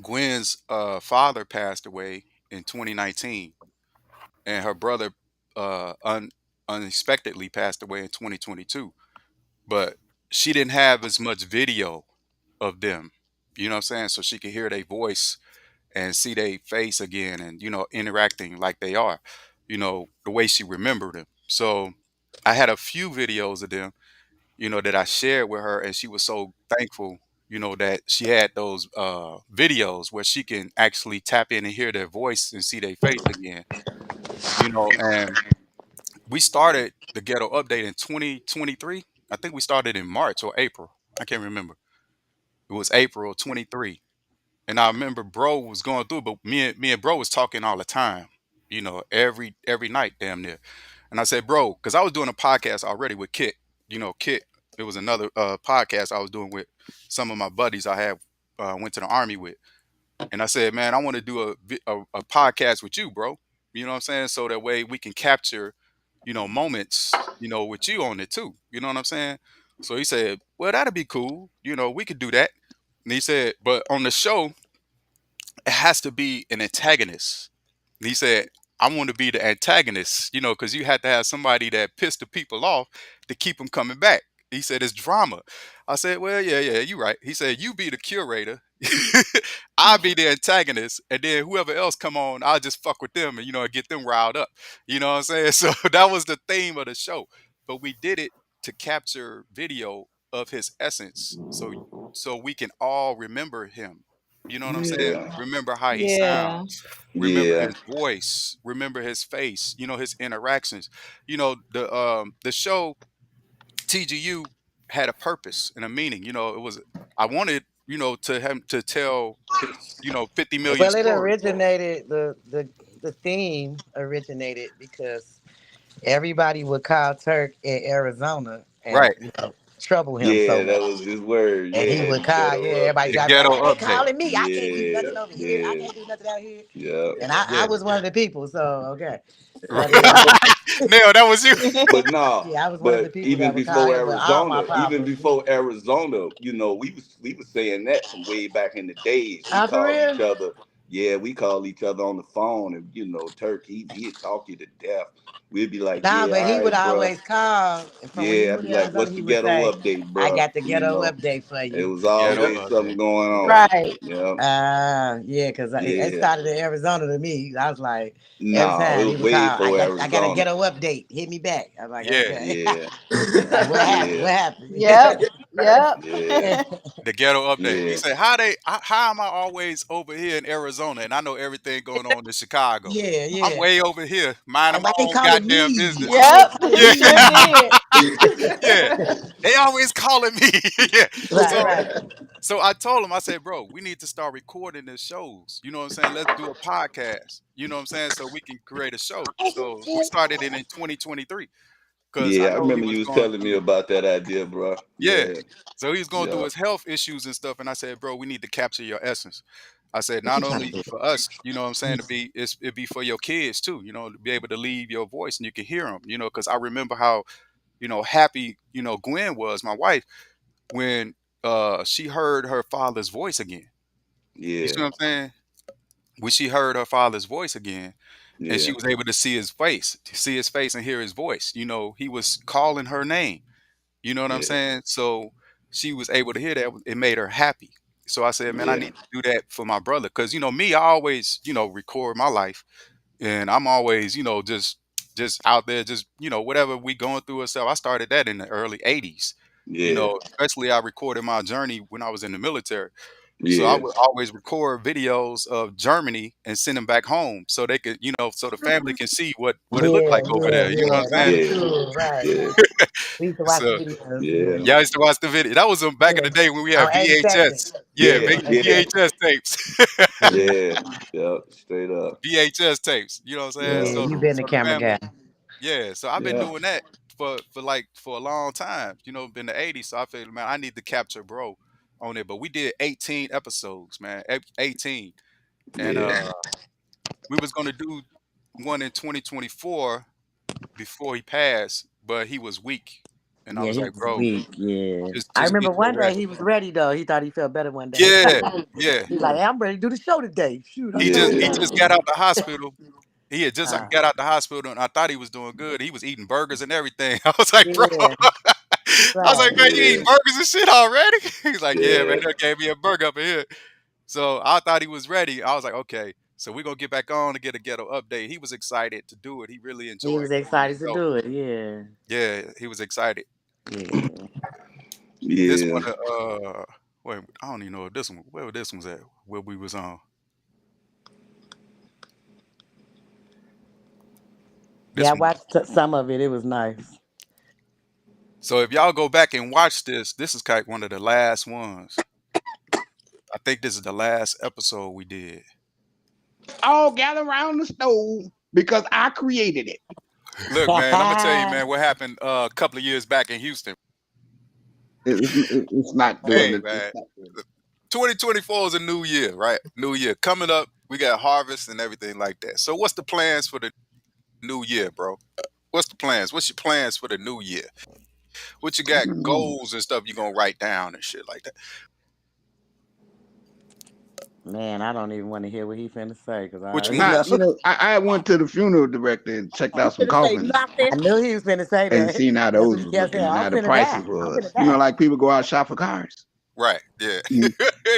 Gwen's father passed away in 2019, and her brother unexpectedly passed away in 2022. But she didn't have as much video of them. You know what I'm saying? So she could hear their voice and see their face again, and interacting like they are. The way she remembered them. So I had a few videos of them that I shared with her, and she was so thankful, that she had those videos where she can actually tap in and hear their voice and see their face again, and we started the Ghetto Update in 2023. I think we started in March or April. I can't remember. It was April 23. And I remember bro was going through, but me and bro was talking all the time, every night damn near. And I said, bro, because I was doing a podcast already with Kit. Kit, it was another podcast I was doing with some of my buddies I had went to the army with. And I said, man, I want to do a podcast with you, bro. You know what I'm saying? So that way we can capture, moments, with you on it too. You know what I'm saying? So he said, well, that'd be cool. We could do that. And he said, but on the show, it has to be an antagonist. And he said, I want to be the antagonist, because you had to have somebody that pissed the people off to keep them coming back. He said, it's drama. I said, well, yeah, you're right. He said, you be the curator. I'll be the antagonist. And then whoever else come on, I'll just fuck with them and, get them riled up. You know what I'm saying? So that was the theme of the show. But we did it to capture video of his essence. So we can all remember him. You know what I'm saying? Yeah. Remember how he Yeah. sounds. Remember Yeah. his voice. Remember his face. His interactions. The show TGU had a purpose and a meaning. It was I wanted to him to tell his 50 million Well, it stories. originated the theme originated because everybody would call Turk in Arizona and Right. trouble him so Yeah, that much. was his word. And he Yeah, would the call, ghetto everybody The got like, update. ghetto why they update. calling me? I can't do Yeah, nothing over here. I yeah, can't do nothing out here. yeah. And I Yeah. was one of the people, so okay. Right. But Neil, that was you. But no, yeah, I was one of the but people even that would call before him with all my Arizona, even problems. before Arizona, we was saying that from way back in the days. We For called each real? other, yeah, we called each other on the phone, and Turk, he'd talk you to death. We'd be like, Nah, yeah, but he all would right, bro. always call. And from when he Yeah, I'd moved be to like, Arizona, what's he the would ghetto say, update, I bro? got the ghetto update for It you. was Ghetto always something update. going on. Right. Yeah, Yeah, because it yeah. started in Arizona to me. I was like, every No, it time he was would way call, for I got a Arizona. ghetto update. Hit me back. I'm like, Yeah. okay. Yeah, Like, what happened? yeah, What happened? Yep. Yep. yeah, The ghetto update. He yeah. said, how am I always over here in Arizona and I know everything going on in Chicago? Yeah, I'm yeah. way over here minding And my why they own calling goddamn me? business. Why they Yep. calling Yeah. He sure me? did. Yeah. They always calling me. Yeah. Right, So right. so I told him, I said, bro, we need to start recording the shows. You know what I'm saying? Let's do a podcast. You know what I'm saying? So we can create a show. So we started it in 2023 because I Yeah, I know he remember was you was going telling me through. about that idea, bro. Yeah. Yeah, So he was going through yeah, his health issues and stuff. And I said, bro, we need to capture your essence. I said, not only for us, you know what I'm saying, it'd be for your kids too, to be able to leave your voice and you can hear them, because I remember how, happy, Gwen was, my wife, when she heard her father's voice again. You see yeah, what I'm saying? When she heard her father's voice again and she yeah, was able to see his face and hear his voice, he was calling her name. You know what I'm yeah, saying? So she was able to hear that. It made her happy. So I said, man, I yeah, need to do that for my brother. Cause me, I always, record my life and I'm always, just out there, just, whatever we going through or stuff. I started that in the early 80s. yeah, Especially I recorded my journey when I was in the military. So I yeah, would always record videos of Germany and send them back home so they could, so the family can see what it looked Yeah, like over yeah, there. You know yeah. what That I'm was yeah, cool. Right. yeah, We used to watch the saying? So videos. yeah, Yeah. yeah, I used to watch the video. That was back in Yeah. the day when we On had 82nd. VHS. Yeah, yeah, Yeah, big on yeah, 82nd. VHS tapes. Yeah. yeah, yeah. Straight up. VHS tapes. You know what I'm saying? Yeah, Yeah, So you been the so the camera guy. family. Yeah, so I've been yeah, doing that for a long time. In the 80s. So I figured, man, I need to capture bro on it. But we did 18 episodes, man. 18. And yeah, we was gonna do one in 2024 before he passed, but he was weak. And I Yeah, was he like, was bro, weak. Yeah. I just remember get your one day rest. he was ready though. He thought he felt better one day. Yeah, yeah. He's like, hey, I'm ready to do the show today. Shoot, I'm yeah, He just got out the hospital. He had just uh, got out the hospital, and I thought he was doing good. He was eating burgers and everything. I was like, bro, yeah, I was like, right. man, you eating yeah, burgers and shit already? He's like, yeah, man, yeah, they gave me a burger up in here. So I thought he was ready. I was like, okay, so we're gonna get back on to get a ghetto update. He was excited to do it. He really He enjoyed was doing the excited to show. do it. Yeah. Yeah, he was excited. Yeah. This yeah. one, wait, I don't even know if this one, where this one's at, where we was on. Yeah, This I one. watched some of it. It was nice. So if y'all go back and watch this is like one of the last ones. I think this is the last episode we did. All gather around the stove because I created it. Look, man, I'm gonna tell you, man, what happened a couple of years back in Houston. It's not doing Hey, it. It's man, not doing it. 2024 is a new year, right? New year coming up. We got harvest and everything like that. So, what's the plans for the new year, bro? What's the plans? What's your plans for the new year? What you got goals and stuff you gonna write down and shit like that? Man, I don't even want to hear what he finna say because I What you already want? Now, know. I went to the funeral director and checked I'm out some finna say coffins nothing. I knew he was finna say and that. seen how That's those what he was kept saying. looking and I'm how the finna prices die. I'm was. finna die. Like people go out shop for cars. Right, yeah. Mm,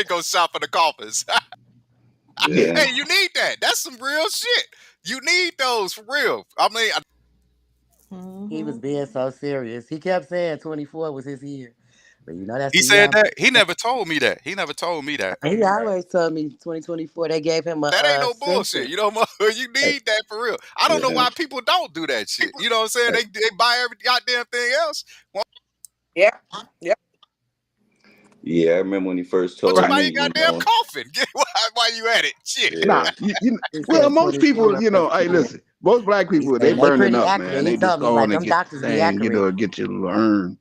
Go shop for the coffins. yeah. Yeah. Hey, you need that. That's some real shit. You need those for real. I mean, He was Mm-hmm. being so serious. He kept saying 24 was his year. But you know that's he the year said I'm that. He never told me that. He never told me that. He always told me 2024 they gave him a That ain't no bullshit. sentence. You know, you need that for real. I don't know Yeah. why people don't do that shit. You know what I'm saying? They buy every goddamn thing else. Why Yeah. Yeah. Yeah, I remember when he first don't you told Right. buy me, your you goddamn know. coffin? Why you at it? Shit. Nah, Yeah. He well, said most people, 24 was hey, the year. listen, most black He people, they said they burning pretty up, accurate. man. He They just told me he's go on like and them get doctors the be thing, accurate. get your little urn,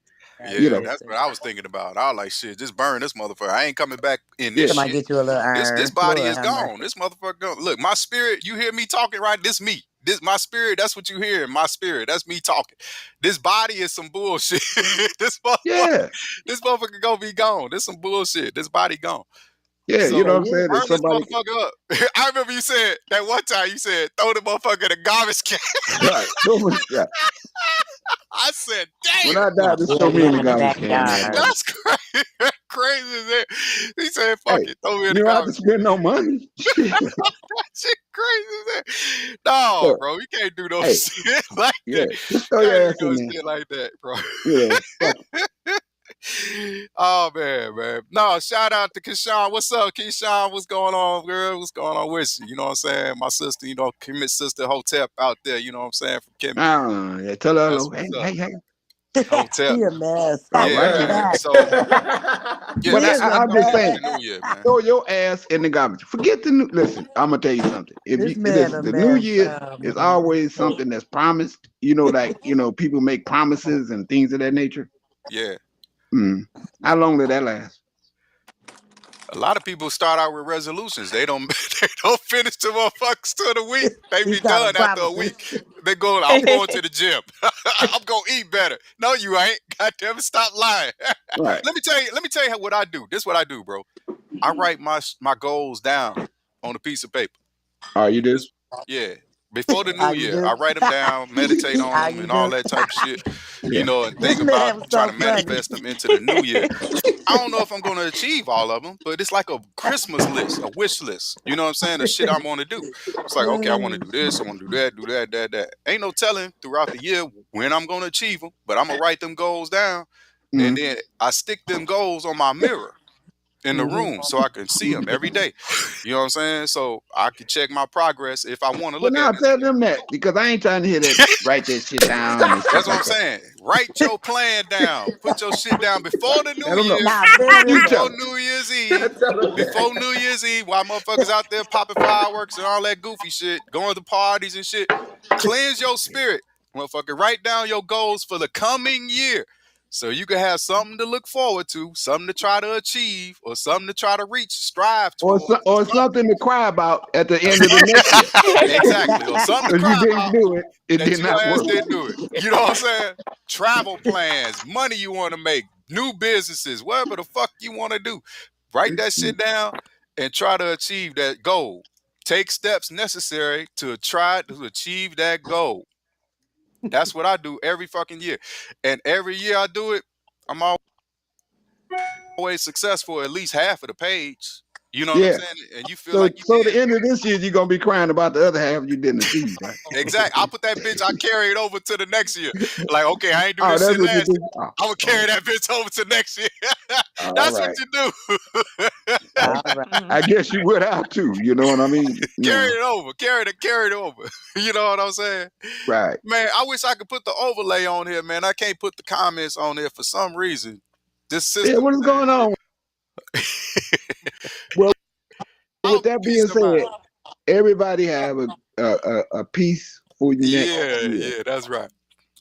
you Yeah, know. that's what I was thinking about. I was like, shit, just burn this motherfucker. I ain't coming back in this Yeah, Somebody shit. get you a little This urn. body Lord is have mercy. gone. This motherfucker gone. Look, my spirit, you hear me talking, right? This me. This my spirit, that's what you hear in my spirit. That's me talking. This body is some bullshit. this motherfucker, yeah, this motherfucker gonna be gone. This some bullshit. This body gone. yeah. You So know what I'm Yeah. saying? burn If this somebody, motherfucker up. I remember you said that one time you said throw the motherfucker in the garbage can. right? Yeah. I said, When damn. I Yeah, die, just throw bury me in him the in the garbage can, man. backyard. That's crazy. Crazy as that. He said, fuck Hey, it. Throw me in the you don't have to garbage can. spend no money. Shit. That shit crazy as that. No, Look, bro. You can't do no hey, shit like yeah, that. just throw Can't your do ass no in there. shit like that, bro. Fuck. Oh man. No, shout out to Keyshawn. What's up, Keyshawn? What's going on, girl? What's going on with you? You know what I'm saying? My sister, Kemet sister Hotep out there, you know what I'm saying? From Kemet. Yeah, tell her That's hello. Hey, what's up. hey, hey. Hotep. He a mess. All Yeah. right. So He yeah, But that's is what a I'm I'm talking just about mess. for saying, the new year, man. throw your ass in the garbage. Forget the new. Listen, I'm gonna tell you something. If This you man listen, a the new mess. year Oh, is man. always something that's promised. People make promises and things of that nature. Yeah. Mm. How long did that last? A lot of people start out with resolutions. They don't they don't finish the motherfuckers to the week. They He be called them done after a promises. week. They go, I'm going to the gym. I'm gonna eat better. No, you ain't. God damn it, stop lying. Right. Let me tell you what I do. This is what I do, bro. I write my goals down on a piece of paper. Oh, you do? This yeah. Before the How new you year, do? I write them down, meditate on How them, you and all do? that type of shit, Yeah. and This think about man was trying so to funny. manifest them into the new year. I don't know if I'm going to achieve all of them, but it's like a Christmas list, a wish list. You know what I'm saying? The shit I want to do. It's like, okay, I want to do this, I want to do that, that. Ain't no telling throughout the year when I'm going to achieve them, but I'm going to write them goals down. And Mm. then I stick them goals on my mirror in the Hmm. room so I can see them every day. You know what I'm saying? So I can check my progress if I want to Well, look at now it. tell them that because I ain't trying to hear that. Write that shit down and shit That's what I'm like that. saying. Write your plan down. Put your shit down before the Let new them know. year. Now, very You Before tell important. them. New Year's Eve, before New Year's Eve, while motherfuckers out there popping fireworks and all that goofy shit, going to parties and shit, cleanse your spirit, motherfucker. Write down your goals for the coming year, so you can have something to look forward to, something to try to achieve, or something to try to reach, strive towards, Or something to cry about at the end of the next year. exactly, or something to If you cry didn't about do it, it that did your not ass work. didn't do it. You know what I'm saying? Travel plans, money you want to make, new businesses, whatever the fuck you want to do. Write that shit down and try to achieve that goal. Take steps necessary to try to achieve that goal. That's what I do every fucking year. And every year I do it, I'm always successful at least half of the page. You know what I'm Yeah. saying? And you feel So like you so did. the end of this year, you're gonna be crying about the other half you didn't achieve, right? Exactly. I'll put that bitch, I carry it over to the next year. Like, okay, I ain't do Oh, this that's shit what you last year. do. Oh, I'm gonna oh, carry that bitch over to next year. all That's what right. you do. I, All right. I guess you would have too. You know what I mean? Carry Now, it over. Carry it over. You know what I'm saying? right? Man, I wish I could put the overlay on here, man. I can't put the comments on here for some reason. This Yeah. system, What is going on? man. Well, Oh, with that peace being of mind. said, everybody have a peaceful next Yeah, year. yeah, that's right.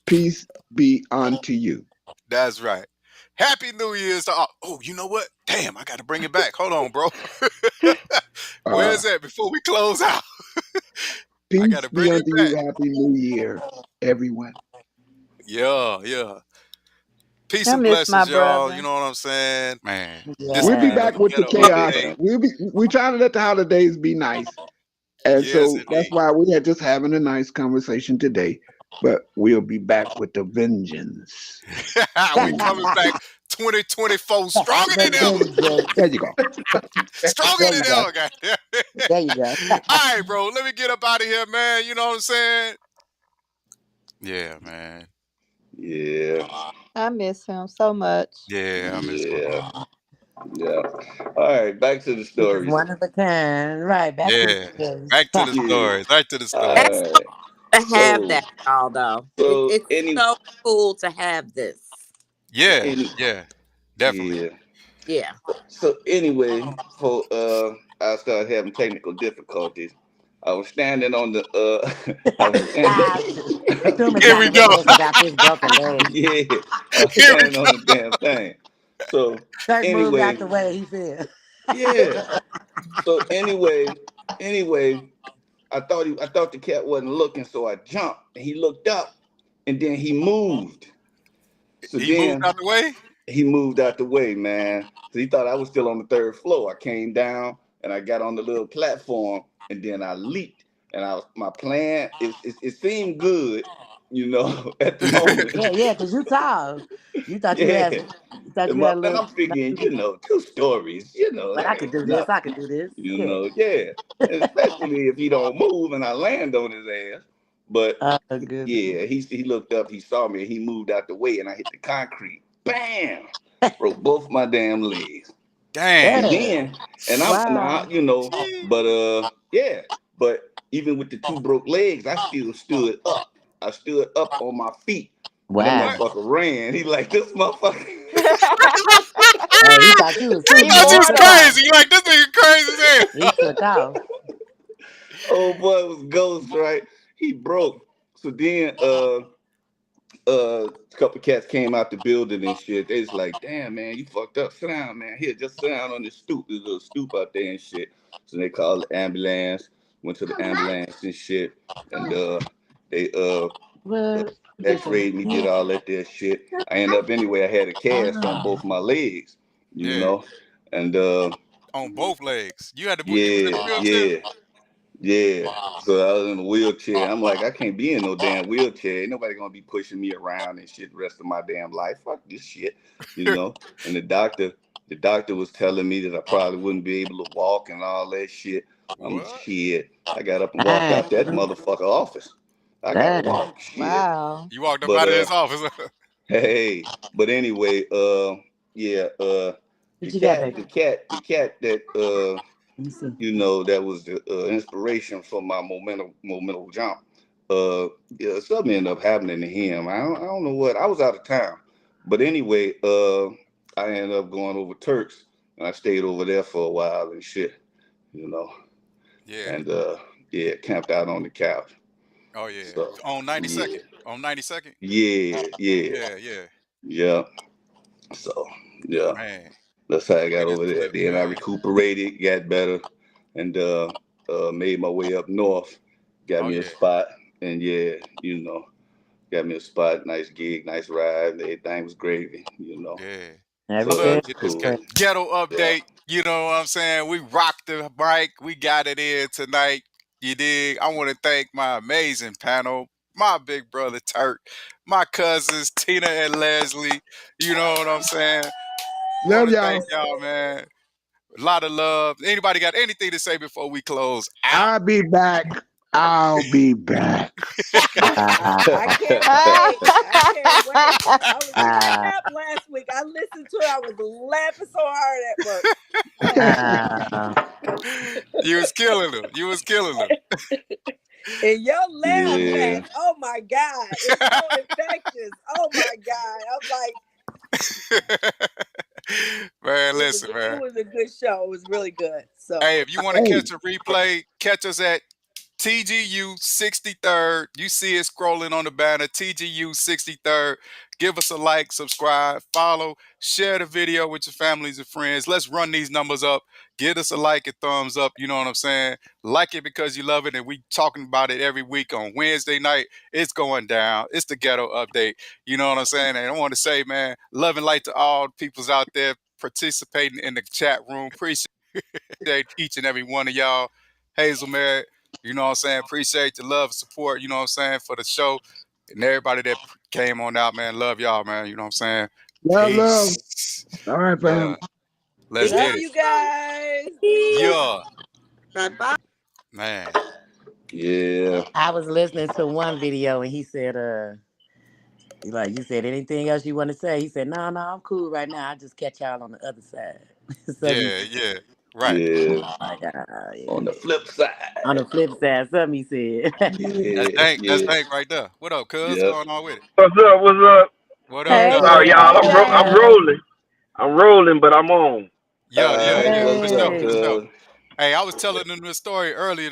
Peace be unto you. That's right. Happy New Year's to all. Oh, you know what? Damn, I got to bring it back. Hold on, bro. Where Uh, is that before we close out? I got peace to be bring it unto back. you. Happy New Year, everyone. Yeah, yeah. Peace I and miss my blessings, y'all. You brother. know what I'm saying? Man, this We'll has be been Yeah. back another with the ghetto chaos. update. Yeah. We trying to let the holidays be nice. And Yes, so that's indeed. why we are just having a nice conversation today. But we'll be back with the vengeance. We coming Ooh. back 2024 stronger The than ever. vengeance. There you go. Stronger There you than go. ever, goddamn. There you go. All right, bro. Let me get up out of here, man. You know what I'm saying? Yeah, man. Yeah. I miss him so much. Yeah, I miss my Yeah. mom. Yeah. All right. Back to the He was stories. one of a kind. Right. Back to the Yeah. stories. Back to the Yeah. stories. Back to the stories. That's All so right. cool to have So that, y'all. Though so it's any so cool to have this. Yeah, any yeah. Definitely. yeah. Yeah. So anyway, for I started having technical difficulties. I was standing on the I was standing They I threw was me Here out we the go. way they got this broken leg. yeah, I was Here we standing on go. the damn thing. So Turk moved out anyway, the way, he said. yeah. So anyway, I thought the cat wasn't looking, so I jumped and he looked up and then he moved. So He moved then out the way. he moved out the way, man. So he thought I was still on the third floor. I came down and I got on the little platform and then I leaped. And I was my plan. It seemed good, at the moment. Yeah, yeah, because you tall. You thought you had Yeah. you thought And, you had a and little I'm figuring, 2 stories, but that I could ain't do this, nothing. I could do this. Yeah. Yeah. And especially if he don't move and I land on his ass. But Oh goodness. yeah, he looked up, he saw me, and he moved out the way, and I hit the concrete. Bam! Broke both my damn legs. And Dang. Yeah. then, and I'm now, Wow. Gee. but yeah, but even with the two broke legs, I still stood up. I stood up on my feet, and that What? Wow. motherfucker ran. He like this motherfucker. Hey, he thought you was He too He thought big. you He was more took than off. crazy. Like, this nigga crazy as hell. He took off. Oh boy, it was ghost, right? He broke. So then, a couple cats came out the building and shit. They was like, "Damn, man, you fucked up. Sit down, man. Here, just sit down on this stoop. There's a little stoop out there and shit." So they called the ambulance. Went to the ambulance and shit, and they What? X-rayed me, did all that there shit. I ended up anyway. I had a cast on both my legs, Yeah. and On both legs. You was in yeah, a wheelchair? yeah. Yeah. So I was in a wheelchair. I'm like, I can't be in no damn wheelchair. Ain't nobody gonna be pushing me around and shit the rest of my damn life. Fuck this shit. And the doctor was telling me that I probably wouldn't be able to walk and all that shit. I'm What? shit. I got up and walked Dang. out that motherfucker office. I gotta Dang. walk. Shit. wow. You walked up But out of his office. hey, but anyway, yeah, What you got, baby? the cat that Let me see. that was the inspiration for my momental jump. Yeah, something ended up happening to him. I don't know what. I was out of town, but anyway, I ended up going over Turks, and I stayed over there for a while and shit, you know, Yeah. and yeah, camped out on the couch. Oh yeah. So On yeah, 92nd. On 92nd? yeah, yeah, Yeah, yeah. yeah. So yeah, Man. that's how I Them got niggas over there. flip, Then I man. recuperated, got better, and made my way up north. Got Oh me a yeah. spot, and yeah, got me a spot. Nice gig, nice ride. Everything was gravy. Yeah. Every So Well, that look, day. was get this cool. ghetto Yeah. update. You know what I'm saying? We rocked the mic. We got it in tonight. You dig? I want to thank my amazing panel, my big brother Turk, my cousins Tina and Leslie. You know what I'm saying? Want Love to thank y'all. y'all, man. A lot of love. Anybody got anything to say before we close out? I'll be back. I'll be back. I can't wait. I can't wait. I was cracking up last week. I listened to it. I was laughing so hard at work. You was killing them. You was killing them. And your laugh Yeah. track, oh my God, it's so infectious. Oh my God. I'm like, Man, listen, man. it was a good show. It was really good. So Hey, if you want to Hey, catch a replay, catch us at TGU 63rd. You see it scrolling on the banner, TGU 63rd. Give us a like, subscribe, follow, share the video with your families and friends. Let's run these numbers up. Give us a like and thumbs up. You know what I'm saying? Like it because you love it. And we talking about it every week on Wednesday night. It's going down. It's the Ghetto Update. You know what I'm saying? And I want to say, man, love and light to all peoples out there participating in the chat room. Appreciate each and every one of y'all. Hazel Mary, you know what I'm saying? Appreciate the love and support, you know what I'm saying, for the show. And everybody that came on out, man. Love y'all, man. You know what I'm saying? love. Peace. All right, fam. Let's love get it. you guys. Yeah, Bye-bye. man. Yeah. I was listening to one video and he said, like you said, anything else you want to say? He said, no, I'm cool right now. I'll just catch y'all on the other side. Something Yeah, yeah. Right. Yeah. like, On the yeah. flip side. On the flip side, something he said. That's Yeah. Dank. That's Yeah. Dank right there. What up, cuz? What's Yep. going on with it? What's up? What's up? What up, Hey, though? Sorry, y'all. I'm Dad. rolling. I'm rolling, but I'm on. Yeah, All yeah, right. yeah. What's For up, sure, Hey. for sure. cuz? Hey, I was telling them the story earlier,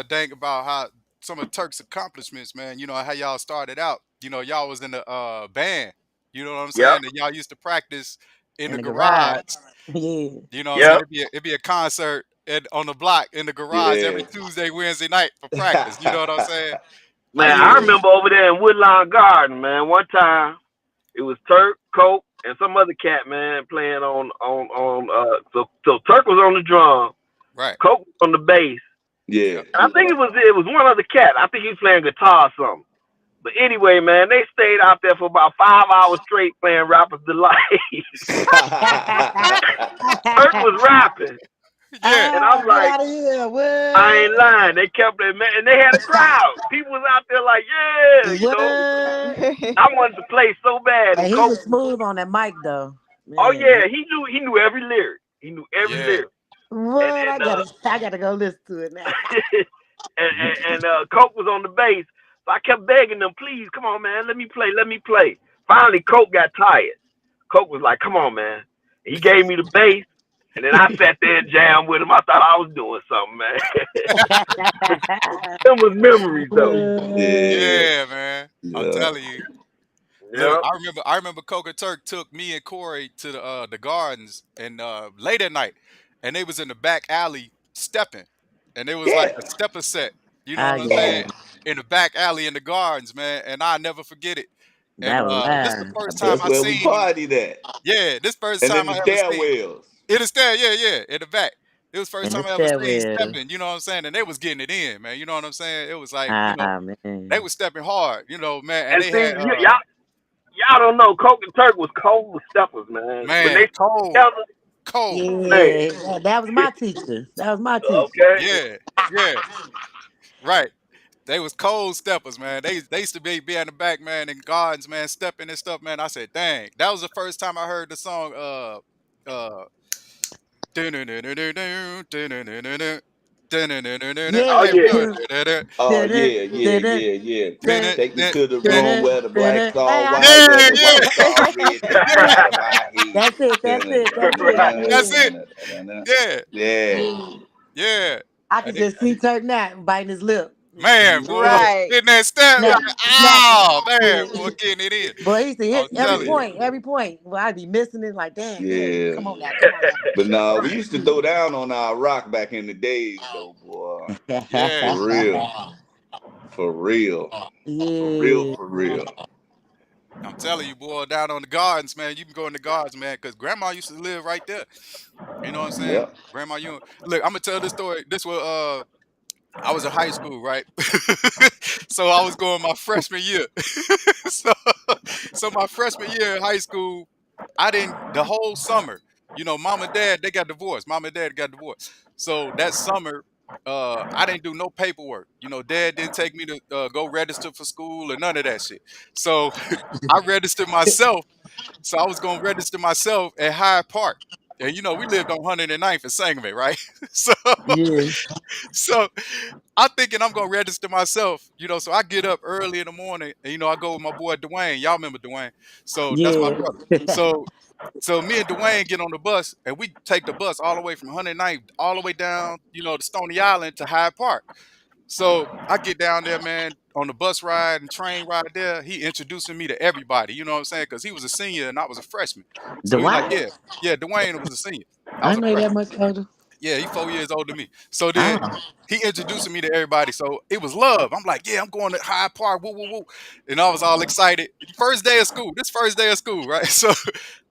Dank, about how some of Turk's accomplishments, man. You know how y'all started out. You know, y'all was in the band. You know what I'm Yep. saying? And y'all used to practice in In the the garage. garage. Yeah. You know what I'm saying? Yep. It'd be a concert on the block in the garage Yeah. every Tuesday, Wednesday night for practice. You know what I'm saying? Man, Like I Yeah. remember over there in Woodlawn Garden, man. One time it was Turk, Coke, and some other cat, man, playing on. So Turk was on the drum, right. Coke was on the bass, Yeah. Yep. and I think it was one other cat. I think he was playing guitar or something. But anyway, man, they stayed out there for about 5 hours straight playing Rapper's Delight. Turk was rapping, Yeah. and I'm Get like, out of here. I What? ain't lying. They kept it, man, and they had a crowd. People was out there like, yeah. What? I wanted to play so bad, and Hey, he Coke. was smooth on that mic though. Oh Man. yeah, he knew every lyric. He knew every Yeah. lyric, and What? I gotta go listen to it now. and Coke was on the bass. So I kept begging them, please, come on, man, let me play. Finally, Coke got tired. Coke was like, come on, man. He gave me the bass, and then I sat there and jammed with him. I thought I was doing something, man. Them was memories, though. Yeah. Yeah, man. I'm Yeah. telling you. Look, Yep. I remember Coca Turk took me and Corey to the gardens and late at night, and they was in the back alley stepping, and it was like Yeah. a stepper set. You know Ah, what I'm yeah. saying? In the back alley in the gardens, man, and I never forget it. And That was this the live. first time That's I where we seen them. partied at. Yeah, this first And time then the I ever seen stairwells. it. Is there? Yeah, yeah, in the back. It was first And the time I ever seen stairwell. stepping. You know what I'm saying? And they was getting it in, man. You know what I'm saying? It was like Ah, they man. was stepping hard. You know, man, and And they see, had y'all don't know, Coke and Turk was cold steppers, man. When man they cold. together, Cold. man. Yeah, that was my teacher. That was my teacher. Okay. Yeah, yeah, right. They was cold steppers, man. They used to be in the back, man, in gardens, man, stepping and stuff, man. I said, dang, that was the first time I heard the song. Uh. Oh Yeah. Hey, yeah. bro. Oh yeah, yeah, yeah, yeah. Minute, Take me minute, to the minute. room where the blacks Hey, all I white, know where Yeah, the that. yeah, whites all red. Take me yeah. out of my head. That's it. That's it. That's it. Right. That's Yeah. it. Yeah, Yeah. yeah. I And could just see Turk now biting his lip. man, boy, Right. in that step, Snap, snapping. oh man, Yeah. boy, getting it in. Boy, he used to hit I'm every telling you. Yeah. point, every point. Well, I'd be missing it like, damn, Yeah. come on now, come on But nah, we Right. used to throw down on our rock back in the days though, boy. Yeah. For real. now. For real. For real, Yeah. for real. I'm telling you, boy, down on the gardens, man. You can go in the gardens, man, because grandma used to live right there. You know what I'm saying? Yep. Grandma, you look. I'm gonna tell this story. This was I was in high school, right? So I was going my freshman year. so, so my freshman year in high school, I didn't the whole summer. You know, mom and dad, they got divorced. Mom and dad got divorced. So that summer, I didn't do no paperwork. You know, dad didn't take me to go register for school or none of that shit. So I registered myself. So I was going to register myself at Hyde Park. And, you know, we lived on 109th and Sangamon, right? so, Yeah. so I'm thinking I'm going to register myself, you know, so I get up early in the morning and, you know, I go with my boy Dwayne. Y'all remember Dwayne. So that's my Yeah. brother. So me and Dwayne get on the bus and we take the bus all the way from 109th all the way down, you know, to Stony Island to Hyde Park. So I get down there, man, on the bus ride and train ride there. He introducing me to everybody, you know what I'm saying? Because he was a senior and I was a freshman. So he like, Dwight? yeah, Dwayne was a senior. I I was a know that freshman. much older. Yeah, he 4 years older than me. So then Oh. he introducing me to everybody. So it was love. I'm like, yeah, I'm going to Hyde Park. Woo, woo, woo. And I was all excited. First day of school. This first day of school, right? So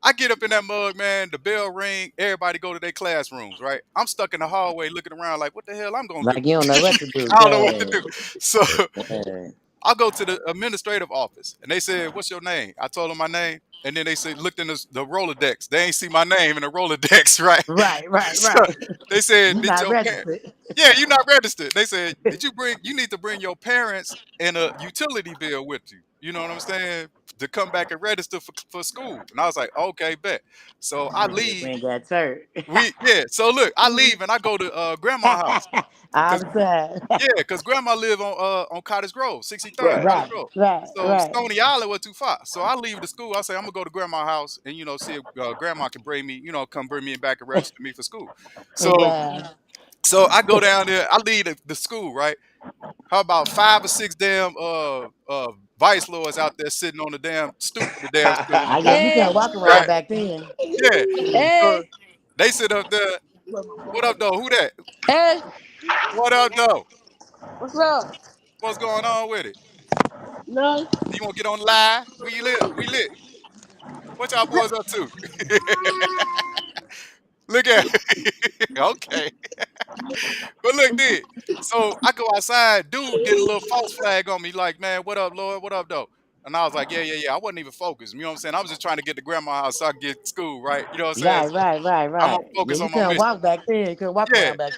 I get up in that mug, man. The bell ring. Everybody go to their classrooms, right? I'm stuck in the hallway looking around like, what the hell I'm gonna do? Like you don't know what to do. I don't know what to Dad. do. So Dad. I go to the administrative office and they said, what's your name? I told them my name. And then they said, looked in the Rolodex. They ain't see my name in the Rolodex, right? Right, right, So right. they said, You did not your parents? registered. Yeah, you're not registered. They said, you need to bring your parents and a utility bill with you. You know what I'm saying? To come back and register for school. And I was like, okay, bet. So I You should leave. bring that Turk. Yeah. So look, I leave and I go to grandma's house. All Cause the time. yeah, cause grandma live on Cottage Grove, 63rd Right. Cottage Right, Grove. right, So right. Stony Island was too far. So I leave the school. I say I'm gonna go to grandma's house and you know see if grandma can bring me, you know, come bring me back and register me for school. So Wow. I go down there. I leave the school right. How about 5 or 6 damn vice lords out there sitting on the damn stoop of the damn school, Ah, yeah, you couldn't Hey, walk around right? back then. Yeah. So hey, they sit up there. What up, though? Who that? hey, What up, though? what's up? What's going on with it? No. You want to get on the live? Where you live? We lit. What y'all boys up to? Look at okay. But look, dude. So I go outside, dude get a little false flag on me, like, man, what up, Lord? What up, though? And I was like, yeah. I wasn't even focused. You know what I'm saying? I was just trying to get to grandma's house so I could get to school, right? You know what I'm saying? Right, right, right, I'm gonna right. Yeah, focus you on my couldn't mission. walk back then. You couldn't walk Yeah, around back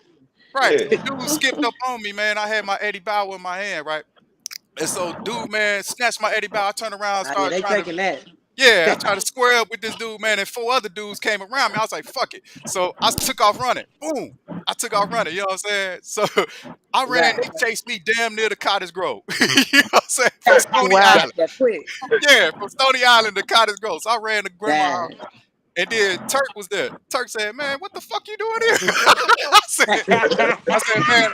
right. Yeah. So dude skipped up on me, man. I had my Eddie Bauer in my hand, right? And so dude, man, snatched my Eddie Bauer. I turned around, then. Ah, yeah, started they trying to taking that. yeah, I tried to square up with this dude, man, and 4 other dudes came around me. I was like, fuck it. So I took off running. Boom. I took off running, you know what I'm saying? So I ran, Right. they chased me damn near the Cottage Grove. You know what I'm saying? From Stony Wow. Got Island. that quick. Yeah, from Stony Island to Cottage Grove. So I ran to grandma's house. Dad. And then Turk was there. Turk said, man, what the fuck you doing here? I said, man,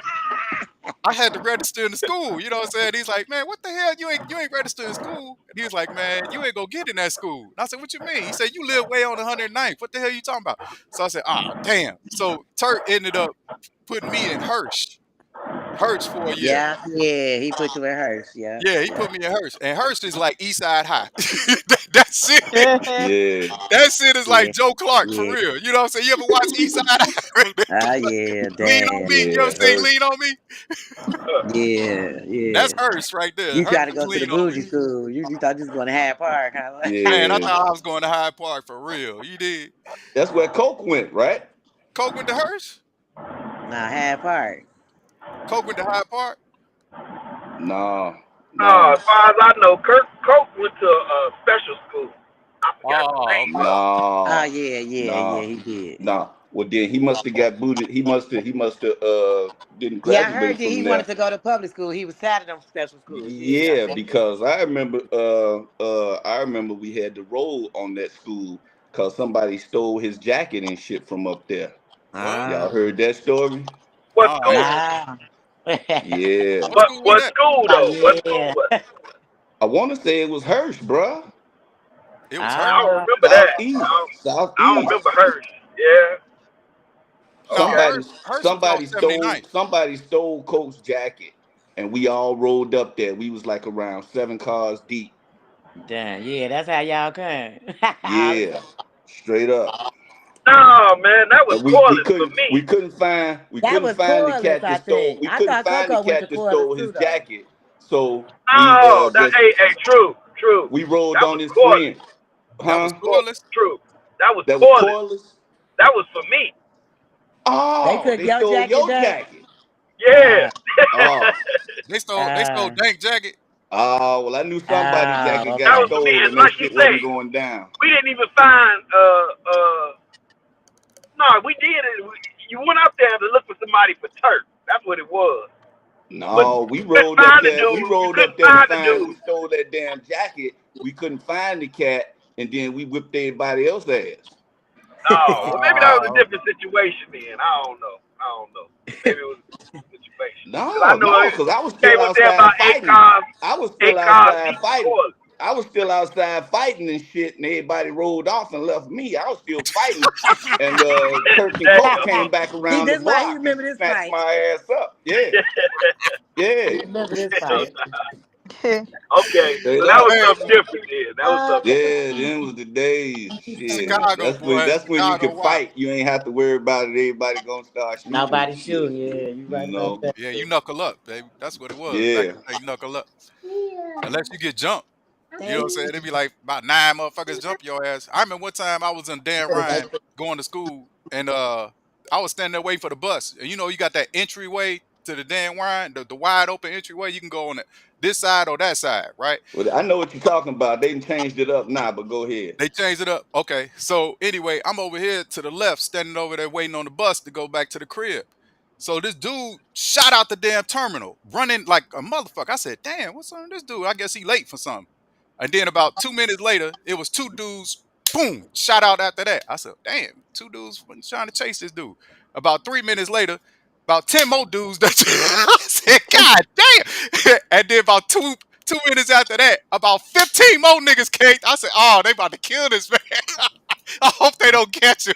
I had to register in the school. You know what I'm saying? He's like, man, what the hell? You ain't registered in school. And he was like, man, you ain't gonna get in that school. And I said, what you mean? He said, you live way on 109th. What the hell you talking about? So I said, ah, damn. So Turk ended up putting me in Hirsch for a year. Yeah, yeah, he put you in hers. Yeah, Yeah, he yeah. put me in Hirsch. And Hirsch is like East Side High. That shit. Yeah. That shit is like Yeah, Joe Clark for yeah. real. You know what I'm saying? You ever watch East Side High? Ah, yeah, Lean on damn. me. You ever Yeah. seen Her. Lean on Me? Yeah, That's yeah. Hirsch right there. You Hirsch try to is go to the Lean on Me. bougie school. You thought you was going to Hyde Park, huh? Man, I Yeah. thought I was going to Hyde Park for real. You did. That's where Coke went, right? Coke went to Hirsch? Nah, Hyde Park. Coke went to Hyde Park? No. As No. far as I know, Coke went to a special school. I forgot the Oh, name okay. of it. Oh, No. yeah, yeah, yeah, No. he did. No. Well, then he must have got booted. He must have didn't Yeah, I heard graduate you. He from wanted there. to go to public school. He was tired of them special schools. Yeah, Yeah, I think. because I remember we had to roll on that school because somebody stole his jacket and shit from up there. What? Y'all Ah, heard that story? What I ain't school? heard. nah. Yeah. What school was What that? school Oh, though? What school yeah. was it? I want to say it was Hirsch, bruh. It was I Hirsch? don't Ah, remember that. Southeast. I don't Southeast. remember hers. Yeah. No, Okay. Hirsch was on 79th. Somebody stole Coach's jacket and we all rolled up there. We was like around 7 cars deep. damn. Yeah, that's how y'all come. Yeah. Straight up. No, man, that was And we Corliss for couldn't me. we couldn't find we That couldn't was find the Corliss, cat I that stole think. we I couldn't thought find the Coco went to cat that Corliss stole his too, though. jacket. So Oh, hey, true, true. we rolled That on was his Corliss. friend. That was Huh? Corliss? True. That was That was Corliss. Corliss? That was for me. They Oh, took they your stole jacket, your Dirk? jacket. Yeah. Ah, Oh. They stole ah, Dank jacket. Oh, well, I knew somebody's ah, jacket got That was okay. for me. And stolen. That like you shit say, wasn't going down. we didn't even find no, we did it. You went out there to look for somebody for Turk. That's what it was. But No, we you couldn't rolled up find the there. We dude. You rolled up couldn't there to find the find. We dude. stole that damn jacket. We couldn't find the cat, and then we whipped everybody else's ass. Oh, well, maybe that was a Okay. different situation then. I don't know. I don't know. Maybe it was a different situation. Because I No, know no, it because I was still came up there outside about fighting. I was still eight cars outside deep fighting. before us. I was still outside fighting and shit, and everybody rolled off and left me. I was still fighting, and Turk and Coke Damn. came back See, around the this why he block and remember this snatched fight. my ass up. Yeah, He yeah, remember this fight. Okay, straight so that was up. Hey, something different then. That was something different. Yeah, then was the days. Shit, Chicago boy, that's when you Chicago can wild. fight. You ain't have to worry about it. Everybody gonna start shooting Nobody and shit. shooting. Yeah, you You right about know. that. Yeah, you knuckle up, baby. That's what it was. Back Yeah. in the day, you knuckle up. Unless you get jumped. You know what I'm saying? It'd be like about 9 motherfuckers jump your ass. I remember one time I was in Dan Ryan going to school and I was standing there waiting for the bus. And you know, you got that entryway to the Dan Ryan, the wide open entryway. You can go on this side or that side, right? Well, I know what you're talking about. They done changed it up now, but go ahead. They changed it up. Okay. So anyway, I'm over here to the left, standing over there waiting on the bus to go back to the crib. So this dude shot out the damn terminal, running like a motherfucker. I said, damn, what's on this dude? I guess he late for something. And then about 2 minutes later, it was two dudes, boom, shot out after that. I said, damn, two dudes fucking trying to chase this dude. About 3 minutes later, about 10 more dudes that I said, God damn. And then about 2 minutes after that, about 15 more niggas came. I said, oh, they about to kill this man. I hope they don't catch him.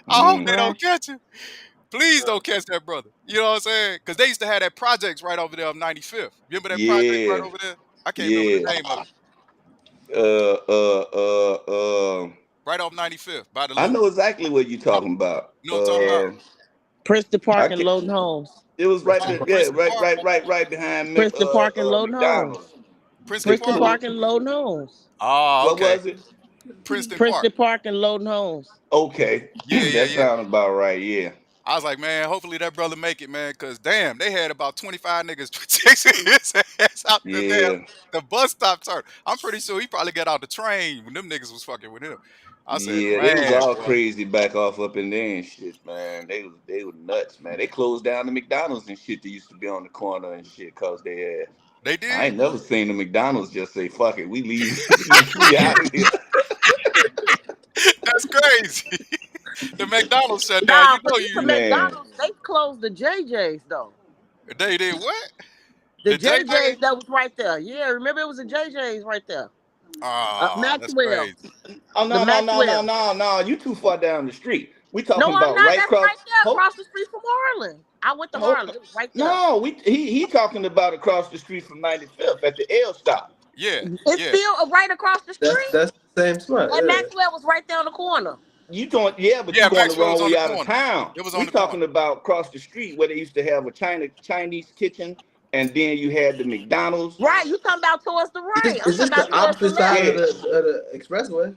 I hope they Mm. Right. don't catch him. Please don't catch that brother. You know what I'm saying? Because they used to have that projects right over there on 95th. Remember that project right Yeah, over there? I can't remember yeah. the name of it. Uh, uh, uh, uh. Right off 95th by the I loop. know exactly what you're talking about. You know what I'm talking about? Princeton I Park and can Loden Homes. It was right On there. Yeah, Princeton Park. right behind Princeton Park and Loden Homes. McDonald's. Princeton They Princeton Park. Park closed. and Loden Homes. Oh, What okay. was it? Princeton Park. Princeton Park and Loden Homes. Okay, Yeah, yeah, that yeah. sounds about right. Yeah, I was like, man, hopefully that brother make it, man, because damn, they had about 25 niggas chasing his ass out yeah, the bus stop turn. I'm pretty sure he probably got out the train when them niggas was fucking with him. I said, yeah. They was man, all boy, crazy back off up in there and shit, man. They were nuts, man. They closed down the McDonald's and shit that used to be on the corner and shit, cause they ass. they I did? ain't never seen the McDonald's just say fuck it, we leave, we out of here. That's crazy. The McDonald's shut down. Nah, You know forget the you Man, McDonald's. They closed the JJ's though. they did what? The The JJ's JJ? that was right there. Yeah, remember it was a JJ's right there. Oh, that's Maxwell. crazy. oh The no, no, no, no, Maxwell. no, no. You too far down the street. We No, talking I'm about not. right That's across. right there Hold, across the street from Harlan. I went to hold, Harlan. It was right there. no, he talking about across the street from 95th at the L stop. Yeah, It's yeah. still right across the street. That's the same spot. And Yeah. Maxwell was right there on the corner. You don't, yeah, but you Yeah, going the Maxwell wrong was on way the out of corner. town. It was on We the corner. talking about across the street where they used to have a Chinese kitchen, and then you had the McDonald's. Right, you talking about towards the right. I'm Is talking this the about towards the opposite side left. of Yeah, the expressway?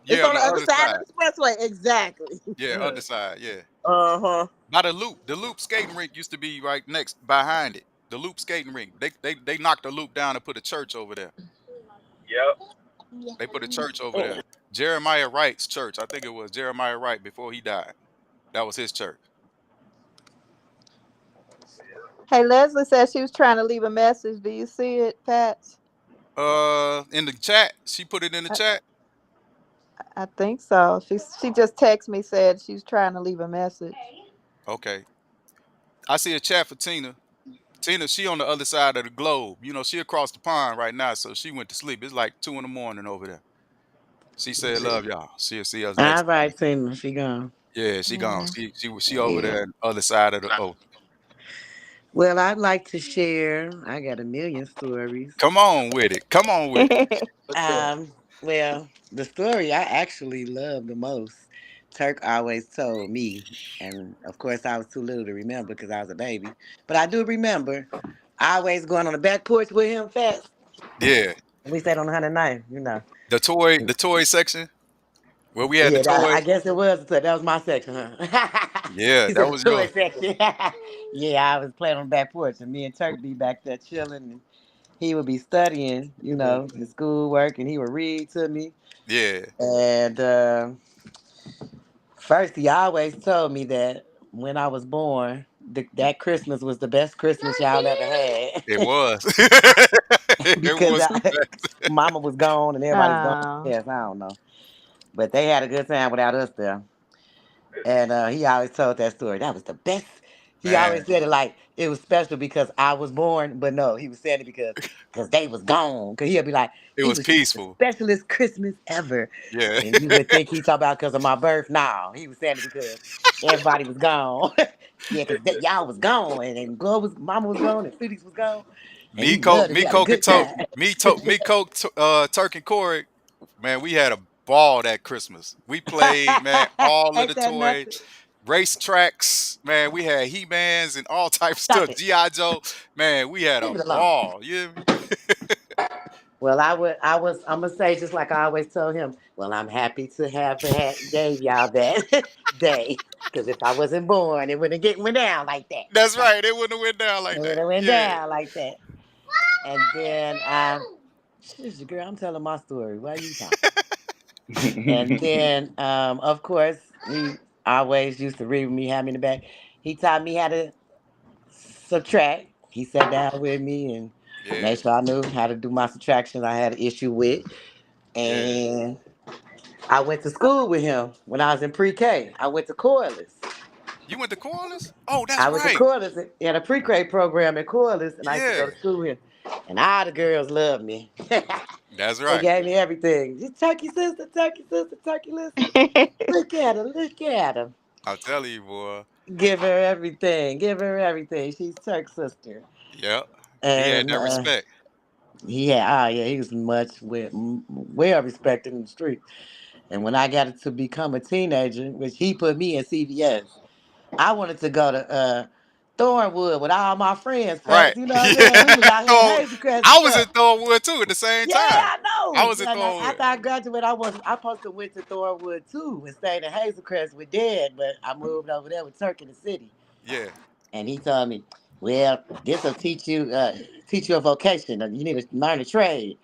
It's Yeah, on on the the other other side of side. the expressway. Exactly. Yeah, Yeah. other side, yeah. Uh-huh. By the loop. The loop skating rink used to be right next behind it. The loop skating rink. They knocked the loop down and put a church over there. Yep. They put a church over there. Jeremiah Wright's church. I think it was Jeremiah Wright before he died. That was his church. Hey, Leslie said she was trying to leave a message. Do you see it, Pat? In the chat, she put it in the I, chat. I think so. She just texted me said she's trying to leave a message. Okay. I see a chat for Tina. Tina, she on the other side of the globe. You know, she across the pond right now, so she went to sleep. It's like 2 in the morning over there. She said, "Love y'all. She'll see us All next time." right, Tina. She gone. Yeah, she gone. Yeah. She over yeah. there on the other side of the ocean. Well, I'd like to share. I got a million stories. Come on with it. Come on with it. What's up? Well, the story I actually love the most, Turk always told me, and of course I was too little to remember because I was a baby, but I do remember always going on the back porch with him fast. Yeah. We sat on 109, you know. The toy section. Well, we had the Yeah, I toys. guess it was. That was my section, huh? Yeah, He that said was toy yours. section. Yeah, I was playing on the back porch, and me and Turk be back there chilling. And he would be studying, his schoolwork, and he would read to me. Yeah, And first, he always told me that when I was born, that Christmas was the best Christmas y'all ever it had. was. It Because was the best. Mama was gone and everybody was gone. Oh. Yes, I don't know. But they had a good time without us there. And he always told that story. That was the best. He always Man, said it like it was special because I was born, but no, he was saying it because they was gone. Cause he'll be like, it it was was just the peaceful. specialest Christmas ever. Yeah. And you would think he talk about because of my birth. No, he was saying it because everybody was gone. Yeah, because y'all was gone, and Glow was Mama was gone, and Felix was gone, and Me, he Coke, loved it. He me, had a Coke, and good Toke, time. Turk and Corey. Man, we had a ball that Christmas. We played, man, all of the Ain't that toys, nothing? race tracks. Man, we had He-Mans and all types of Stop stuff. it. G.I. Joe. Man, we had a Leave it alone. ball. You hear me? Well, I'm gonna say just like I always told him. Well, I'm happy to have gave y'all that day, because if I wasn't born, it wouldn't get went down like that. That's Okay, right. It wouldn't have went down it like would that. have went Yeah. down like that. And then, shush, girl, I'm telling my story. Why you talking? And then, of course, he always used to read with me, have me in the back. He taught me how to subtract. He sat down with me and Yeah. made sure I knew how to do my subtractions I had an issue with. Yeah. And I went to school with him when I was in pre-K. I went to Corliss. You went to Corliss? Oh, that's I went to right. Corliss. He had a pre-K program in Corliss, and I used to go Yeah. to school with him. And all the girls loved me. That's They right. gave me everything. You turkey sister, turkey listen. Look at her, look at her. I'm telling you, boy. Give her everything. Give her everything. She's Turk's sister. Yep. He had And that respect. he was well respected in the street. And when I got to become a teenager, which he put me in CVS, I wanted to go to Thornwood with all my friends, Right. folks. You know what I'm saying? Yeah. We was out here in Oh, Hazel Crest and I was in stuff. Thornwood too at the same Yeah, time. I I know. was in And Thornwood. after I graduated, I supposed to went to Thornwood too and stayed in Hazel Crest with Dad, but I moved over there with Turk in the city. Yeah. And he told me, "Well, this will teach you a vocation. You need to learn a trade.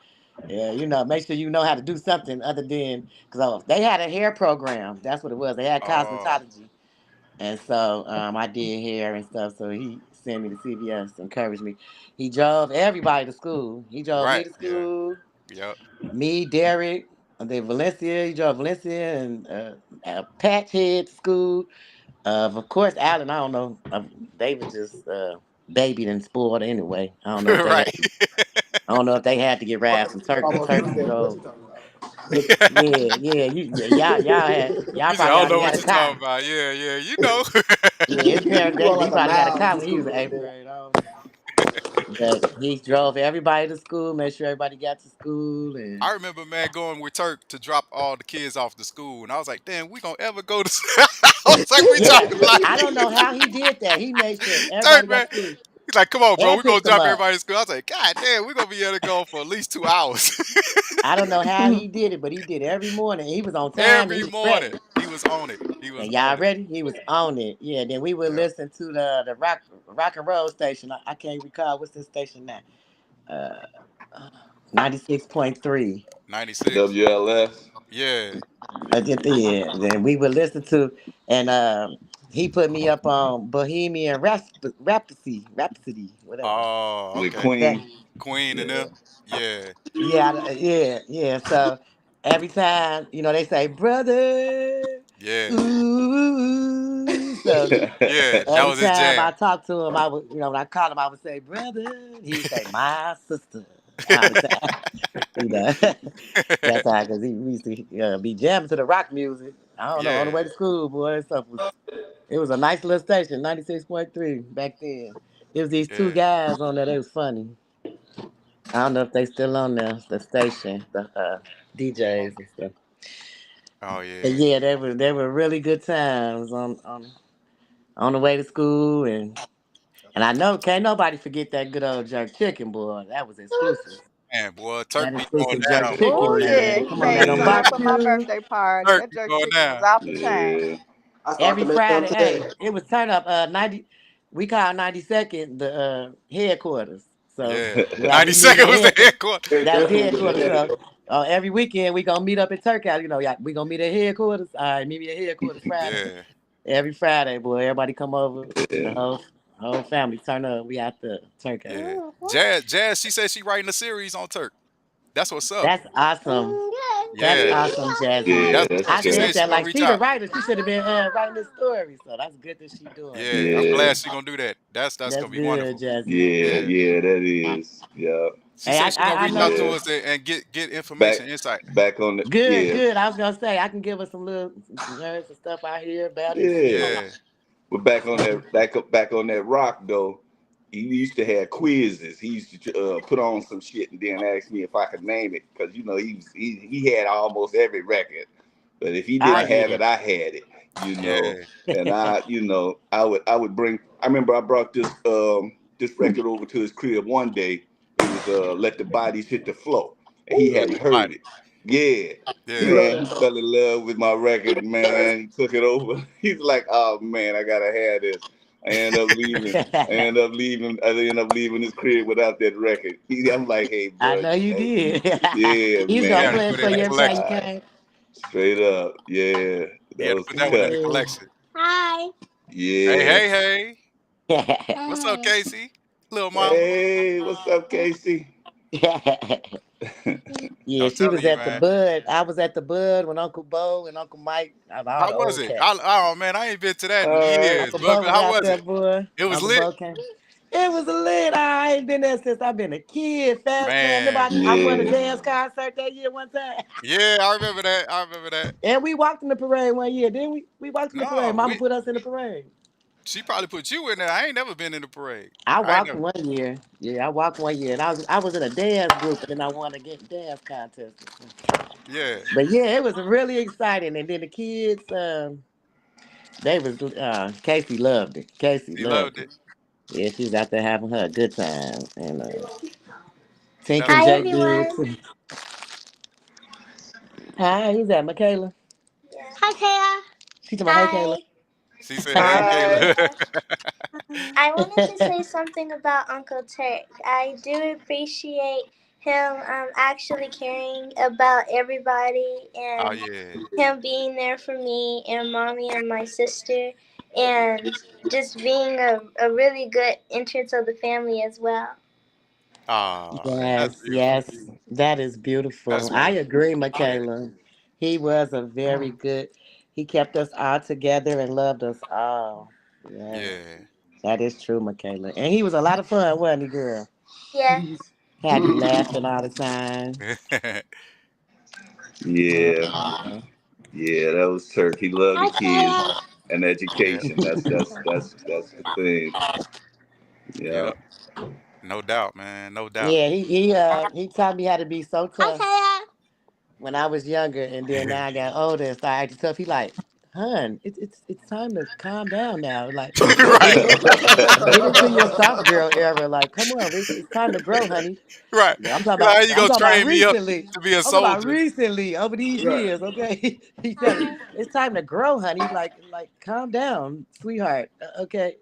Yeah, make sure you know how to do something other than because they had a hair program. That's what it was. They had Oh, cosmetology, and so I did hair and stuff. So he sent me to CVS, encouraged me. He drove everybody to school. He drove me right. to Yeah. school. Yep. Me, Derek, and then Valencia. He drove Valencia and Patch Head to school. Of course, Allen. I don't know. They were just babied and spoiled anyway. I don't know if they had. Right. I don't know if they had to get rides from Turk. Almost Turk missed that. What drove. you talking about? Y'all He said, I probably don't know already what had a you're car. talking about. Yeah, yeah, you know. Yeah, his parents You going he like a probably got a mile car to when he was school in every eighth day. grade. I don't know. But he drove everybody to school, made sure everybody got to school, and I remember, man, going with Turk to drop all the kids off to school, and I was like, "Damn, we gonna ever go to?" I was like, "We yeah, dropping like I don't know how he did that. He made sure everybody Turk, got man." to school He's like, "Come on, bro, and we gonna picked them drop up. everybody to school." I was like, "God damn, we gonna be able to go for at least 2 hours." I don't know how he did it, but he did it every morning. He was on time and Every he was morning, ready. he was on it. He was And y'all on it. ready? He was on it. Yeah. Then we would Yeah, listen to the rock and roll station. I can't recall what's this station now. Uh, 96.3. 96. WLS. Yeah, I did the Then we would listen to, and he put me up on Bohemian Rhapsody, whatever. oh, With okay. That Queen. Queen and Yeah. them. Yeah, yeah. So every time they say brother, yeah, ooh, so yeah. That every was his time I jam. talked to him, I would when I called him, I would say brother. He would say my sister all the time. You know, that's how because he we used to be jamming to the rock music. I don't know on the way Yeah, to school, boy. Stuff was it was a nice little station, 96.3 back then. It was these two yeah. guys on there. They was funny. I don't know if they still on there, the station, the DJs and stuff. Oh But yeah. yeah, they were really good times on the way to school and I know can't nobody forget that good old jerk chicken boy. That was exclusive. Man, boy, Turk That is be going cooking jerk down, Oh chicken, boy. yeah, man. he Come on made now, some them good for my barbecues. birthday party. Turk That be jerk going chicken was down. off the chain. Yeah. I started to Every make some Friday, today. hey, it was turn up 90. We call 92nd the headquarters. So Yeah. yeah, we meet 92nd at was the headquarters. headquarters. It That's definitely headquarters. was. So every weekend we gonna meet up at Turk House. You know, yeah, we gonna meet at headquarters. All right, meet me at headquarters Friday. Yeah. Every Friday, boy, everybody come over. The Yeah. whole family turn up. We out the Turk House. Yeah. Jazz, she said she writing a series on Turk. That's what's up. That's awesome. That's Yeah. awesome, Yeah, Jazzy. That's that's I she good. said said she that gonna like reach she the out. writer. She should have been writing this story. So that's good that she doing it. Yeah. I'm Yeah. glad she gonna do that. That's That's gonna be good, wonderful. Jazzy. Yeah, Yeah. yeah, that is. Yeah. She Hey, said she gonna I reach out know. to Yeah. us and get Back information, insight. back on the Good, yeah. good. I was gonna say I can give her some little heard some stuff I hear about it and see how. Yeah. Yeah. But back on that rock though, he used to have quizzes. He used to put on some shit and then ask me if I could name it because you know he had almost every record, but if he I didn't Right. have get it, I had it. You know, Yeah. and it. I would bring. I remember I brought this record over to his crib one day. It was "Let the Bodies Hit the Floor," and he Let hadn't the heard body. it. Yeah, Yeah. Yeah. he fell in love with my record, man. He took it over. He's like, "Oh man, I gotta have this." I end up leaving. I end up leaving his crib without that record. I'm like, "Hey, I bro, know you hey, did. yeah, He's You gonna had to man, play it put it for in the you every time you collection. can. straight up, yeah, You that had to was put the that one in the cut, Yeah. collection. Hi. Hey, yeah." hey, hey. What's up, Hi. Casey? Little mama. Hey, what's up, Casey? Yeah, I'm she telling was you, at the man. Bud. I was at the Bud when Uncle Bo and Uncle Mike, all How the was old it? cats. Oh man, I ain't been to that in All right. years, Uncle but Bo was how out was there, it? boy. It was Uncle lit, Bo came. It was lit. I ain't been there since I've been a kid. Fast man. Remember man. I won a Yeah. dance concert that year one time. Yeah, I remember that. I remember that. And we walked in the parade one year, didn't we? We walked in the parade. No, Mama we. put us in the parade. She probably put you in there. I ain't never been in the parade. I I ain't walked never. one year. Yeah, I walked one year, and I was in a dance group, and then I won a dance contest. Yeah, But yeah, it was really exciting. And then the kids, they was Casey loved it. Casey he loved loved it. it. Yeah, she was out there having her a good time, and Tink That's and Hi, what's Jay up. good everyone. too. Hi, who's that? Michaela. Hi, Kaya. She told me, hey, Kayla. Hi. She said, "Hey, Hi. Hi. Kayla." I wanted to say something about Uncle Turk. I do appreciate him actually caring about everybody Oh and yeah. him being there for me and mommy and my sister and just being a really good entrance of the family as well. Oh, that's Yes, beautiful. yes, that is That's beautiful. I beautiful. agree, Yeah, Michaela. He was a very good. He kept us all together and loved us all. Yes, yeah. that is true, Michaela. And he was a lot of fun, wasn't he, girl? Yes. Had you laughing all the time. Oh, Yeah. yeah. Yeah, that was Turk. He loved the Hi, kids Kaya. and Yeah. education. That's the thing. Yeah. Yep. No doubt, man. No doubt. Yeah, he taught me how to be so Hi, tough Kaya. when I was younger, and then now I got older and started acting tough. He like, hun, it's time to calm down now. Like, get Right. in, get into your soft girl era. Like, come on, it's time to grow, honey. Right. Yeah, I'm talking Like, how about you I'm gonna talking about train me up recently. to be a I'm talking about soldier? recently over these Right. years. Okay, he tell me Hi. it's time to grow, honey. Like calm down, sweetheart. Okay.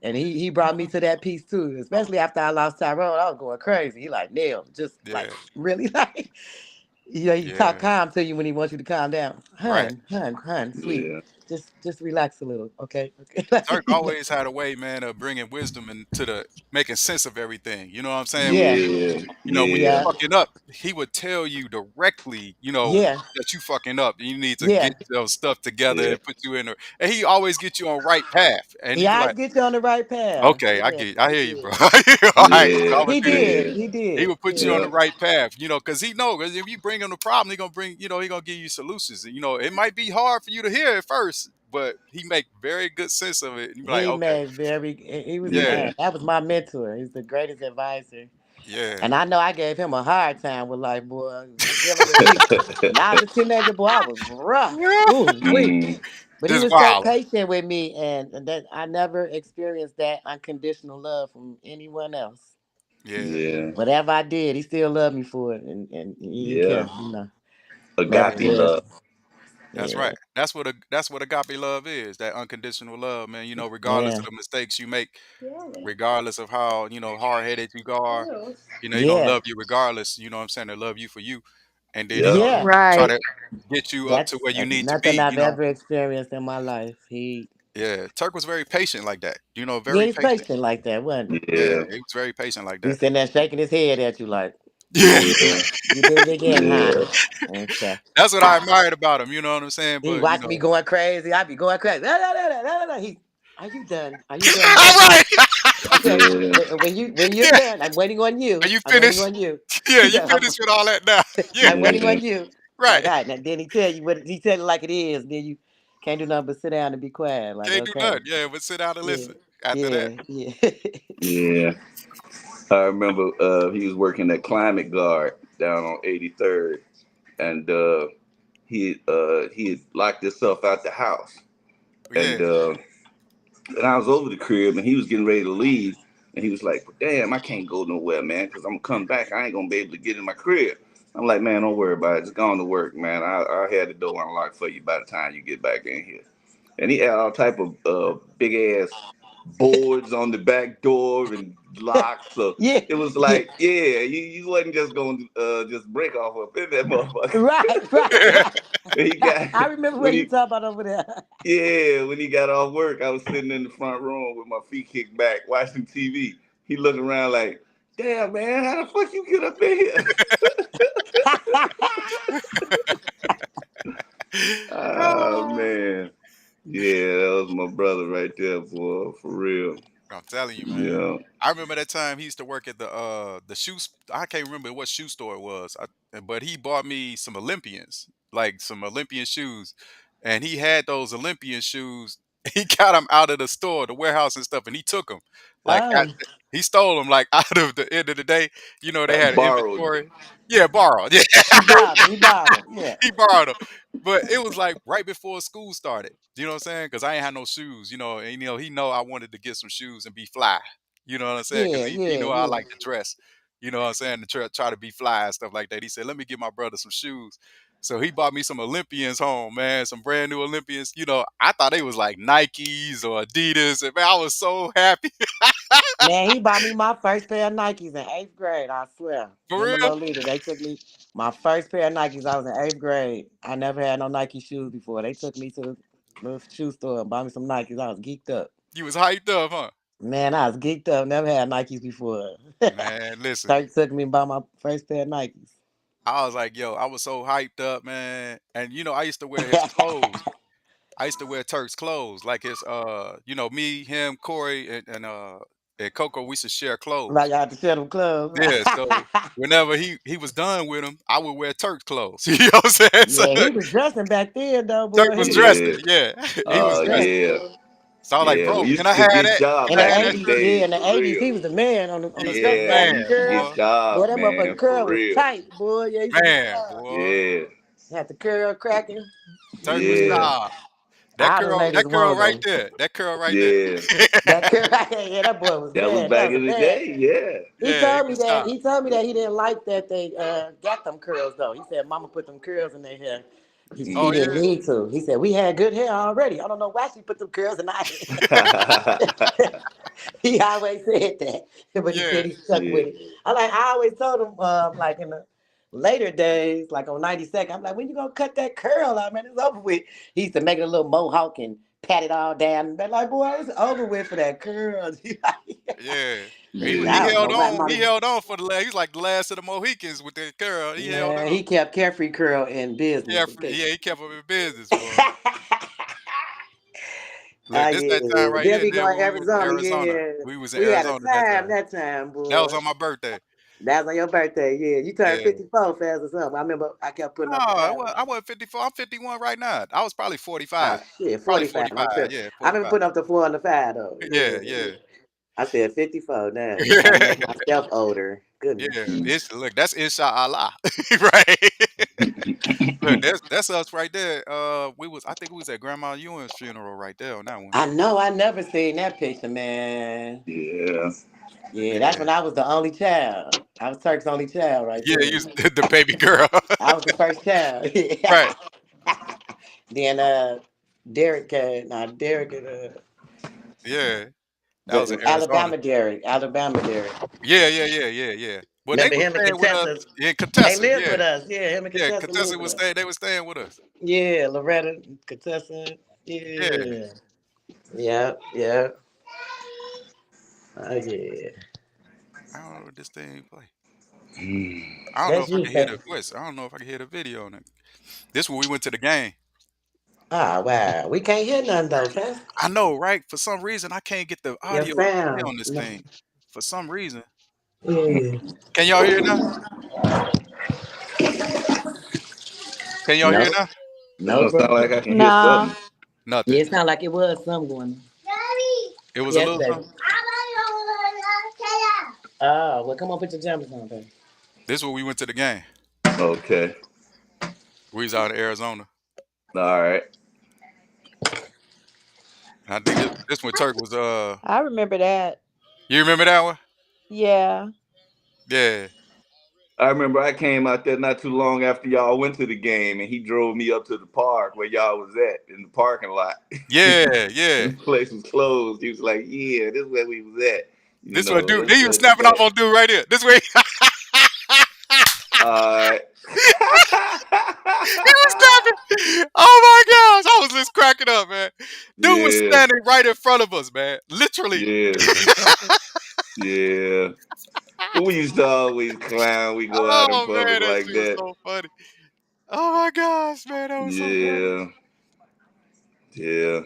And he brought me to that piece too, especially after I lost Tyrone. I was going crazy. He like, Neil, just like Yeah. really like he talk Yeah. calm to you when he wants you to calm down. Right. Hun, sweet. Yeah. Just relax a little, okay? Turk Okay. always had a way, man, of bringing wisdom into the making sense of everything. You know what I'm saying? Yeah, Yeah. When you Yeah. yeah, fucking up, he would tell you directly, yeah, that you fucking up. You need to yeah. get your stuff together Yeah. and put you in a, and he always get you on right path. And He he'd be always like, get you on the right path. okay, Yeah, I he hear you, bro. did. All right, so I'm Yeah. gonna He do this. did. Yeah. He He did. would put you on Yeah. the Yeah. right path, because he know, because if you bring him the problem, he gonna bring, he gonna give you solutions. And, it might be hard for you to hear at first, but he make very good sense of it. And you be like, He okay, made very. He was. yeah, Yeah. That was my mentor. He's the greatest advisor. yeah, And I know I gave him a hard time with life, boy. Dealing with me. When I was a teenager, boy, I was rough. Ooh, wait. Mm. But he just was so wild. patient with me, and that I never experienced that unconditional love from anyone else. Yeah, Yeah, Whatever I did, he still loved me for it, and he didn't yeah. care, you know. But Agape yeah, love. that's yeah, right. That's what agape love is. That unconditional love, man. You know, regardless yeah, of the mistakes you make, Yeah. regardless of how hard headed you are, he gonna yeah, love you regardless. You know what I'm saying? They love you for you, and then he Yep. gonna yeah. try Right. to get you up to That's where you need to nothing be. I've ever experienced in my life. He, Yeah. Turk was very patient like that. yeah, Very he's patient. patient like that, wasn't Yeah, Yeah. he was very patient like he? He's that. sitting there shaking his head at you like, Yeah. Yeah. you did it again, huh? Yeah. Okay. That's what I admired about him. You know what I'm saying? He But watched me going crazy. I be going crazy. He, are you done? Are you done, all baby? right. Okay. Yeah. When you're Yeah. done, I'm waiting on Are you. you I'm waiting finished? on you. Yeah, He you said, finished with all that now. Yeah. I'm waiting Yeah. on you. Like, Right. all right. And then he tell you what he tell you like it is. Then you can't do nothing but sit down and be quiet. Like, Can't do okay. nothing. Yeah, but sit down and Yeah. listen after that. Yeah. Yeah. Yeah. I remember he was working at Climate Guard down on 83rd, and he had locked himself out the house, and Yeah. I was over the crib, and he was getting ready to leave, and he was like, "Well, damn, I can't go nowhere, man, because I'm gonna come back. I ain't gonna be able to get in my crib." I'm like, "Man, don't worry about it. Just go on to work, man. I had the door unlocked for you by the time you get back in here." And he had all type of big ass boards on the back door and locks. So Yeah. it was Yeah. like, yeah, you wasn't just gonna just break off up in that motherfucker. Right. Right. Right. When he got I remember when what you he talking about over there. when he got off work, I was sitting in the front room with my feet kicked back watching TV. He looking around like, damn man, how the fuck you get up in here? Oh man. Yeah, that was my brother right there, boy, for real. I'm telling you, man. Yeah. I remember that time he used to work at the I can't remember what shoe store it was. But he bought me some Olympians, like some Olympian shoes. And he had those Olympian shoes. He got them out of the store, the warehouse and stuff, and he took them. Like Oh, he stole them like out of the end of the day. They had Borrowed. inventory. Yeah, borrowed. Yeah, he bought him. He bought him. Yeah. he borrowed them. But it was like right before school started. You know what I'm saying? Because I ain't had no shoes. And he know I wanted to get some shoes and be fly. You know what I'm saying? Because Yeah. he Yeah. know I Yeah. like to dress. You know what I'm saying? To try to be fly and stuff like that. He said, "Let me get my brother some shoes." So he bought me some Olympians home, man. Some brand new Olympians. I thought they was like Nikes or Adidas, and man, I was so happy. Man, he bought me my first pair of Nikes in eighth grade. I swear. For Him and real. Lolita, they took me my first pair of Nikes. I was in eighth grade. I never had no Nike shoes before. They took me to the shoe store and bought me some Nikes. I was geeked up. You was hyped up, huh? Man, I was geeked up. Never had Nikes before. Man, listen. Turk took me and bought my first pair of Nikes. I was like, yo, I was so hyped up, man. And I used to wear his clothes. I used to wear Turk's clothes, like his me, him, Corey, and Coco. We used to share Like clothes. I had to share them clothes. Yeah, so whenever he was done with them, I would wear Turk's clothes. You know what I'm saying? So Yeah, he was dressing back then though, Turk boy. was He was Yeah. dressing. Yeah, he he was was dressing. dressing, Yeah. boy. So I was like, Yeah. bro, We can used I to have get that? job In Can I the back have in that the eighties, shirt? yeah, days in for the eighties, real. he was the man on the skirt Yeah, we box. Man, used to Girl, get boy, boy, jobs, that motherfucking man, for curl was real. tight, boy. Yeah, he used to be man, hard. boy. Yeah. Had the curl cracking. Turk was Yeah. sharp. That All the curl, ladies that curl wanted right them. there. That curl right there. Yeah. That curl, yeah, that boy was That was bad. That back was a in the bad. day. Yeah. He Yeah, he told me was that sharp. he told me that he didn't like that they got them curls though. He said Mama put them curls in their hair. He Oh Mm. didn't yeah, need to. He said we had good hair already. I don't know why she put them curls in our hair. He always said that, but he yeah, said he stuck Yeah. with it. I always told him like in the later days, like on 92nd, I'm like, when you gonna cut that curl out, man? It's over with. He used to make it a little mohawk and pat it all down. And be like, boy, it's over with for that curl. yeah. He I Yeah. don't know held why, on. He mommy. held on for the last. He's like the last of the Mohicans with that curl. He held Man, on. he kept Carefree Curl in business. Carefree. Okay. Yeah, he kept him in business, boy. Look, this Yeah. that time right Then here. we Then go to when we was in Arizona. Arizona, Yeah. we was in We had a Arizona that time time. that time, That was boy. on my birthday. That was on your birthday. Yeah. You turned Yeah. 54 fast or something. I remember I kept putting No, up the time. I wasn't 54. I'm 51 right now. I was probably Oh 45. shit, Probably 45. I'm 45. tripping. Yeah, I've been 45. putting up the 4 and the 5 though. Yeah, Yeah. yeah. I said 54 now. Trying to make myself older. Goodness. Yeah. It's look, that's inshallah. Right. Look, that's us right there. I think we was at Grandma Ewan's funeral right there on that one. I know. I never seen that picture, man. Yeah. Yeah, that's Yeah, when I was the only child. I was Turk's only child right yeah, you there. was the baby girl. I was the first child. Right. Then Derek came. Now Derek and Yeah, that was in Arizona. Alabama Derek. Alabama Derek. Yeah. Well, they Remember were him and staying with us Contessa? in They Contessa. lived Yeah, with us. Yeah, him and yeah. Contessa lived Contessa with was us. staying. They were staying with us. Yeah, Loretta, Contessa. Yeah. Yeah. Yeah, yeah. Oh yeah. I don't know what this thing play. Mm. I don't know That's if I you, can hear Pat. the voice. I don't know if I can hear the video on it. This when we went to the game. Ah, wow. We can't hear nothing though, Pat. I know, right? For some reason, I can't get the Your audio to play sound. on this No. thing. For some reason, Yeah. can y'all hear it now? Can y'all hear it No. now? It No, don't bro. sound like I can hear Nah. something. Nothing. Yeah, it sounded like it was something going on. It was a Yes, little baby. something. Ah, well, come on, put your jumpers on, baby. This when we went to the game. Okay. We was out in Arizona. All right. And I think this when Turk was I remember that. you remember that one? Yeah. Yeah. I remember I came out there not too long after y'all went to the game, and he drove me up to the park where y'all was at in the parking lot. Yeah, yeah. The place was closed. He was like, "Yeah, this is where we was at." You This what know, dude let's he go was in the snapping off back. on dude right here. This way All right. he was snapping. Oh my gosh. I was just cracking up, man. Dude was Yeah, standing right in front of us, man. Literally. yeah, yeah. But we used to always clown. We go out in Oh public man, that like shit was that. so funny. Oh my gosh, man, that was so funny. Yeah, yeah.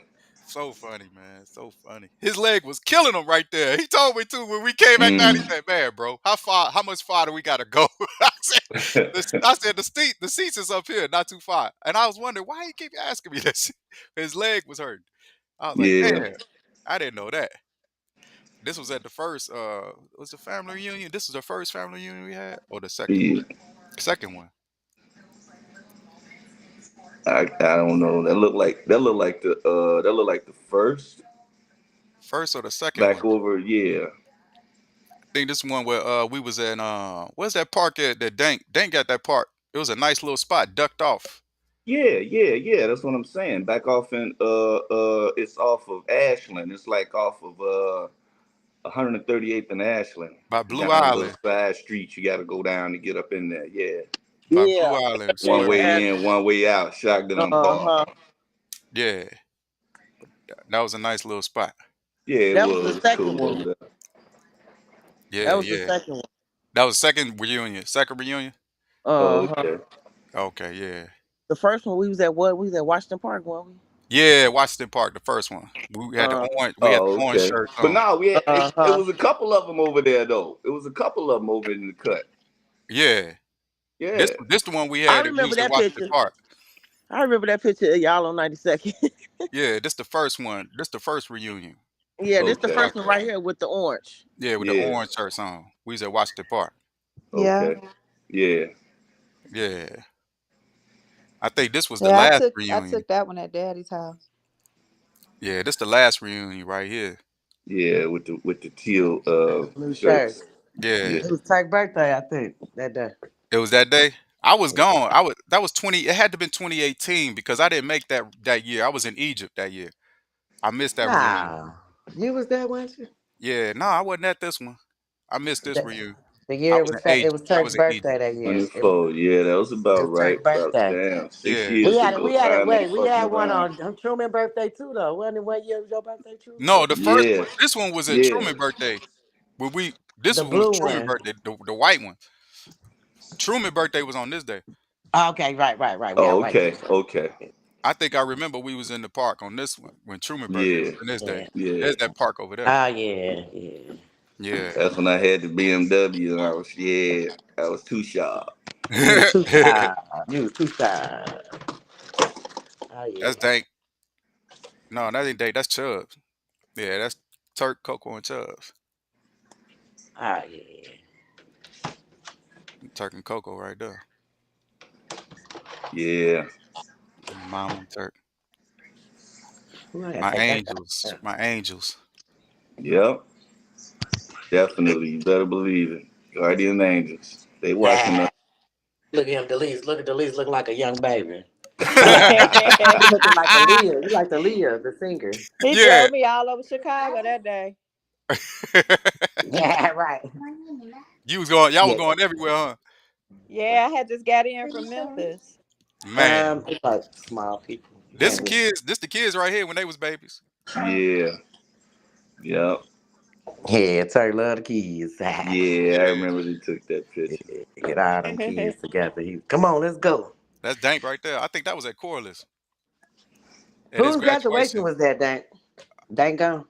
So funny, man. So funny. His leg was killing him right there. He told me too when we came back down. He Mm. said, "Man, bro, how much farther we gotta go?" I said, the seats is up here, not too far." And I was wondering why he keep asking me that shit. His leg was hurting. I was like, Yeah, "Man, I didn't know that." This was at the first. Was the family reunion? This was the first family reunion we had, or the second one? yeah. Second one. I don't know. That looked like the first First or the second one? back over. Yeah, Think this one where we was in where's that park at that Dank got that park. It was a nice little spot, ducked off yeah. That's what I'm saying. Back off in it's off of Ashland. It's like off of 138th and Ashland. by It Blue got one of those Island. side streets you got to go down to get up in there. Yeah, By Yeah. Blue Island one Yeah. somewhere. way in, one way out. Shotgun park. Uh-huh. Yeah. That was a nice little spot. Yeah, it That was the was. It's second cool one. over there. That Yeah, was the yeah. second one. That was second reunion. Second reunion? Oh, Uh-huh. okay. Okay, yeah. The first one we was at what? We was at Washington Park, weren't we? Yeah, Washington Park, the first one. Uh We had Oh, the orange okay. shirts But on. no, it uh-huh. was a couple of them over there though. It was a couple of them over in the cut. Yeah. Yeah. This the one we I had at remember usually that Washington picture. Park. I remember that picture of y'all on 92nd. Yeah, this the first one. This the first reunion. Yeah, this the Okay. first one right here with the orange. Yeah, with the Yeah. orange shirts on. We was at Washington Park. Yeah. Okay. Yeah. Yeah. I think this was the Yeah, last I reunion. took that one at Daddy's house. Yeah, this the last reunion right here. Yeah. With the teal Blue shirts. shirts. Yeah. Yeah. It was Turk's birthday, I think, that day. It was that day. I was gone. That was 20 it had to been 2018 because I didn't make that year. I was in Egypt that year. I missed that reunion. Nah. You was there, weren't you? Yeah, no, I wasn't at this one. I missed this The, reunion. the I year was in it Egypt. was I Turk's was in birthday Egypt. that year. It 24. Yeah, that was about was right. Turk's About birthday. damn six Yeah. years ago. We had a Time ain't we fucking had one around. on Truman birthday too though. Wasn't it one year was your birthday, Truman? No, the first Yeah. one, this one was at Yeah. Truman birthday. When we this The one was blue Truman one. birthday, the white one. Truman birthday was on this day. Okay, right. We had Oh, white. okay. Okay. I think I remember we was in the park on this one when Truman birthday Yeah. was on this day. Yeah. Yeah. There's that park over there. Oh yeah. Yeah. That's when I had the BMW and I was too sharp. You was too shy. You was too shy. Oh That's yeah. dank. No, that ain't dank. That's Chubbs. Yeah, that's Turk, Coco, and Chubbs. Oh yeah. Turk and Coco right there. Yeah. My mom and Turk. Ooh, I gotta My take that angels. down. My angels. Yep. Definitely. You better believe it. Guardian angels. They watching us. Ah, look at him, Delise. Look at Delise looking like a young baby. he He looking like a Leah. You like the Leah, the singer. Yeah. drove me all over Chicago that day. Yeah, right. You was going, y'all was Yeah. going everywhere, huh? Yeah, I had just got in from Memphis. Man, It's like small people. You this can't the be. kids. This the kids right here when they was babies. Yeah. Yep. Yeah, Turk love the kids. Yeah. I Yeah, remember they took that picture. Get all them kids together. Come on, let's go. that's Dank right there. I think that was at Corliss at his Whose graduation graduation. was that, Dank? Dank gone.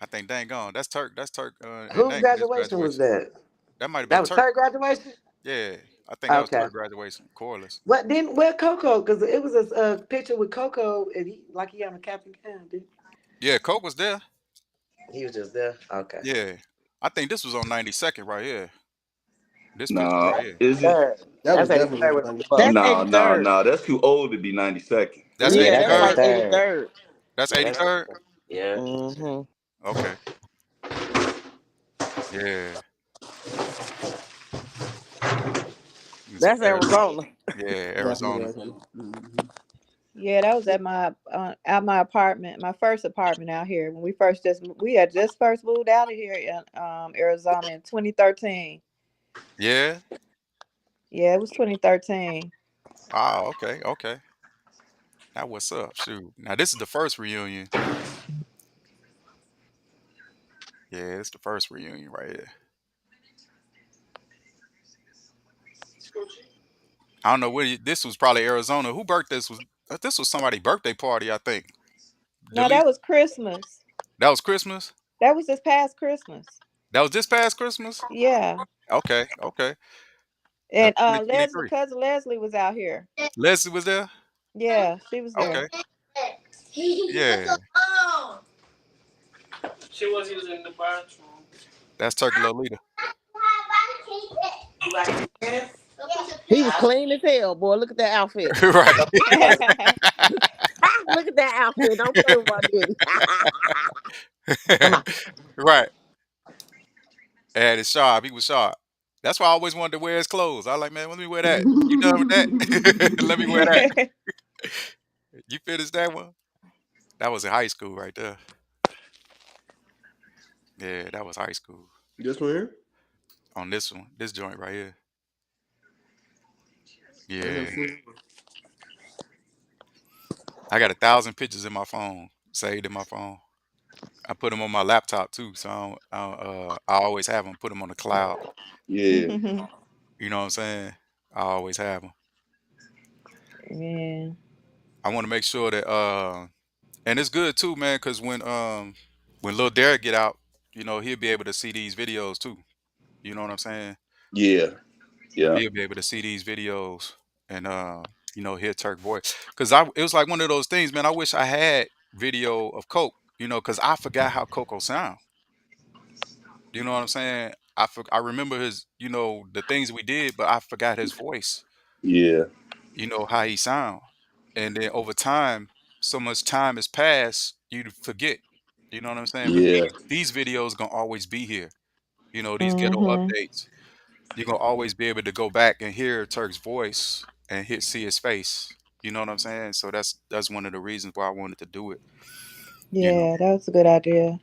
I think Dank gone. That's Turk. That's Turk and Whose Dank his graduation was graduation. that? That might have been That was Turk. Turk graduation? Yeah, I think that was Okay. Turk graduation. Corliss. What didn't where Coco? Because it was a picture with Coco and he like he on a Captain Can, dude. Yeah, Coke was there. He was just there. Okay. Yeah, I think this was on 92nd right here. This picture Nah. right here. Is it? Third. That was That's definitely 83rd on with the bow. That's 92nd. No, no, 83rd. no. That's too old to be 92nd. That's Yeah, Yeah, that's that's like 83rd. 83rd. 83rd. That's Yeah, that's 83rd. yeah. Mm-hmm. Okay. Yeah. It's That's Arizona. Arizona. Yeah, Definitely Arizona. Arizona. Mm-hmm. Yeah, that was at my apartment, my first apartment out here when we had just first moved out of here in Arizona in 2013. Yeah. Yeah, it was 2013. Ah, okay, okay. Now what's up? Shoot. Now this is the first reunion. Yeah, it's the first reunion right here. I don't know this was probably Arizona. Who birthday this was somebody's birthday party, I think. No, Delete. that was Christmas. That was Christmas. That was this past Christmas. That was this past Christmas. Yeah, Okay, okay. and Leslie, 2023. cousin Leslie was out here. Leslie was there. Yeah, she was there. Okay. Yeah, She was using the bathroom. that's Turkey Lolita. You like tennis? He was clean as hell, boy. Look at that outfit. Right. Look at that outfit. Don't play with my daddy. Come on. Right. And it's sharp. He was sharp. That's why I always wanted to wear his clothes. I was like, man, let me wear that. You done with that? Let me wear that. You finished that one? That was in high school right there. Yeah, that was high school. This one here? On this one, this joint right here. I never Yeah. seen I got 1,000 pictures in my phone, saved in my phone. I put them on my laptop too, so I always have them. Put them on the cloud. Yeah. You know what I'm saying? I always have them. Yeah. I want to make sure that and it's good too, man, because when Lil Derek get out, he'll be able to see these videos too. You know what I'm saying? Yeah. Yeah. He'll be able to see these videos and hear Turk voice. Cause it was like one of those things, man. I wish I had video of Coke, cause I forgot how Coco sound. You know what I'm saying? I remember his, the things we did, but I forgot his voice. Yeah. How he sound. And then over time, so much time has passed, you forget. You know what I'm saying? But Yeah. these videos gonna always be here. These ghetto Mhm. updates. You're gonna always be able to go back and hear Turk's voice and see his face. You know what I'm saying? So that's one of the reasons why I wanted to do it. You know. Yeah, that was a good idea.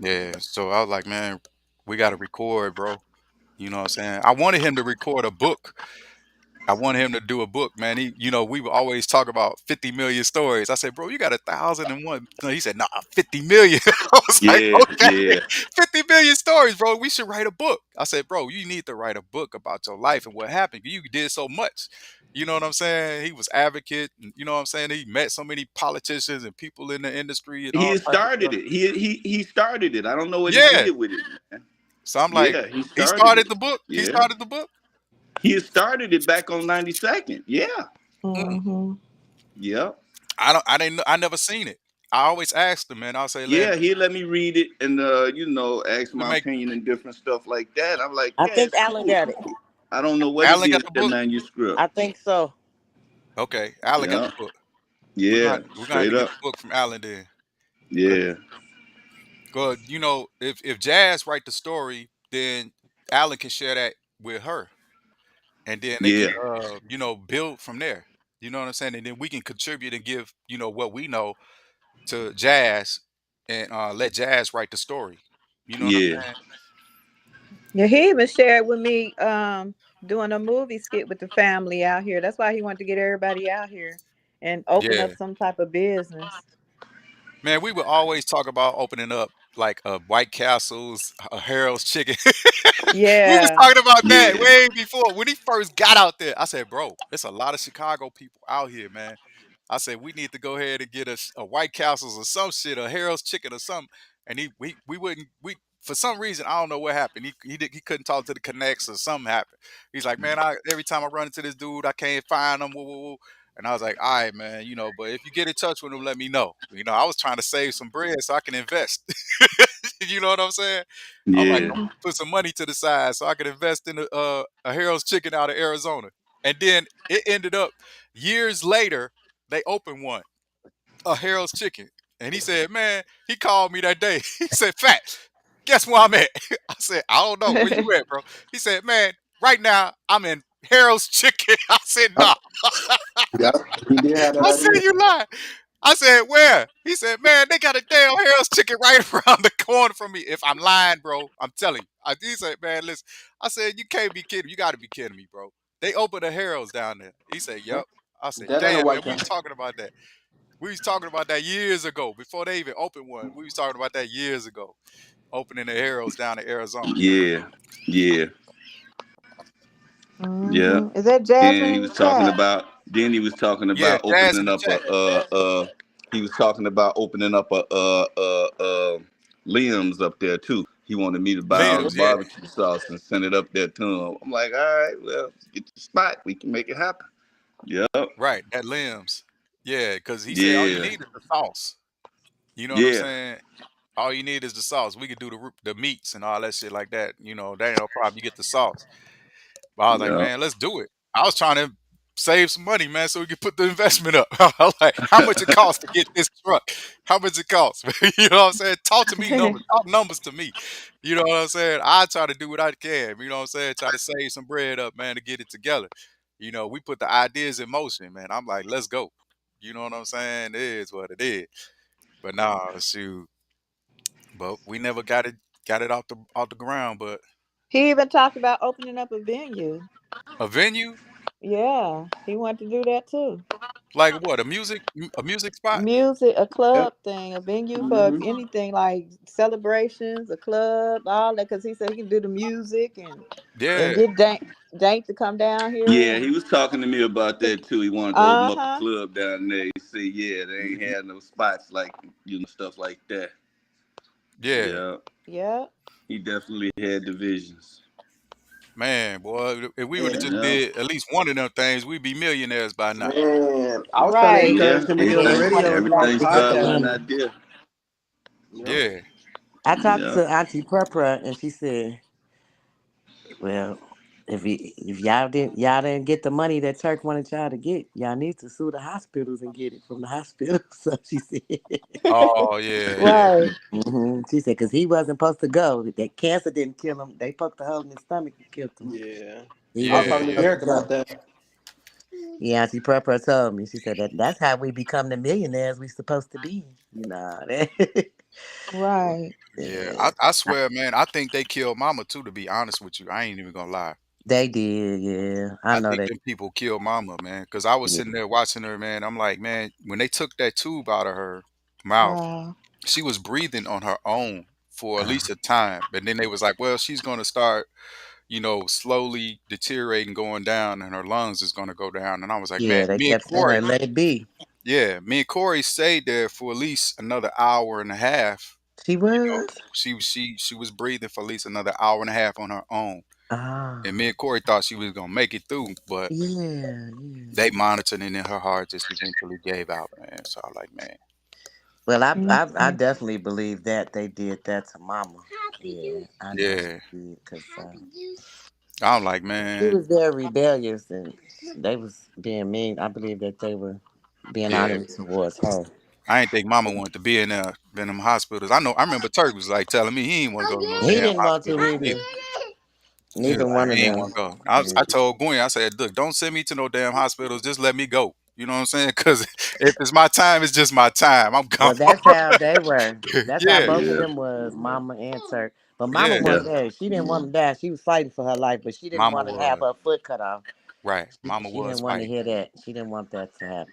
Yeah. So I was like, man, we gotta record, bro. You know what I'm saying? I wanted him to record a book. I wanted him to do a book, man. We would always talk about 50 million stories. I said, bro, you got 1,001. No, he said, nah, 50 million. I was like, Yeah. okay, Yeah. 50 million stories, bro. We should write a book. I said, bro, you need to write a book about your life and what happened. You did so much. You know what I'm saying? He was advocate. And, you know what I'm saying? He met so many politicians and people in the industry and all He type of started stuff. it. He started it. I don't know what he Yeah. did with it, man. So I'm like, Yeah, he he started started it. the book. He Yeah. started the book. He started it back on 92nd. Yeah. Mm. Mhm. Yep. I never seen it. I always asked him, man. I'll say, man, Yeah, he let me read it and ask to my make opinion and different stuff like that. I'm like, I yeah, think it's Alan cool. got it. I don't know what he Alan did got with the the book. manuscript. I think so. Okay, Allen got Yeah, the book. yeah, We're gonna have straight to get up. the book from Allen then. Cause, Yeah, 'cause, if Jazz write the story, then Allen can share that with her, and then they can yeah, build from there. You know what I'm saying? And then we can contribute and give what we know to Jazz, and let Jazz write the story. You know what yeah, I'm saying? Yeah, he even shared with me doing a movie skit with the family out here. That's why he wanted to get everybody out here and open Yeah, up some type of business. man. We would always talk about opening up like White Castle's, a Harold's Chicken. We was Yeah. talking about that yeah, way before when he first got out there. I said, bro, it's a lot of Chicago people out here, man. I said we need to go ahead and get a White Castle's or some shit, a Harold's Chicken or something. And we wouldn't we for some reason I don't know what happened. He couldn't talk to the connects or something happened. He's like, man, every time I run into this dude, I can't find him. Woo, woo, woo. And I was like, all right, man, but if you get in touch with him, let me know. I was trying to save some bread so I can invest. You know what I'm saying? I'm like, yeah, Hmm. put some money to the side so I could invest in a Harold's Chicken out of Arizona. And then it ended up years later, they opened one, a Harold's Chicken. And he said, man, he called me that day. He said, Fat, guess where I'm at? I said, I don't know. Where you at, bro? He said, man, right now I'm in Harold's Chicken. I said, Oh, nah. yeah, he did have that I said, idea. you lying. I said, where? He said, man, they got a damn Harold's Chicken right around the corner from me. If I'm lying, bro, I'm telling you. He said, man, listen. I said, you can't be kidding. You got to be kidding me, bro. They opened a Harold's down there. He said, Yeah, yep. I said, that ain't a damn, man, White we was Castle. talking about that. We was talking about that years ago, before they even opened one. We was talking about that years ago, opening the Harold's down in Arizona. yeah, yeah, yeah. Is that Then Jasmine he in was the talking chat? about. Then he was talking Yeah, about Jazz in opening the up a. chat. He was talking about opening up limbs up there too. He wanted me to buy all the Limbs, yeah. barbecue sauce and send it up there to him. I'm like, all right, well, get the spot. We can make it happen. Yep. Right, that Limbs. Yeah, because he said all you Yeah. need is the sauce. You know what I'm Yeah. saying? All you need is the sauce. We could do the meats and all that shit like that. That ain't no problem. You get the sauce. But I was like, Yep. man, let's do it. I was trying to save some money, man, so we could put the investment up. I was like, how much it costs to get this truck? How much it costs? You know what I'm saying? Talk to me numbers. Talk numbers to me. You know what I'm saying? I try to do what I can. You know what I'm saying? Try to save some bread up, man, to get it together. We put the ideas in motion, man. I'm like, let's go. You know what I'm saying? It is what it is. But nah, shoot. But we never got it off the ground. But He even talked about opening up a venue. a venue, Yeah, he wanted to do that too. like what? A music spot? Music, a Yep. club thing, a venue for Hmm. anything like celebrations, a club, all that. Because he said he can do the music and Yeah, get Dank to come down here Yeah, he and was talking to me about that too. He wanted to open uh up a huh, club down there. He said, yeah, they ain't had no spots like stuff like that. yeah, Yeah, yeah, he definitely had divisions. man, boy. If we would have Yeah, just Yeah, did at least one of them things, we'd be millionaires by now. man, I was trying to right. encourage yeah. him to get on the Yeah, Everything, he wanted radio to and do a start everything getting the started with podcast. an money. idea. Yep. Yeah, I talked Yeah, to Auntie Purpura and she said, well, if y'all didn't get the money that Turk wanted y'all to get, y'all need to sue the hospitals and get it from the hospital. So she said, oh yeah, yeah, Right. She said, because he wasn't supposed to go. That cancer didn't kill him. They poked a hole in his stomach and killed him. Yeah. He I was wasn't yeah, talking to yeah. supposed to Derek about go. that. Yeah, Auntie Purpura told me. She said that's how we become the millionaires we supposed to be. You know. Right. Yeah, Yeah. I swear, man. I think they killed Mama too. To be honest with you, I ain't even gonna lie. They did, yeah. I I know think they them people killed Mama, man. Because I was yeah. sitting there watching her, man. I'm like, man, when they took that tube out of her mouth, Wow. she was breathing on her own for at Uh, least a time. And then they was like, well, she's gonna start, slowly deteriorating, going down, and her lungs is gonna go down. And I was like, man, yeah, they me and kept telling her, Corey, let it be. yeah, me and Corey stayed there for at least another hour and a half. She You know, was? she was breathing for at least another hour and a half on her own. And me Ah. and Corey thought she was gonna make it through, but Yeah, yeah. they monitored and then her heart just eventually gave out, man. So I was like, man, Well, I Mhm. definitely believe that they did that to Mama. Yeah, I know yeah. she did because I'm like, she man, was very rebellious and They was being mean. I believe that they were being Yeah, honorable towards her. I ain't think Mama wanted to be in there, in them hospitals. I know. I remember Turk was like telling me he ain't want to go to no He damn didn't want to hospital either. neither. He was Neither like, one of he ain't them. want to go. I told Gwen, I said, look, don't send me to no damn hospitals. Just let me go. You know what I'm saying? Because if it's my time, it's just my time. I'm gone. Well, that's how they were. That's how Yeah, both of Yeah, them was, Mama and Turk. But Mama yeah. yeah. wasn't there. She didn't want to die. She was fighting for her life, but she didn't Mama want to have was her foot cut off. right. She, Mama she was didn't want to fighting. hear that. She didn't want that to happen.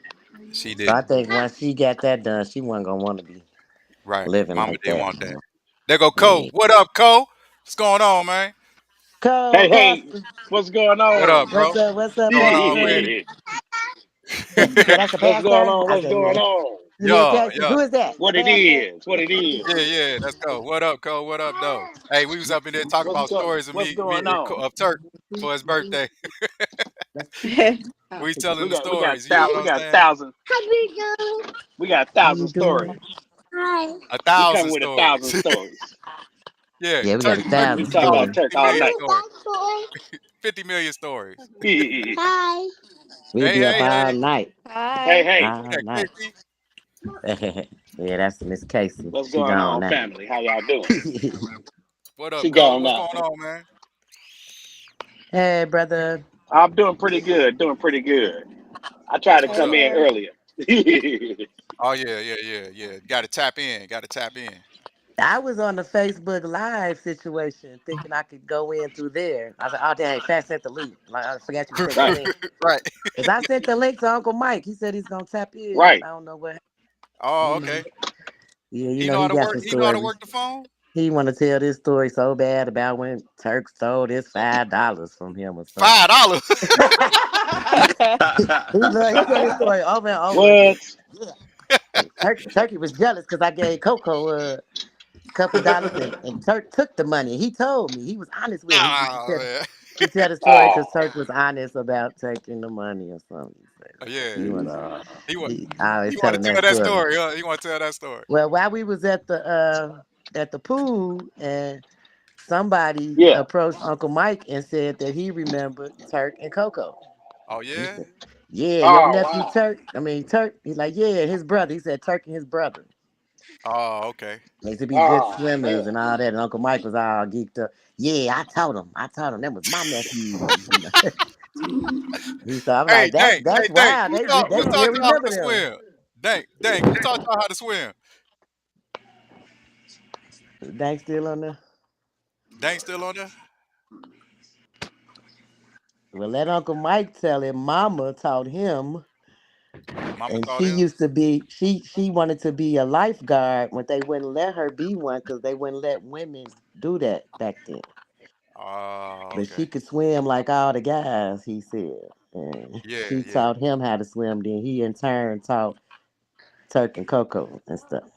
She So I didn't. think once she got that done, she wasn't gonna want to be Right. living Mama like didn't that. want that. There go Cole. Yeah. What up, Cole? What's going on, man? Cole, Hey, hey, Pastor. what's going What up, on? bro? What's up? What's up, Going on with Pastor? it? So that's the What's going pastor? on? I What's said, going yeah. on? You hear Yeah, Texas? yeah. Who is that? The What it pastor? is? What it is? Yeah, yeah, let's go. What up, Cole? What up, though? Hey, we was up in there talking about stories of What's me going and on? of Turk for his birthday. We was telling the We got stories, you know what we I'm got saying? thousands. We got How you 1,000 doing? stories. A We come thousand with a stories. 1,000 stories. Yeah, Yeah, we got Turk a Turk We thousand talk got about stories. Turk 50 all million night. stories. 50 million stories. We'll Hey, be up hey, all hey. night. Hey, Hi. hey, All Yeah, night. Chrissy. Yeah, that's Miss Casey. what's She going gone on, now. family? How y'all doing? What She up, Cole? gone What's now. going on, man? Hey, brother. I'm doing pretty good. Doing pretty good. I tried That's to what's come up. in Hey, earlier. Oh yeah, yeah, yeah, yeah. Got to tap in. Got to tap in. I was on the Facebook Live situation thinking I could go in through there. I said, oh, dang, Fat sent the link. Like, I forgot you sent the Right, link. Right. Because I sent the link to Uncle Mike. He said he's going to tap in. right. I don't know what, Oh, you know. okay. Yeah, you He know, know how he to got work. some He know how to stories. work the phone. He want to tell this story so bad about when Turk stole his $5 from him or something. $5. He tell this story over and over again. What? Yeah. Turkey was jealous because I gave Coco a couple dollars and Turk took the money. He told me he was honest with him. Oh man. He tell the story because Oh, Turk was honest about taking the money or something. He said, Yeah. he was, He want I he always want tell him to tell that that story. story. Huh? He want to tell that story. Well, while we was at the pool and somebody yeah. approached Uncle Mike and said that he remembered Turk and Coco. Oh He yeah. said, yeah, your Oh, nephew wow. Turk. I mean Turk. He's like, yeah, his brother. He said Turk and his brother. Oh okay. They used to be good Oh, swimmers man. and all that. And Uncle Mike was all geeked up. Yeah, I told him. I told him that was my nephew. You know? He said, I'm Hey, like, that's Dank. Hey, that's Dank. wild. Who They taught they who taught still y'all how remember to them. swim? Dank. Who taught y'all how to swim? Dank still on there. Dank still on there? Well, let Uncle Mike tell him. Mama taught him, Mama and taught she him. used to be. She wanted to be a lifeguard, when they wouldn't let her be one because they wouldn't let women do that back then. Oh, But okay. she could swim like all the guys. He said, and Yeah, she yeah. taught him how to swim. Then he in turn taught Turk and Coco and stuff.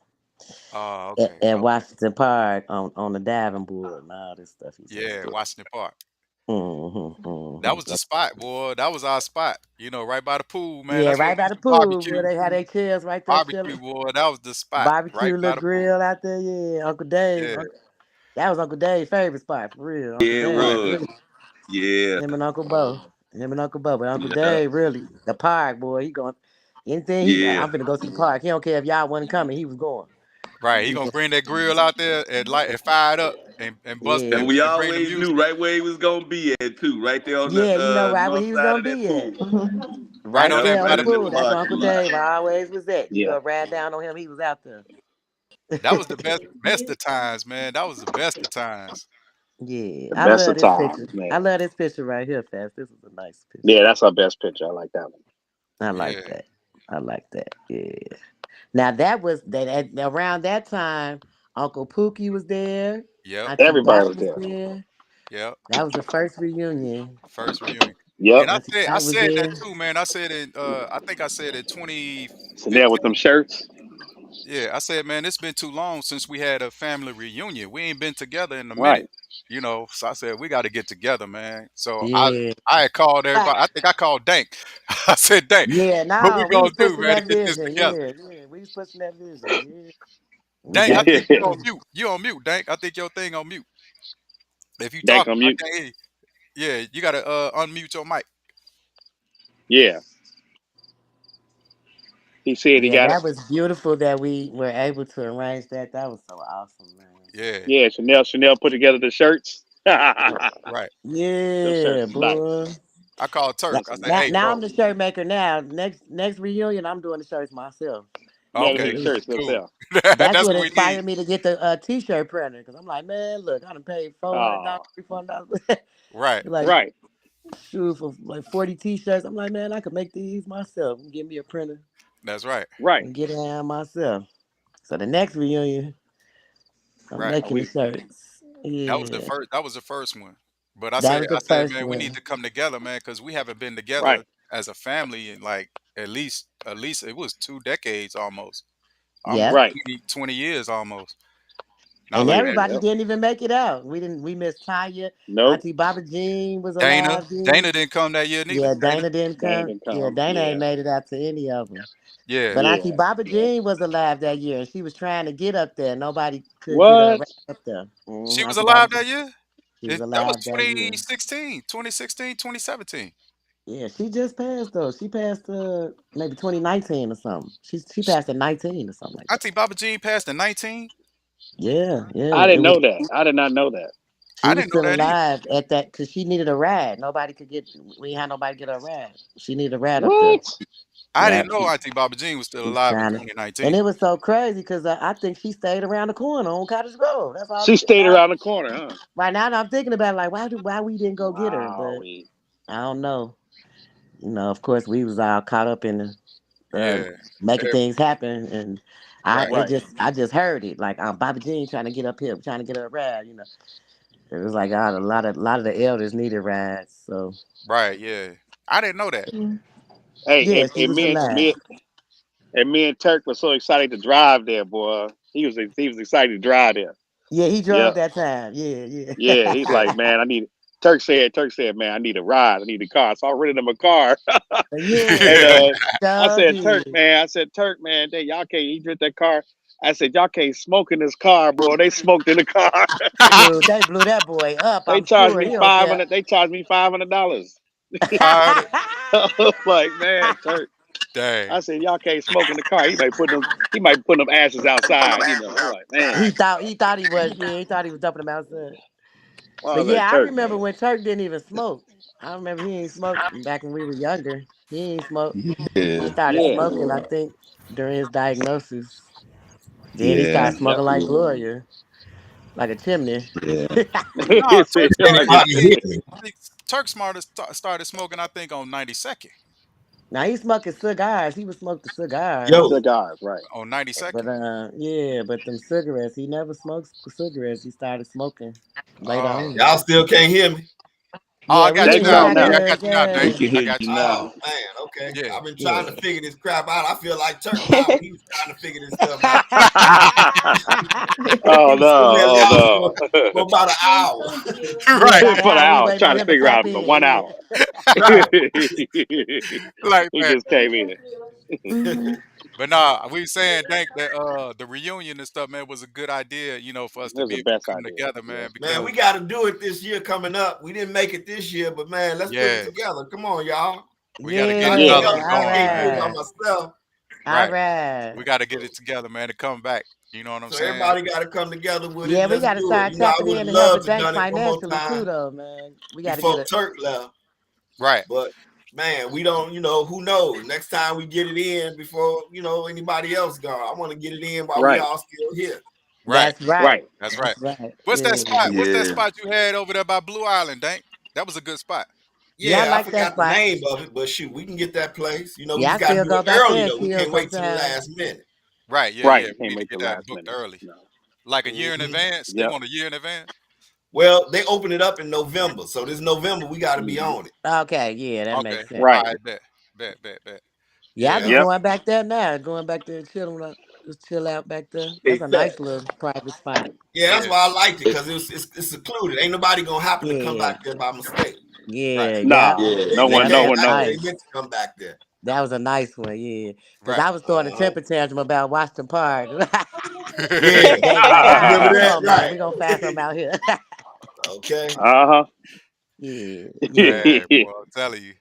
Oh, At, okay. at Okay. Washington Park on the diving board and all this stuff he used to Yeah, do. Washington Park. Mm-hmm, That mm-hmm. was the spot, boy. That was our spot. Right by the pool, man. Yeah, That's where right we by used the to pool where barbecue. they had their chairs right there chilling. Barbecue, boy. That was the spot. Right Barbecue by little the pool. grill out there, yeah. Uncle Dave. Yeah. That was Uncle Dave's favorite spot for real. Uncle Yeah, it Dave, Right. was. really. Yeah, Him and Uncle Bo. Him and Uncle Bo. But Uncle yeah, Dave, really. The park, boy, he going anything yeah. I'm finna go to the park. He don't care if y'all wasn't coming, he was going. Right. He He gonna said, bring that grill out there and light and fire it up and bust yeah. And we and bring the always knew music right where he was gonna be at too, right there on the Yeah, you know right where north he was side gonna of that be at. pool. right Right on Yep, that there on right the in the pool. battlefield. That's where parking Uncle lot. Dave always was at. You Yeah. go ride down on him, he was out there. That was the best of times, man. That was the best of times. Yeah, The I best love of this times, picture. I man. love this picture right here, Fast. This is a nice picture. Yeah, that's our best picture. I like that one. I like Yeah. that. I like that. Yeah. Now that was that around that time, Uncle Pookie was there. Yep. Auntie Everybody Dot was was there. there. Yep. That was the first reunion. First reunion. Yep. And I Auntie said I Dot was said that there. too, man. I said in I think I said in So there with 2015. them shirts. Yeah, I said, man, it's been too long since we had a family reunion. We ain't been together in a minute, Right. So I said we got to get together, man. So I Yeah. I had called everybody. I think I called Dank. I said, Dank, Yeah, what we no, we gonna was do, pushing man, to that get this vision. together? Yeah, yeah, we was pushing that vision. Yeah, we Dank, I got think you together. on mute. You on mute, Dank. I think your thing on mute. If you Dank talking, on I mute. can't hear you. Yeah, you gotta unmute your mic. Yeah, he said he Yeah, got it. that was beautiful that we were able to arrange that. That was so awesome, man. Yeah. Yeah, Chanel put together the shirts. Them Right. Yeah, shirts is nice. boy. I called Now, Turk. I said, now, "Hey, now I'm bro." the shirt maker. Now, next reunion, I'm doing the shirts myself. You got to do Okay, the It was shirts cool. themselves. That's That's what what we need. inspired me to get the T-shirt printer because I'm like, man, look, I done paid $400, Oh, $300, Right. like right, shoot for like 40 T-shirts. I'm like, man, I could make these myself and give me a printer That's right. right. and get it out myself. So the next reunion, I'm Right. making the We shirts. That was the Yeah, first. That was the first one. But I that said, was the first man, we need one. to come together, man, because we haven't been together right. as a family in like at least it was 2 decades almost, almost Yep. Right. 20 years almost. Now And look, Yeah. everybody Yep. didn't even make it out. We didn't. We missed Tanya. Nope. Auntie Baba Jean was Dana, alive then. Dana didn't come that year neither. Yeah, Dana, Dana didn't Dana come. didn't Yeah, come. Dana ain't Yeah. made it out to any of them. yeah, But Auntie Yeah. Baba Yeah. Jean was alive that year, and she was trying to get up there. Nobody could get her What? right up there. she was Auntie Baba alive Jean, that year. she was That was alive that year. 2016, 2017. Yeah, she just passed though. She passed maybe 2019 or something. She passed at 19 or something like that. Auntie Baba Jean passed in 19. Yeah, I yeah. It didn't was. know that. I did not know that. She I was didn't know still that either. alive at that because she needed a ride. Nobody could get. We ain't had nobody get her a ride. She needed a ride up there. What? I Yeah, didn't know Auntie Baba Jean was still she's alive in trying to. And 2019. it was so crazy because I think she stayed around the corner on Cottage Grove. That's all. She stayed Now, around the corner, huh? right now, I'm thinking about like why we didn't go get her, Wow. but I don't know. Of course, we was all caught up in Yeah. making Eh, things happen, and right. Right. I just heard it like Bobby Jean trying to get up here, trying to get her a ride. It was like a lot of the elders needed rides, so Right. Yeah. I didn't know that. Hey, yeah, she was alive. and me and Turk was so excited to drive there, boy. He was excited to drive there. Yeah, he Yeah. drove that time. Yeah, Yeah. He's yeah. Yeah. like, man, I need. Turk said, man, I need a ride. I need a car. So I rented him a car. And Yeah, I sure said, did. Turk, man, y'all can't. He drove that car. I said, y'all can't smoke in this car, boy. They smoked in the car. They blew that boy up. They I'm charged sure me he don't five care. hundred. They charged me $500. Uh, I was like, man, Turk. dang. I said, y'all can't smoke in the car. He might put them ashes outside. I'm like, man. he thought he was. Yeah, he thought he was dumping him outside. I But was like, yeah, I Turk, remember man. when Turk didn't even smoke. I remember he ain't smoked back when we were younger. He ain't smoked. He Yeah. started Yeah. smoking, I think, during his diagnosis. Then he Yeah. started Yep. smoking like Gloria, like a chimney. Yeah. No, He said, Turk Can't started. like a hardly hear chimney. me. I think Turk started smoking. I think on 92nd. Now he's smoking cigars. He was smoking cigars. Yo, Cigars, right. On But 92nd. yeah, but them cigarettes, he never smoked cigarettes. He started smoking later Oh. on. y'all still can't hear me. Oh, I Yeah, we got They you can can hear now. talk you Yeah, now. I good. got you now, Okay. Dank. We Yeah. can I hear got you you now. now. Yeah. Oh man, okay. Yeah. I've been trying to Yeah. figure this crap out. I feel like Turk now. He was trying to figure this stuff out. Oh He was sitting there no, y'all oh no. for about an hour. Yeah, Right. about an For the hour. We hour, waiting trying on to him to figure tap out for in. 1 hour. Yeah. Right. Like He that. just came in. Hmm. But nah, we saying Dank that the reunion and stuff, man, was a good idea, for us That to was be the able to best come idea. together, Yeah. man, Man, we because got to do it this year coming up. We didn't make it this year, but man, let's put it yeah, together. Come on, y'all. we gotta Because get I each know other y'all Yeah. just All going, can't man. do it by right. myself. All Right. right. We gotta get So, it together, man, to come back. You know what I'm so saying? everybody got to come together with it. Yeah, And we let's got to do it. start You know, I tapping would in have and helping loved to Dank done it one more financially too, time though, man. We got to get before a. Turk left. Right. But man, we don't, who knows? Next time we get it in before, anybody else gone. I want to get it in while we Right. all still here. Right. That's right. Right. That's right. That's right. What's that Yeah. spot? What's that Yeah. spot you had over there by Blue Island, Dank? That was a good spot. Yeah, I Yeah, I like that forgot the spot. name of it, but shoot, we can get that place. We Yeah, I just got to still do go it back early there and though. We chill can't wait till the sometimes. last minute. Right. Yeah. Right. Yeah. We Can't need to wait get till that last booked minute. early, No. like a year in Hmm. advance. They Yep. want a year in advance. Well, they open it up in November, so this November we got to be Hmm. on it. Okay, yeah, that Okay. makes sense. All Right. right. Bet. Bet. Bet. Bet. Yeah, I Yeah. be Yeah. Yep. going back there now. Going back there and chilling out, just chill out back there. That's Big a nice facts. little private spot. Yeah, that's Yeah. why I liked it because it's secluded. Ain't nobody gonna happen to come Yeah, back there by mistake. Right. yeah, yep. Nah. Yeah, No they one. That No came that's one back there. knows. They nice. meant to come back there. That was a nice one. Yeah, because Right. I was throwing a Uh-huh. temper tantrum about Washington Park. Yeah, Dang, like, you remember come that, on, man, right? we gonna find something out here. Okay. Uh huh. Yeah, yeah. Man, boy, I'm telling you.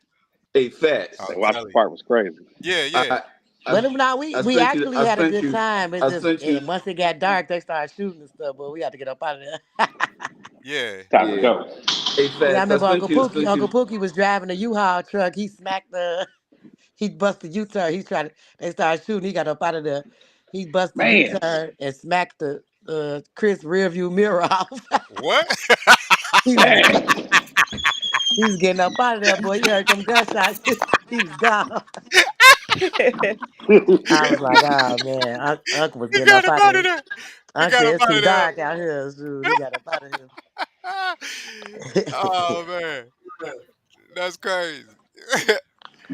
Hey, Fats. Say I'm Watson telling you. Park was crazy. Yeah, yeah. I I But now we I we sent you. actually I had a sent good you. time. It's I just sent you. once it got dark, they started shooting and stuff. But we had to get up out of there. Yeah. Time to Yeah. go. Hey, Yeah, I Fats. I remember sent Uncle you. I Pookie. sent Uncle you. Pookie was driving a U-Haul truck. He smacked the. He busted U-turn. He's trying to. They started shooting. He got up out of there. He busted Man, U-turn and smacked the Chris rear view mirror off. What? he was dang. he was getting up out of there, boy. You heard them gunshots. he was gone. I was like, oh man, Uncle was He getting got up up out of out of there. there. He Uncle got said up it's out too of there. dark out here. Dude, he got up out of here. Oh man, that's crazy.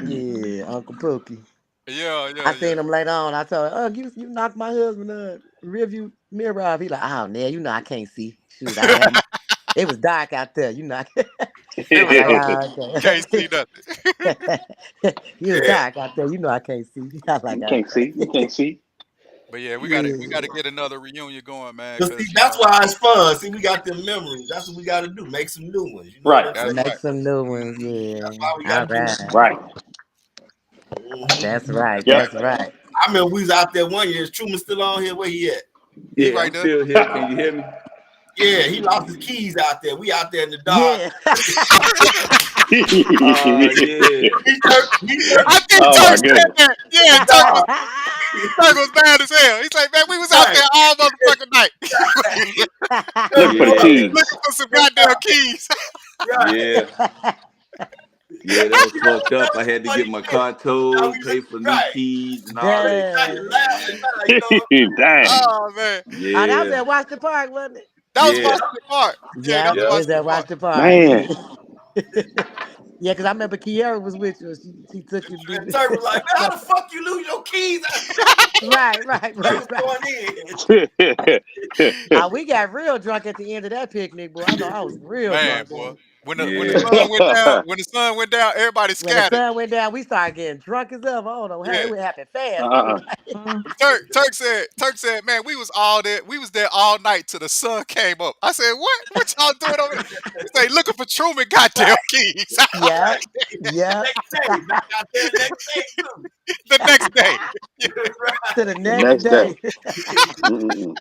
yeah, Uncle Pookie. Yeah, I yeah, yeah. seen him later on. I told her, you knocked my husband rearview mirror off. He like, oh, yeah, I can't see. Shoot, it was dark out there. It I was like, dark. oh, Can't see okay. nothing. it was dark out there. I can't see. I was like, You can't see. You okay. can't see. But yeah, we gotta yeah. get another reunion going, man. But Cause see, that's why it's fun. See, we got them memories. That's what we got to do. Make some new ones. You know what Right. I'm saying? that's Make right. some new ones. Yeah. That's why we got All to do right. Right. that. Mhm. That's right. Yep. That's right. I remember we was out there one year. Is Truman still on here? Where he at? He Yeah, right I'm there. still here. Can you hear me? Yeah, he lost his keys out there. We out there in the dark. Yeah. Yeah. I think Oh Turk my said goodness. that. Yeah, Turk was mad as hell. He's like, man, we was out Right. there all motherfucking night Looking for the Yeah. looking keys. for some goddamn keys. Right. Yeah. Yeah, that was That fucked up. I was had to funny get my shit. car Now towed, we pay for new right. keys and all that Now Duh. shit, you laughing man. now. You know Dang. Oh man, That was Yeah. at Washington Park, wasn't it? that was Yeah. yeah. Washington Park. Yeah, that Yep, was Yep. is Washington at Park. Washington Park. Man. Yeah. Yeah, because I remember Kiara was with you. She took you to And do Turk was like, man, how the the fuck you lose your keys? Right, right, They right, was right. going in. We got real drunk at the end of that picnic, boy. I know I was real Man, drunk boy, then. when the Yeah. sun went down, everybody When the scattered. sun went down, we started getting drunk as ever. Oh no, hey, Yeah. it would happen fast too. uh-uh. Turk said, man, we was there all night till the sun came up. I said, what? What y'all doing over there? He said, looking for Truman goddamn Right. keys. Yep, The yep. next day, back out there the next day too. The next day. To the The next next day. day, Mm-mm.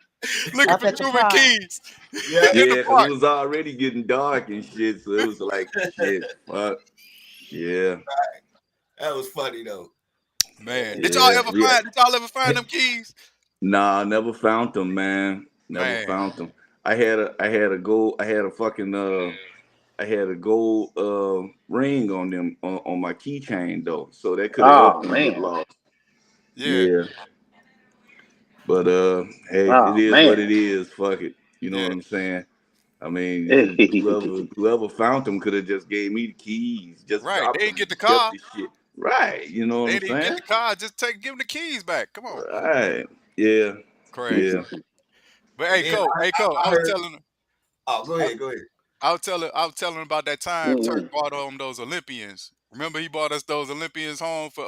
Looking up for at the Truman park. keys Yeah. in the Yeah, because it park. was already getting dark and shit. So it was like, shit, fuck. Yeah. That was funny though. Man, Yeah. Yeah. did y'all ever find them keys? Nah, never found them, man. Never Man, found them. I had a gold ring on them on my keychain though, so that could have helped Oh them get man. lost. yeah, Yeah, but hey, it Oh is what man. it is. Fuck it. You know what yeah. I'm saying? I mean, shit, whoever found them could have just gave me the keys, just Right. They dropped didn't them get the and kept car. the shit. Right. You know what They I'm didn't get saying? the car. Just give them the keys back. Come on. Right. Yeah. Crazy. Yeah. But And then Hey, Cole, I heard, oh, go I, ahead, go ahead. I was telling him about that time Turk Mm-mm. bought him those Olympians. Remember he bought us those Olympians home for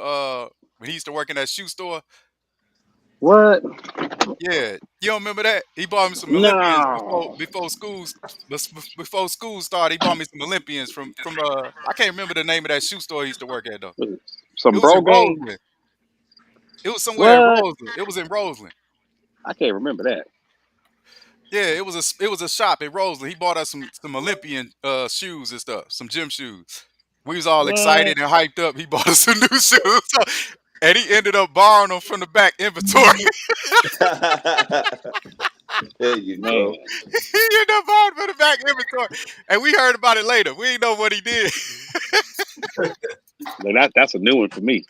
when he used to work in that shoe store? What? Yeah. You don't remember that? He bought me some Olympians No. before school started. He bought me some Olympians from I can't remember the name of that shoe store he used to work at though. Was it It some was in bro game? Roseland. It was somewhere in What? Roseland. It was in Roseland. I can't remember that. Yeah, it was a shop in Roseland. He bought us some Olympian shoes and stuff, some gym shoes. We was all What? excited and hyped up. He bought us some new shoes, and he ended up borrowing them from the back inventory. There you Man. go. He ended up borrowing from the back inventory, and we heard about it later. We didn't know what he did. But that's a new one for me.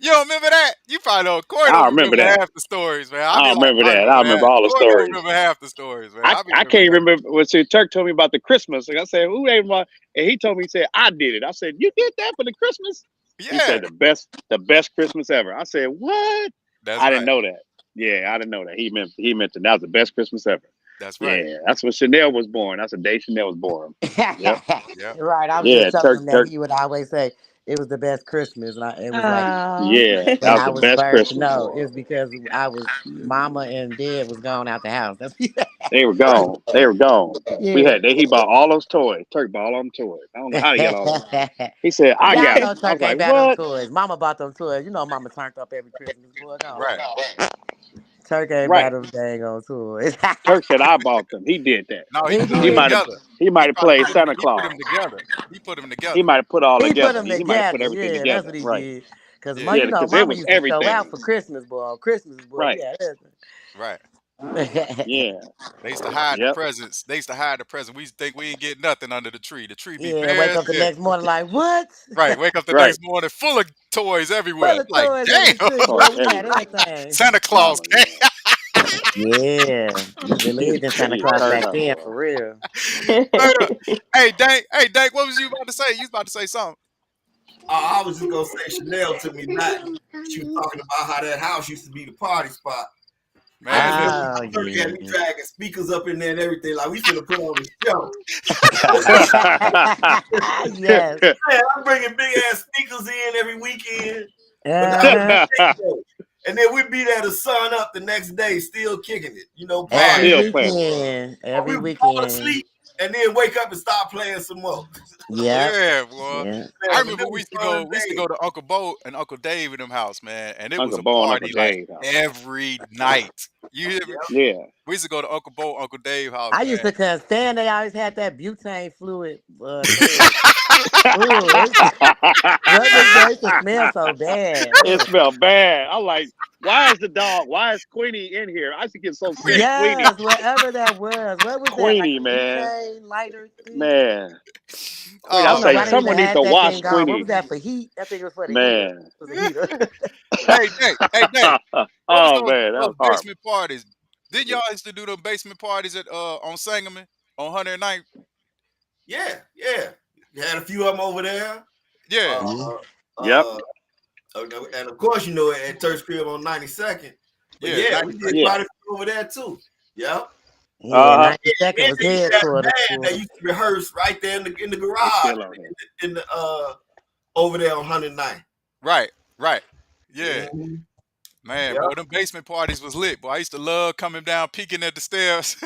You don't remember that? You probably don't. Corey I don't remember remember that. half the stories, man. I I be like, remember I that. I remember half. remember all the Corey don't stories. remember half the stories, man. I, I be I remembering can't half. remember. Well, see, Turk told me about the Christmas. And I said, who ain't my? And he told me, he said, I did it. I said, you did that for the Christmas? He Yeah, said, the best Christmas ever. I said, what? that's I didn't right. know that. Yeah, I didn't know that. He meant that was the best Christmas ever. That's right. Yeah, that's when Chanel was born. That's the day Chanel was born. Yep. Yep. Right. I was Yeah, just telling Turk, him that Turk. he would always say it was the best Christmas, and it was like Oh. Yeah, when that was I the was best birthed. Christmas. No, it was because I was mama and dad was gone out the house. That's They were gone. They were gone. Yeah. He bought all those toys. Turk bought all them toys. I don't know how he got all them. He said, I Y'all got know them. I was Turk like, ain't bad them what? toys. Mama bought them toys. You know Mama turned up every Christmas. Boy, go on. Right. Turk ain't bad Right. them dang on toys. Turk said I bought them. He did that. No, he He put He them did. might have together. he might He have probably played put them. Santa He put them Claus. together. He put them He together. might have put all He put together. them He might have put together. everything Yeah, that's together. what he Right. did. Cause Yeah. Yeah, you know, because it Mama was used to show out everything. for Christmas, boy. On Christmas, boy, we Right. had Right. everything. Yeah. They used to hide the Yep. presents. They used to hide the present. We used to think we ain't get nothing under the tree. The tree be Yeah, bare wake as up the hell. next morning like, what? Right. Wake up the Right. next morning full of toys everywhere. Full of Like, toys under the damn, tree, Toys boy. We had everywhere. everything. Santa Claus Mama, came. yeah. Yeah, we believed in Santa He Claus turned back up, then boy. for real. Straight up. Hey, Dank, what was you about to say? You was about to say something. I was just gonna say Chanel took me back. She was talking about how that house used to be the party spot. I Man, remember listen. Oh Turk had yeah. me dragging speakers up in there and everything. Like we finna put on a show. Yes. Man, I'm bringing big ass speakers in every weekend. But that was Uh-huh. and then we'd be there to sun up the next day, still kicking it, Man, Every partying. Still playing. weekend. Or we Every would fall weekend. asleep and then wake up and start playing some more. Yep. yeah, boy. Yeah. I Man, but remember them we was used to fun go. We used to days. go to Uncle Bo and Uncle Dave in them house, man, and it was Uncle a Bo and Uncle party like Dave house. every night. You hear me? Yep. Yeah. We used to go to Uncle Bo, Uncle Dave house, I used man. to can't stand they always had that butane fluid toilet. Ooh, what was that? It used to smell so bad. It Ugh. smelled bad. I'm like, why is the dog? Why is Queenie in here? I used to get so sick of Queenie. Yes, whatever that was. What was that? Like Queenie, a man. butane lighter thing? Man. Queenie. I I don't Oh know say why they man. even someone needs had to that wash thing on. What Queenie. was that for heat? I think it was for the heater. Man. It was a heater. What was Oh man, that those was horrible. basement parties? Didn't y'all used to do them basement parties at on Sangamon on 109th? Yeah, yeah. You had a few of them over there. Yeah, Uh, Mhm. Yep. uh, and of course, at Turk's Crib on 92nd. But yeah, yeah, we did 92nd. Yeah. quite a few over there too. Yeah. Yeah, Uh-huh. 92nd And was they used to have a headquarters band for. that used to rehearse right there in the They garage still on here. in the over there on 109. Right, right. Yeah, Mm-hmm. man, Yeah. boy, them basement parties was lit. Boy, I used to love coming down, peeking at the stairs,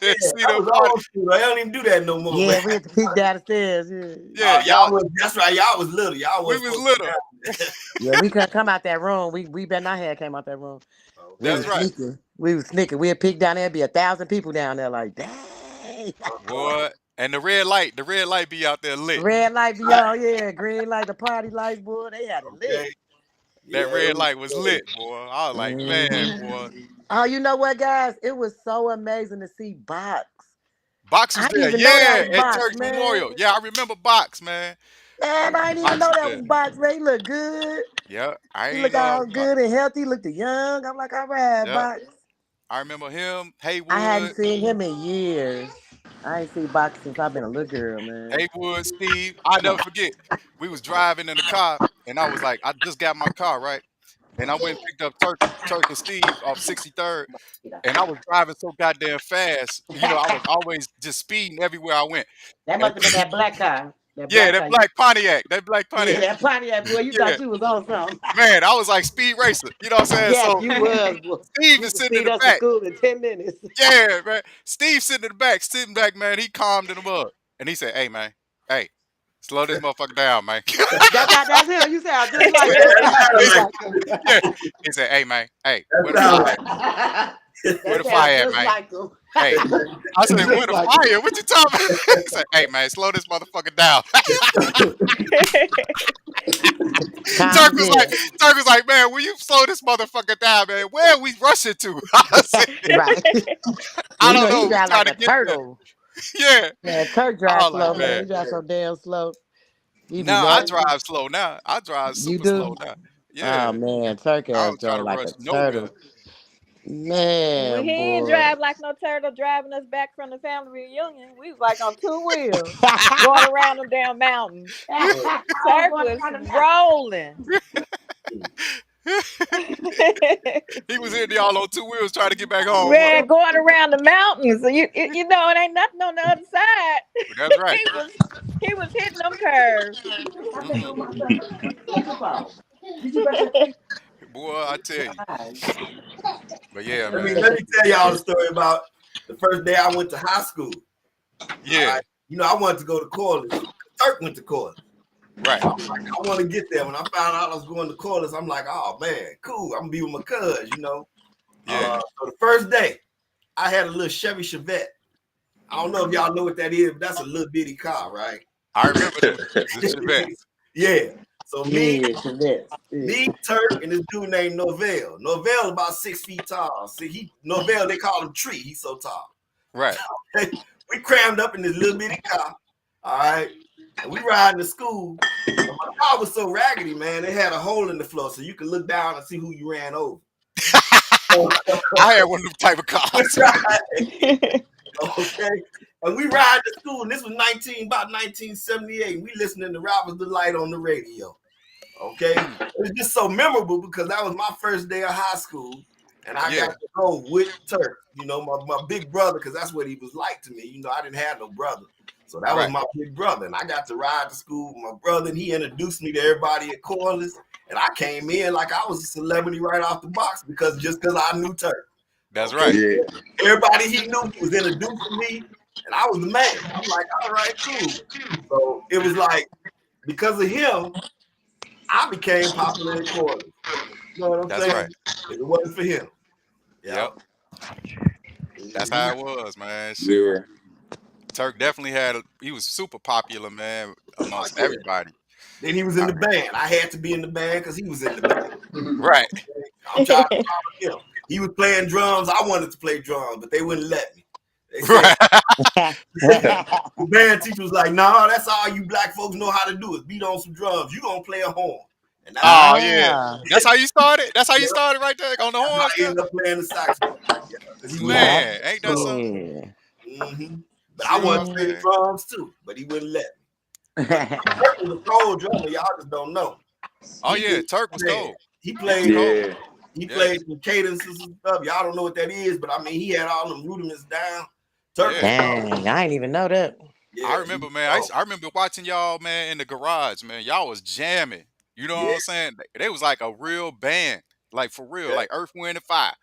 Yeah, and see that them was party. old school. I don't even do that no more, man. Yeah, we had to peek down the stairs. Yeah. Yeah, Y'all y'all, was that's right. Y'all was little. Y'all we was was supposed to be little. down. Yeah, we couldn't come out that room. We better not have came out that room. We That's was Okay. right, sneaking. We was sneaking. We'd peek down there, be 1,000 people down there, like, dang. boy. And the red light be out there lit. Red light be on, yeah. Green light, the party lights, boy. They had it lit. Okay. That Yeah, it red was light was lit, boy. I was like, man, Mhm. boy. Oh, you know what, guys? It was so amazing to see Box. Box was I didn't there, even know that yeah, was at Box, Turk's man. Memorial. Yeah, I remember Box, man. Man, I didn't even Box know was that there. was Box, man. He looked good. Yeah, I He ain't looked all Box. good and healthy. He looked young. I'm like, all right, Yeah, Box. I remember him, I hadn't Haywood, seen him in years. I ain't seen Box since I've been a little girl, man. Haywood, Steve. I never forget. We was driving in the car, and I was like, I just got my car right, and I went and picked up Turk and Steve off 63rd, and I was driving so goddamn fast. You know, I was always just speeding everywhere I went. That And must have been that black car. That yeah, black that car. black Pontiac, Yeah, that Pontiac, boy. You Yeah, thought you was on something. man, I was like speed racer. You know what I'm saying? Yes, So you was, boy. Steve You is could sitting in speed the us to back. school in 10 minutes. Yeah, man. Steve sitting back, man. He calmed in the mud. And he said, hey, man, hey, slow this motherfucker down, man. That's him. You sound just yeah, like him. that sounded Just like like him. Yeah. He said, hey, man, hey, where that the sounded fire at? like Where That the sound fire at, just man? like him. Hey. I said, where Just the like him. fire? What you talking about? He said, hey, man, slow this motherfucker down. Calm Turk it was like, down. Turk was like, man, will you slow this motherfucker down, man? Where are we rushing to? I said, Right. I You know, don't he know. We drive trying like to a get there. turtle. Yeah. Man, Turk I drive was like, slow, man. man. He drive so damn slow. He be Now I nasty. drive slow now. I drive You super do? slow now. Oh, Yeah. man. Turk I ass don't try drive to like rush a nowhere. turtle. Well, Man, he ain't boy. drive like no turtle driving us back from the family reunion. We was like on two wheels going around them damn mountains. I was Turk going was around the mountain. rolling. He was hitting y'all on two wheels trying to get back home. What? Man, going around the mountains. So you know it ain't nothing on the other side. That's right. he was he was hitting them curves. Mm-mm. Did you brush your teeth? Boy, I tell you. But yeah, let man. me tell y'all a story about the first day I went to high school. All Yeah. right. You know, I wanted to go to college. Turk went to college. Right. So I'm like, I want to get there. When I found out I was going to college, I'm like, oh man, cool. I'm gonna be with my cuz, you know. Yeah. So the first day, I had a little Chevy Chevette. I don't know if y'all know what that is, but that's a little bitty car, right? I remember them the Chevettes. Yeah. So Yeah, Chevette. me, Turk, and this dude named Norvell. Norvell about 6 feet tall. See, Norvell, they call him Tree. He's so tall. Right. We crammed up in this little bitty car. All right. And we riding to school. And my car was so raggedy, man. It had a hole in the floor so you could look down and see who you ran over. I had one of them type of cars. Okay. And we ride to school, and this was about 1978. And we listening to Robert's Delight on the radio. Okay. It was just so memorable because that was my first day of high school. And I got to go with Turk, you know, my big brother, because that's what he was like to me. You know, I didn't have no brother. So that was my big brother. And I got to ride to school with my brother, and he introduced me to everybody at Corliss. And I came in like I was a celebrity right off the box because I knew Turk. That's right. Yeah. Everybody he knew was introducing me, and I was the man. I'm like, all right, cool. So it was like, because of him, I became popular in Corliss. You know what I'm saying? That's right. If it wasn't for him. Yep. That's how it was, man. Shoot. Yeah. Turk definitely he was super popular, man, amongst everybody. Then he was in the band. I had to be in the band because he was in the band. Right. I'm trying to follow him. He was playing drums. I wanted to play drums, but they wouldn't let me. They said, the band teacher was like, "No, that's all you black folks know how to do is beat on some drums. You gonna play a horn." And that's yeah. That's how you started? That's how you started right there on the horn? I ended up playing the saxophone. Man, ain't that something? Mm-hmm. But I wanted to play the drums too, but he wouldn't let me. Turk was a cold drummer, y'all just don't know. Oh yeah, Turk was cold. He played He played some cadences and stuff. Y'all don't know what that is, but I mean, he had all them rudiments down. Turk Dang, I didn't even know that. Yeah, I remember, man. I remember watching y'all, man, in the garage, man. Y'all was jamming. You know what I'm saying? They was like a real band, like for real, like Earth, Wind, and Fire.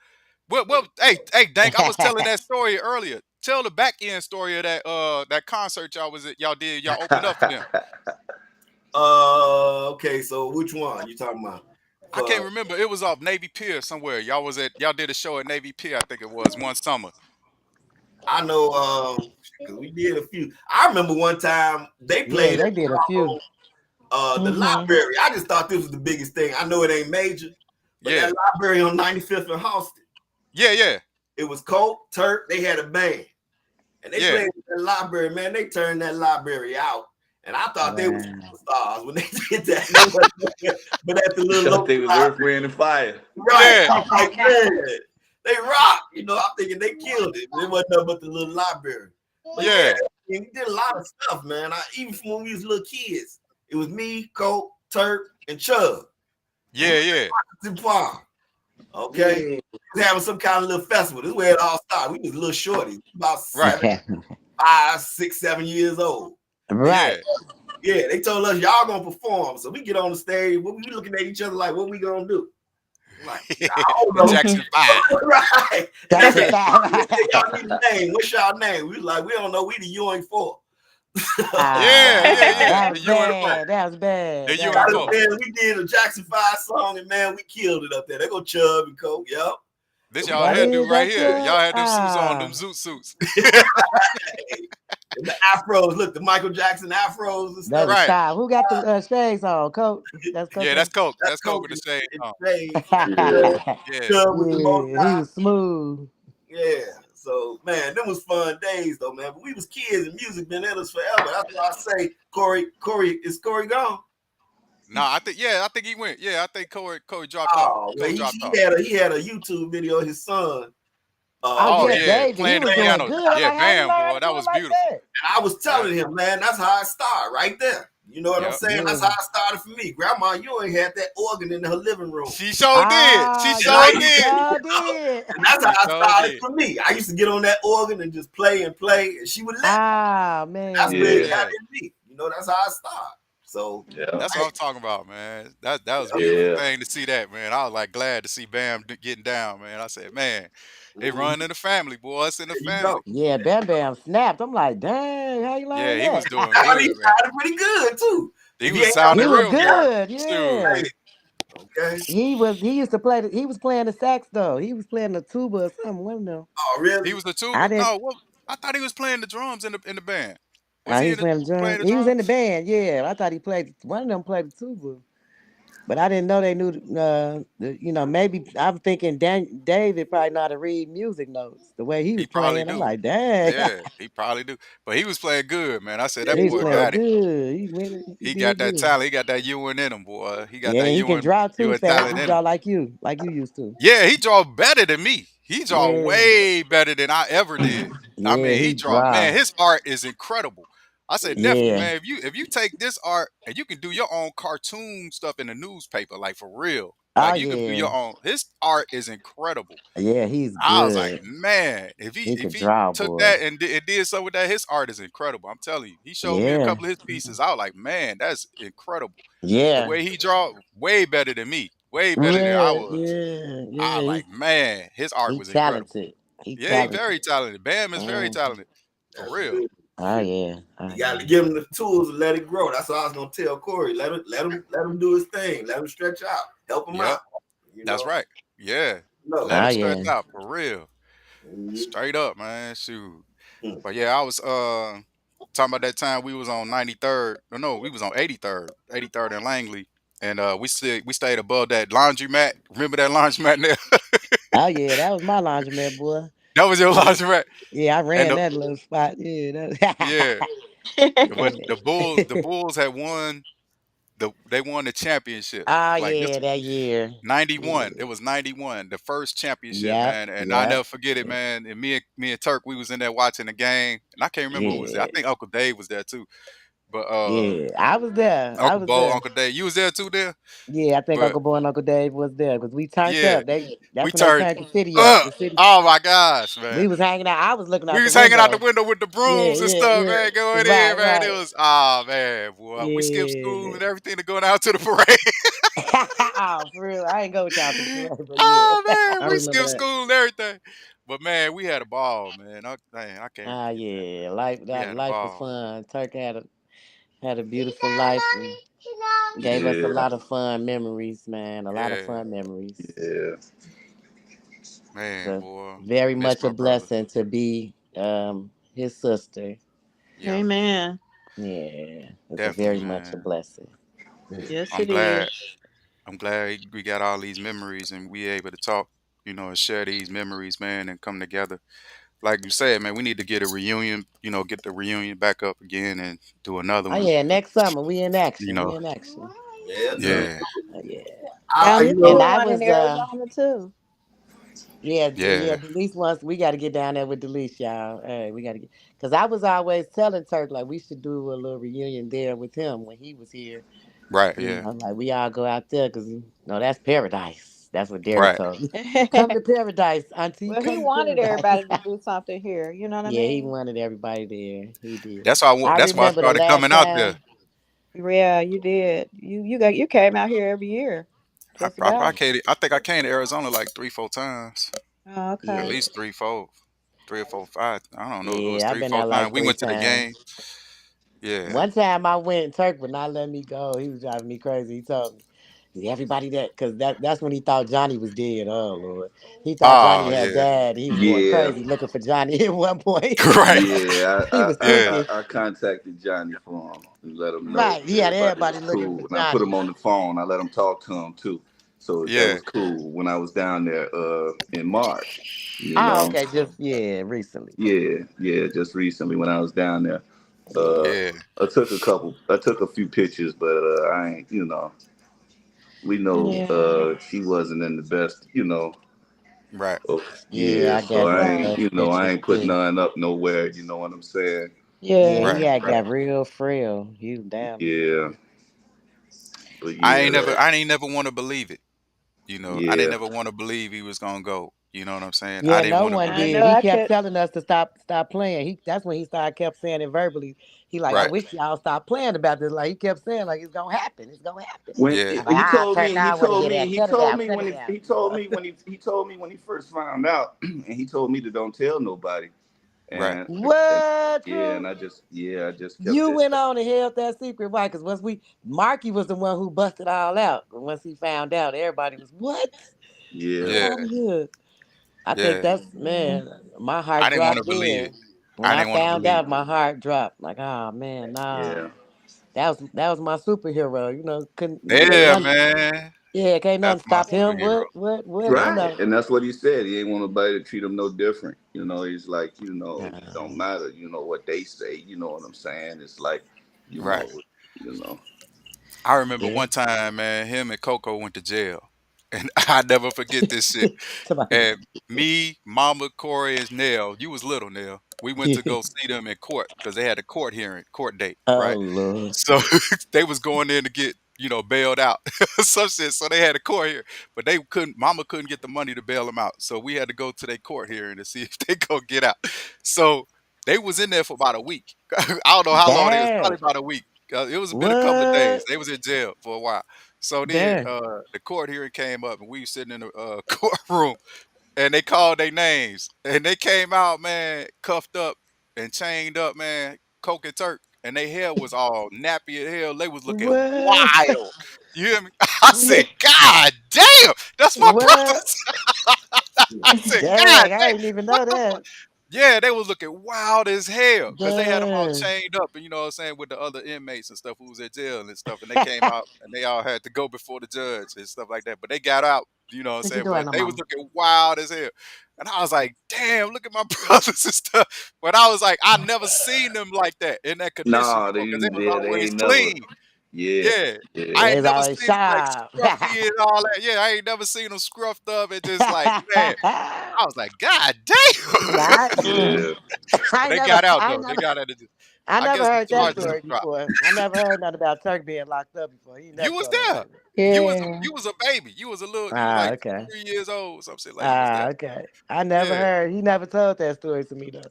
Well, hey, Dank, I was telling that story earlier. Tell the back end story of that concert y'all was at. Y'all opened up for them. Okay, so which one you talking about? I can't remember. It was off Navy Pier somewhere. Y'all did a show at Navy Pier, I think it was, one summer. I know, because we did a few. I remember one time they played. Yeah, they did a few. The library. I just thought this was the biggest thing. I know it ain't major, but that library on 95th and Halsted. Yeah. It was Colt, Turk. They had a band, and they played at the library. Man, they turned that library out. And I thought they were superstars when they did that. But at the little local they was Earth, Wind, and Fire. Right. I'm like, man, they rock. You know, I'm thinking they killed it. It wasn't nothing but the little library. But we did a lot of stuff, man. Even from when we was little kids, it was me, Colt, Turk, and Chubb. Yeah. Okay. We was having some kind of little festival. This is where it all started. We was little shorties, about 5, 6, 7 years old. Right. Yeah, they told us y'all gonna perform. So we get on the stage. We looking at each other like, what we gonna do? Like, I don't know. Jackson 5. Right. Jackson 5. Y'all need a name. What's y'all name? We was like, we don't know. We the Ewing 4. That was bad. We did a Jackson 5 song, and man, we killed it up there. They go Chubb and Coke. Yep. This y'all had to do right here. Y'all had them suits on, them zoot suits. The afros, look, the Michael Jackson afros and stuff. That's right. Who got the shades on? Coke. That's Coke. That's Coke with the shades on. He was smooth. Yeah. So man, them was fun days though, man. But we was kids and music been in us forever. That's why I say Corey, is Corey gone? No, I think he went. Yeah, I think Corey dropped off. Well, he had a YouTube video of his son. Playing the piano. Bam, boy, that was beautiful. And I was telling him, man, that's how I started right there. You know what I'm saying? That's how it started for me. Grandma Ewing had that organ in her living room. She sure did. She sure did. And that's how I started for me. I used to get on that organ and just play, and she would let me. Man. That's where it got in me. You know, that's how I started. So that's what I'm talking about, man. That was a beautiful thing to see that, man. I was like glad to see Bam getting down, man. I said, man, It Mhm. run in the family, boy. It's in the There you go. family. Yeah, Bam Bam snapped. I'm like, dang, how you Yeah, learn he was that? doing But he good, man. sounded pretty good too. He If he was ain't got He sounding was real nothing good. good, Shoot. yeah. else, okay. He used to play he was playing the sax though. He was playing the tuba or something, one of them. Oh, He really? was the I tuba. didn't No, what? I thought he was playing the drums in the band. Was he he was in the playing the playing drum. the He was in the drums? band, yeah. I thought he played one of them played the tuba. But I didn't know they knew maybe I'm thinking David probably know how to read music notes. The way he He was probably playing, I'm do. like, dang. Yeah, he probably do. But he was playing good, man. I said Yeah, that He was he boy playing got was. it. good. He He got did that good. talent. He got that UN in him, boy. He got Yeah, that and he can draw too, UN fast. talent He in him. draw like you used to. Yeah, he draw better than me. He draw Yeah. way better than I ever did. I Yeah, mean, he he draw, man, draw. his art is incredible. I said, nephew, Yeah. man, if you take this art and you can do your own cartoon stuff in the newspaper, like for real, Oh like you could do yeah. your own. His art is incredible. Yeah, he's I was like, good. man, He if could he draw, took boy. that and did something with that, his art is incredible. I'm telling you. He showed me a Yeah. couple of his pieces. I was like, man, that's incredible. The Yeah. way he draw, way better than me. Way better than I Yeah. was. Yeah. I Yeah. like, man, his art He was incredible. talented. He Yeah, he talented. very talented. Bam is very Mm. talented. For That's real. good. Oh yeah. Oh You got yeah. to give him the tools and let it grow. That's what I was gonna tell Corey. Let him do his thing. Let him stretch out. Help him Yep. out. You That's know. right. Yeah. No. Let Oh him stretch yeah. out for real. Mhm. Straight up, man. Shoot. Hmm. But yeah, I was talking about that time we was on 93rd. No, we was on 83rd. 83rd and Langley. And we stayed above that laundromat. Remember that laundromat there? Oh yeah. That was my laundromat, boy. That was your Yeah. laundromat. Yeah, I And ran that little spot. Yeah. yeah. But Yeah. the Bulls had won they won the championship. Oh Like this yeah, that year. 91. Yeah. It was 91, the first championship, Yep. man. And I Yep. never forget it, man. And me and Turk, we was in there watching the game. And I can't remember who was there. I Yeah. think Uncle Dave was there too. But Yeah. I was there. I Uncle was Bo, there. Uncle Dave, you was there too there? Yeah, I think But Uncle Boy and Uncle Dave was there because we turned yeah, up. That's we when they turned turned the city up. up. The city Oh my gosh, man. we was hanging out. I was looking We out the was hanging out the window. window with the Yeah, brooms and yeah, stuff, yeah. man, going in, Right, man. It right. was, oh man, boy. We skipped school Yeah. and everything to go down to the parade. Oh, for real. I ain't go with y'all to the parade, but yeah. Oh man, I we remember skipped that. school and everything. But man, we had a ball, man. Man, I can't Ah, forget that. yeah. We had a Life was ball. fun. Turk had a beautiful life and gave us a Yeah, lot of fun memories, man. A lot of Yeah, fun memories. yeah, man, It's boy. very Miss much a my brother. blessing to be his sister. Yeah, Amen. Yeah, it's a definitely, very much a man. blessing. Yes, I'm it glad. is. I'm glad we got all these memories and we able to talk, and share these memories, man, and come together. Like you said, man, we need to get a reunion, get the reunion back up again and do another Oh one. yeah, next summer we in You action. We know, in action. Yeah, yeah. definitely. yeah, Oh, yeah, Now You we and need know, I one in was Arizona too. yeah. yeah, Delise wants we got to get down there with Delise, y'all. Hey, we got to get because I was always telling Turk like we should do a little reunion there with him when he was here. right, You yeah, know, like we all go out there because that's paradise. That's what Derek right, told me. Come to paradise, Auntie. Well, he Come to wanted paradise. everybody to do something here. You know what I Yeah, he mean? wanted everybody there. He did. I That's why I remember the started last coming out there. time. Yeah, you did. You came out here every year, just I probably about. came. I think I came to Arizona like 3, 4 times, Oh, at okay. Yeah, least 3, 4, 3 or 4, 5. I don't know if it was yeah. I've three, been four out like times. We three went to the game. times. Yeah. One time I went, Turk would not let me go. He was driving me crazy. He told me, everybody because that's when he thought Johnny was dead. Oh Lord, he thought Johnny Oh had yeah. died. He was going Yeah, crazy looking for Johnny at one point. Right. yeah. He was Yeah. tweaking. I contacted Johnny for him and let him know Right, he had everybody everybody was looking for cool. And I put him Johnny. on the phone. I let him talk to him too. So that Yeah. was cool when I was down there in March. You Oh, know, okay, just yeah, recently. yeah, yeah. Just recently when I was down there, uh, Yeah, Yeah. I took a few pictures, but I ain't. We know Yeah. she wasn't in the best. Right. Oh, yeah, yeah. I So got I some Right. ain't. I pictures ain't put too. none up nowhere. You know what I'm saying? Yeah, Yeah. he Right. had Right. got real frail. He was down. Yeah. But yeah, I ain't never want to believe it. I didn't yeah. never want to believe he was gonna go. You know what I'm saying? I Yeah, didn't no want to one I be did. know He I kept could. telling us to stop playing. That's when he started kept saying it verbally. He like, I right. wish y'all stop playing about this. Like he kept saying, like it's gonna happen. It's gonna happen. When Yeah, I'm like, ah, Turk, he I want to told hear me that. he Cut it told out. me Cut when it out. he told me when he told me when he first found out, and he told me to don't tell nobody. right. And What, yeah, True? I just kept You it. went on and held that secret, right? Because Marky was the one who busted all out. Once he found out, everybody was, what? Get Yeah, Yeah, out of here. I think yeah. that's, Mhm. man, my I heart didn't want dropped to believe it. then. When I I didn't want to found believe out, it. my heart dropped. Like, oh man, nah. yeah, That was my superhero. Couldn't yeah. Yeah, nothing. man. Yeah, can't nothing That's my stop him. superhero. What? You Right, know. and that's what he said. He ain't want nobody to treat him no different. He's like, it don't Nah. matter. What they say. You know what I'm saying? It's like, you Right. know, you know. I remember Yeah. one time, man, him and Coco went to jail. And I never forget this shit. Somebody. And me, Mama, Corey, and Nell, you was little, Nell. We went to go see them in court because they had a court hearing, court date, Oh right? Lord. So they was going in to get, bailed out. Some shit. So they had a court hearing, but Mama couldn't get the money to bail them out. So we had to go to their court hearing to see if they go get out. So they was in there for about a week. I don't know how long they was, probably Dang. about a week. It was been a couple of days. What? They was in jail for a while. So then Dang. the court hearing came up and we was sitting in the courtroom and they called their names and they came out, man, cuffed up and chained up, man, Coke and Turk, and their hair was all nappy as hell. They was looking What? wild. You hear me? I said, God damn, that's my What? brothers. I said, God Dang, I damn, didn't even what know the fuck? that. Yeah, they was looking wild as hell because they had them all Dang. chained up, and you know what I'm saying, with the other inmates and stuff who was in jail and stuff, and they came out and they all had to go before the judge and stuff like that. But they got out, you know what I'm What you saying. doing, But no they was mama? looking wild as hell, and I was like, damn, look at my brothers and stuff. But I was like, I never seen them like that in that condition Nah, before because they was they always ain't never. clean. Yeah, Yeah. I yeah. ain't It's never always seen them like sharp. scruffy and all that. Yeah, I ain't never seen them scruffed up and just like, man, I was like, God damn. I, Yeah. But they got out I though. ain't They never, got out of I I never guess the heard that charges have story dropped. before. I never heard nothing about Turk being locked up before. He You never was told nobody there. that. Yeah. You was a baby. You was Ah, like two, okay. 3 years old, some shit like you was there. Okay. I never Yeah. heard. He never told that story to me though.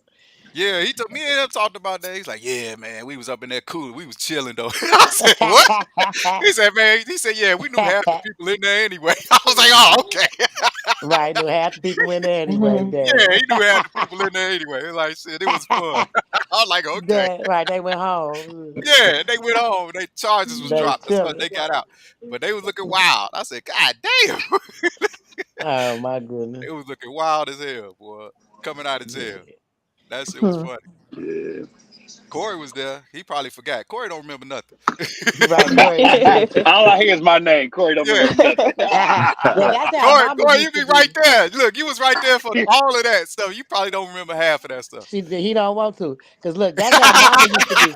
Yeah, he took me and him talked about that. He's like, yeah, man, we was up in that cooler. We was chilling though. I said, what? He said, man, he said, yeah, we knew half the people in there anyway. I was like, oh, okay. Right, knew half the people in there anyway. Mhm. Yeah, Dang. he knew half the people in there anyway. It was like, shit, it was fun. I was like, okay. Dang. Right, they went home. Yeah, they went home. They charges was They dropped. That's why chilling. they got out. But they was looking wild. I said, God damn. Oh my goodness. It was looking wild as hell, boy. Coming out of jail. Yeah. That shit was funny. Yeah. Corey was there. He probably forgot. Corey don't remember nothing. Right, Corey didn't do All I hear is my name. Corey don't Yeah. remember nothing. Well, that's how Corey, Mama Corey, you used to be right be. there. Look, you was right there for all of that stuff. You probably don't remember half of that stuff. He don't want to. Cause look, that's how Mama used to be.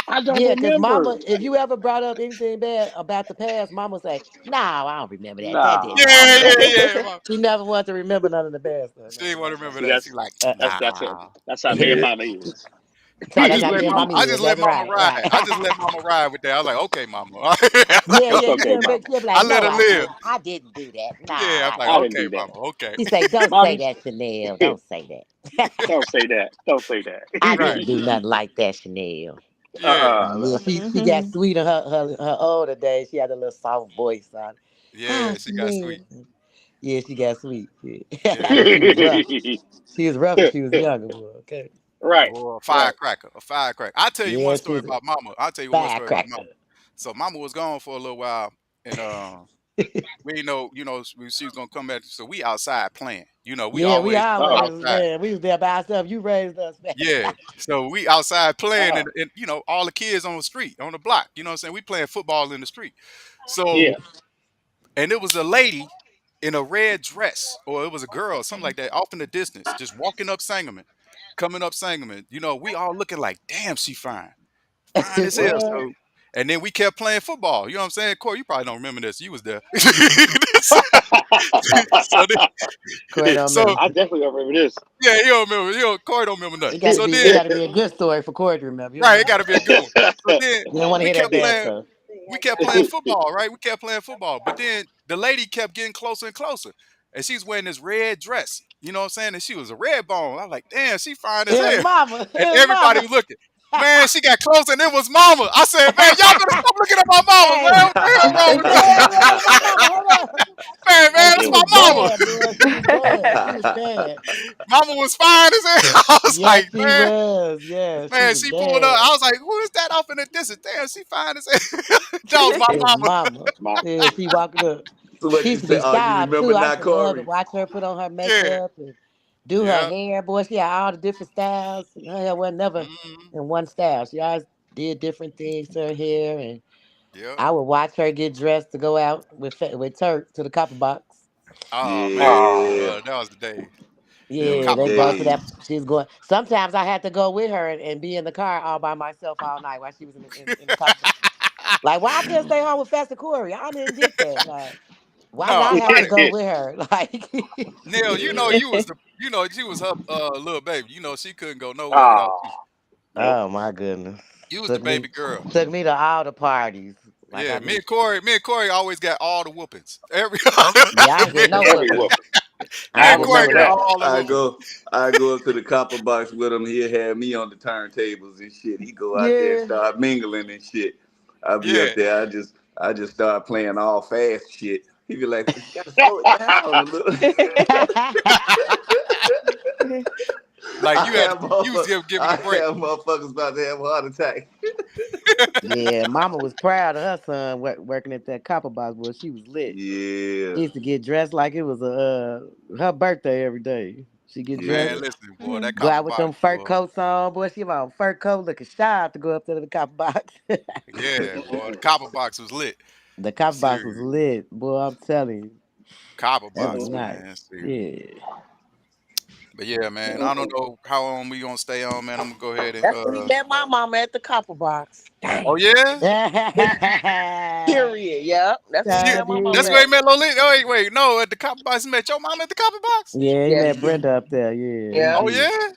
I don't Yeah, cause remember. Mama, if you ever brought up anything bad about the past, Mama say, "No, I don't remember that. That Nah, didn't I don't Yeah, happen." remember yeah, that. yeah. She never wanted to remember none of the bad stuff. She No, didn't want no, to no. remember See, that. She like, that's it. nah. That's how me and Mama is. So that's how me and Mama I is. just let That's mama right, ride. right. I just let mama ride with that. I was like, okay, mama. I was like, Yeah, It's yeah. You okay, okay, can mama. be, Mama. she'll be I like, let "No, her live. I didn't do that. No, Yeah, I'm I like, I didn't." didn't okay, do that. mama, okay. She say, "Don't say Mommy, that, Chanel. Don't say that." don't say that. Don't say that. I Right. didn't do nothing like that, Chanel. Yeah. Yeah, she got Mhm. sweet in her older days. She had a little soft voice on. Hi, Yeah, she got sweet. Chanel. Yeah, she got sweet. Yeah. Yeah. But she was rough. She was rough when she was younger. Boy, okay. Right, Boy, a right. firecracker. A firecracker. I'll tell you one Yeah, she story was a about mama. I'll tell you one story about firecracker. mama. So mama was gone for a little while and we didn't know, she was gonna come back. So we outside playing. We Yeah, we always Oh, always, outside. man, we was there by ourselves. You raised us, man. Yeah. So we outside playing oh, and all the kids on the street, on the block, you know what I'm saying? We playing football in the street. So yeah. and it was a lady in a red dress, or it was a girl, something like that, off in the distance, just walking up Sangamon, coming up Sangamon. We all looking like, damn, she fine. Fine as hell. What? So and then we kept playing football. You know what I'm saying? Corey, you probably don't remember this. You was there. so, so, Corey don't so remember. I definitely don't remember this. yeah, you don't remember. Corey don't remember It nothing. got to So be, it then got to be a good story for Corey to remember. You don't right, it remember gotta that. be a good one. So then You don't want to we hear that kept bad playing stuff. we kept playing football, right? We kept playing football. But then the lady kept getting closer and closer. and she's wearing this red dress. You know what I'm saying? And she was a red bone. I was like, damn, she fine as His hell. mama. And His everybody mama. was looking. Man, she got close and it was mama. I said, man, y'all better stop looking at my mama, Hey, man. What the hell wrong with y'all? yeah, yeah, that's my mama. Hold up. Man, Hey, that's she It my was was mama. mama. bad, boy. She was bad. She was bad. Mama was fine as hell. I was Yes, like, she man, was. Yeah, she man, was she pulled up. bad. I was like, who is that off in the distance? Damn, she fine as hell. That was my His mama. mama. My, Yeah, she walking up. so what She you used to say? be Oh, you shy remember too. I used now, to love to Corey? watch her put on her Yeah, makeup and do her yeah. hair. Boy, she had all the different styles. Her hair was never Mm, in one style. She always did different things to her hair, and yep. I would watch her get dressed to go out with Turk to the copper box. Oh man, Yeah, that was the day. them The was Yeah, the copper they go box. to days. that. She's going. Sometimes I had to go with her and be in the car all by myself all night while she was in the copper box. Like, why I couldn't stay home with Pastor Corey? I didn't get that. Like, why did No, I have to honey, go with her? Like, Neil, you know Yeah. you was the, you know you was her little baby. You know she couldn't go nowhere without Oh, you. nope. oh my goodness, You was the took me baby girl. took me to all the parties. Like Yeah, I me knew. and Corey, always got all the whoopings. Every Yeah, I ain't me, get no Every whooping. whooping. me I I and Corey remember remember got that. that. all the I whoopings. go I go up to the copper box with him. He'll have me on the turntables and shit. He go out there and Yeah. start mingling and shit. I'll be Yeah. up there. I just start playing all fast shit. He be like, you gotta slow it down a little. Like I have you was motherfuckers, giving I the break. have motherfuckers about to have a heart attack. Yeah, Mama was proud of her son working at that copper box. Boy, she was lit. Yeah, She used to get dressed like it was her birthday every day. She get yeah. dressed, Man, listen, boy, that go copper out with box, them fur boy. coats on. Boy, she on fur coat looking shy to go up to the copper box. Yeah, boy, the copper box was lit. The copper box was Serious. lit. Boy, I'm telling you. Copper That was box, nice. man. Serious. Yeah. But yeah, man, I don't know how long we gonna stay on, man. I'm gonna go ahead and That's where he met my mama at the copper box. oh Dang. yeah? Period. Yep. That's where he You, Sure met my mama that's did. where he at. met Lolita. Oh wait, no, at the copper box. He met your mom at the copper box? Yeah, he Yes. met Brenda up there. Yeah, he Yep. Oh did. yeah?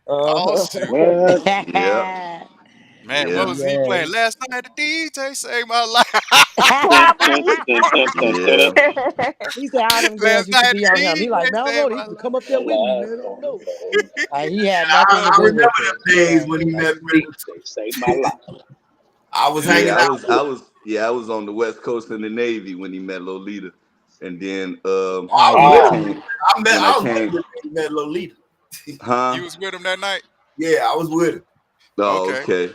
Oh Uh-huh. shoot. What? Yeah, Man, what yeah, was he playing Yes. last night? The DJ saved my life. Dun, dun, dun, dun, dun, dun, yeah. dun. He said all them girls Last used to night be on the him. He like, DJ man, I don't know. saved They my used to life. come up there with me, Alive man. I don't on know. the Like, he had nothing to I do remember with it. them days Yeah. when he like met the Brenda. DJ saved my life. I was hanging Yeah, Yeah. I out was, with I him. was, yeah, I was on the West Coast in the Navy when he met Lolita, and then I Oh, was when I with wow. him. came, when I I was came, with him when he met Lolita. huh? You was with him that night? Yeah, I was with him. Oh, Okay. okay,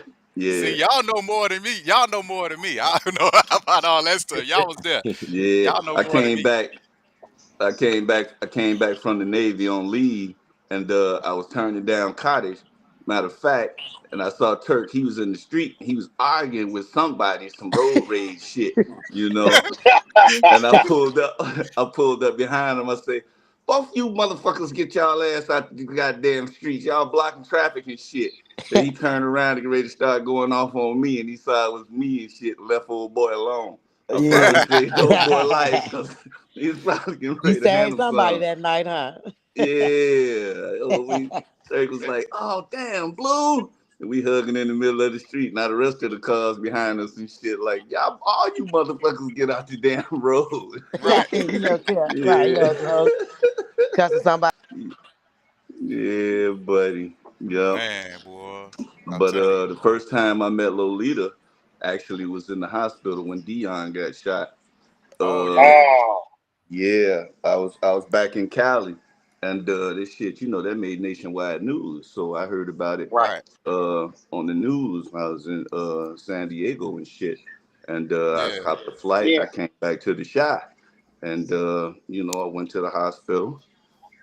See, yeah, y'all know more than me. Y'all know more than me. I don't know about all that stuff. Y'all was there. yeah. Y'all know more than me. I came back from the Navy on leave, and I was turning down cottage. Matter of fact, and I saw Turk. He was in the street. He was arguing with somebody, some road rage shit, you know. And I pulled up. I pulled up behind him. I say, "Both you motherfuckers get y'all ass out the goddamn streets. Y'all blocking traffic and shit." Then he turned around and get ready to start going off on me, and he saw it was me and shit. Left old boy alone. I Yeah. probably saved old boy life because he's probably getting You ready to saved handle somebody something. that night, huh? Yeah. Oh, we Turk was like, "Oh damn, Blue." And we hugging in the middle of the street. Now the rest of the cars behind us and shit like, y'all, all you motherfuckers get out the damn road. Right. You know, right? You Yeah. know, cussing somebody. Yeah, buddy. Yeah. Man, boy. I'm But telling you. the first time I met Lolita actually was in the hospital when Dion got shot. Oh Uh yeah. Oh, yeah, I was back in Cali, and this shit, that made nationwide news. So I heard about it right. Right. on the news when I was in San Diego and shit. And I Yeah. hopped the flight. Yeah. I came back to the shop, and I went to the hospital,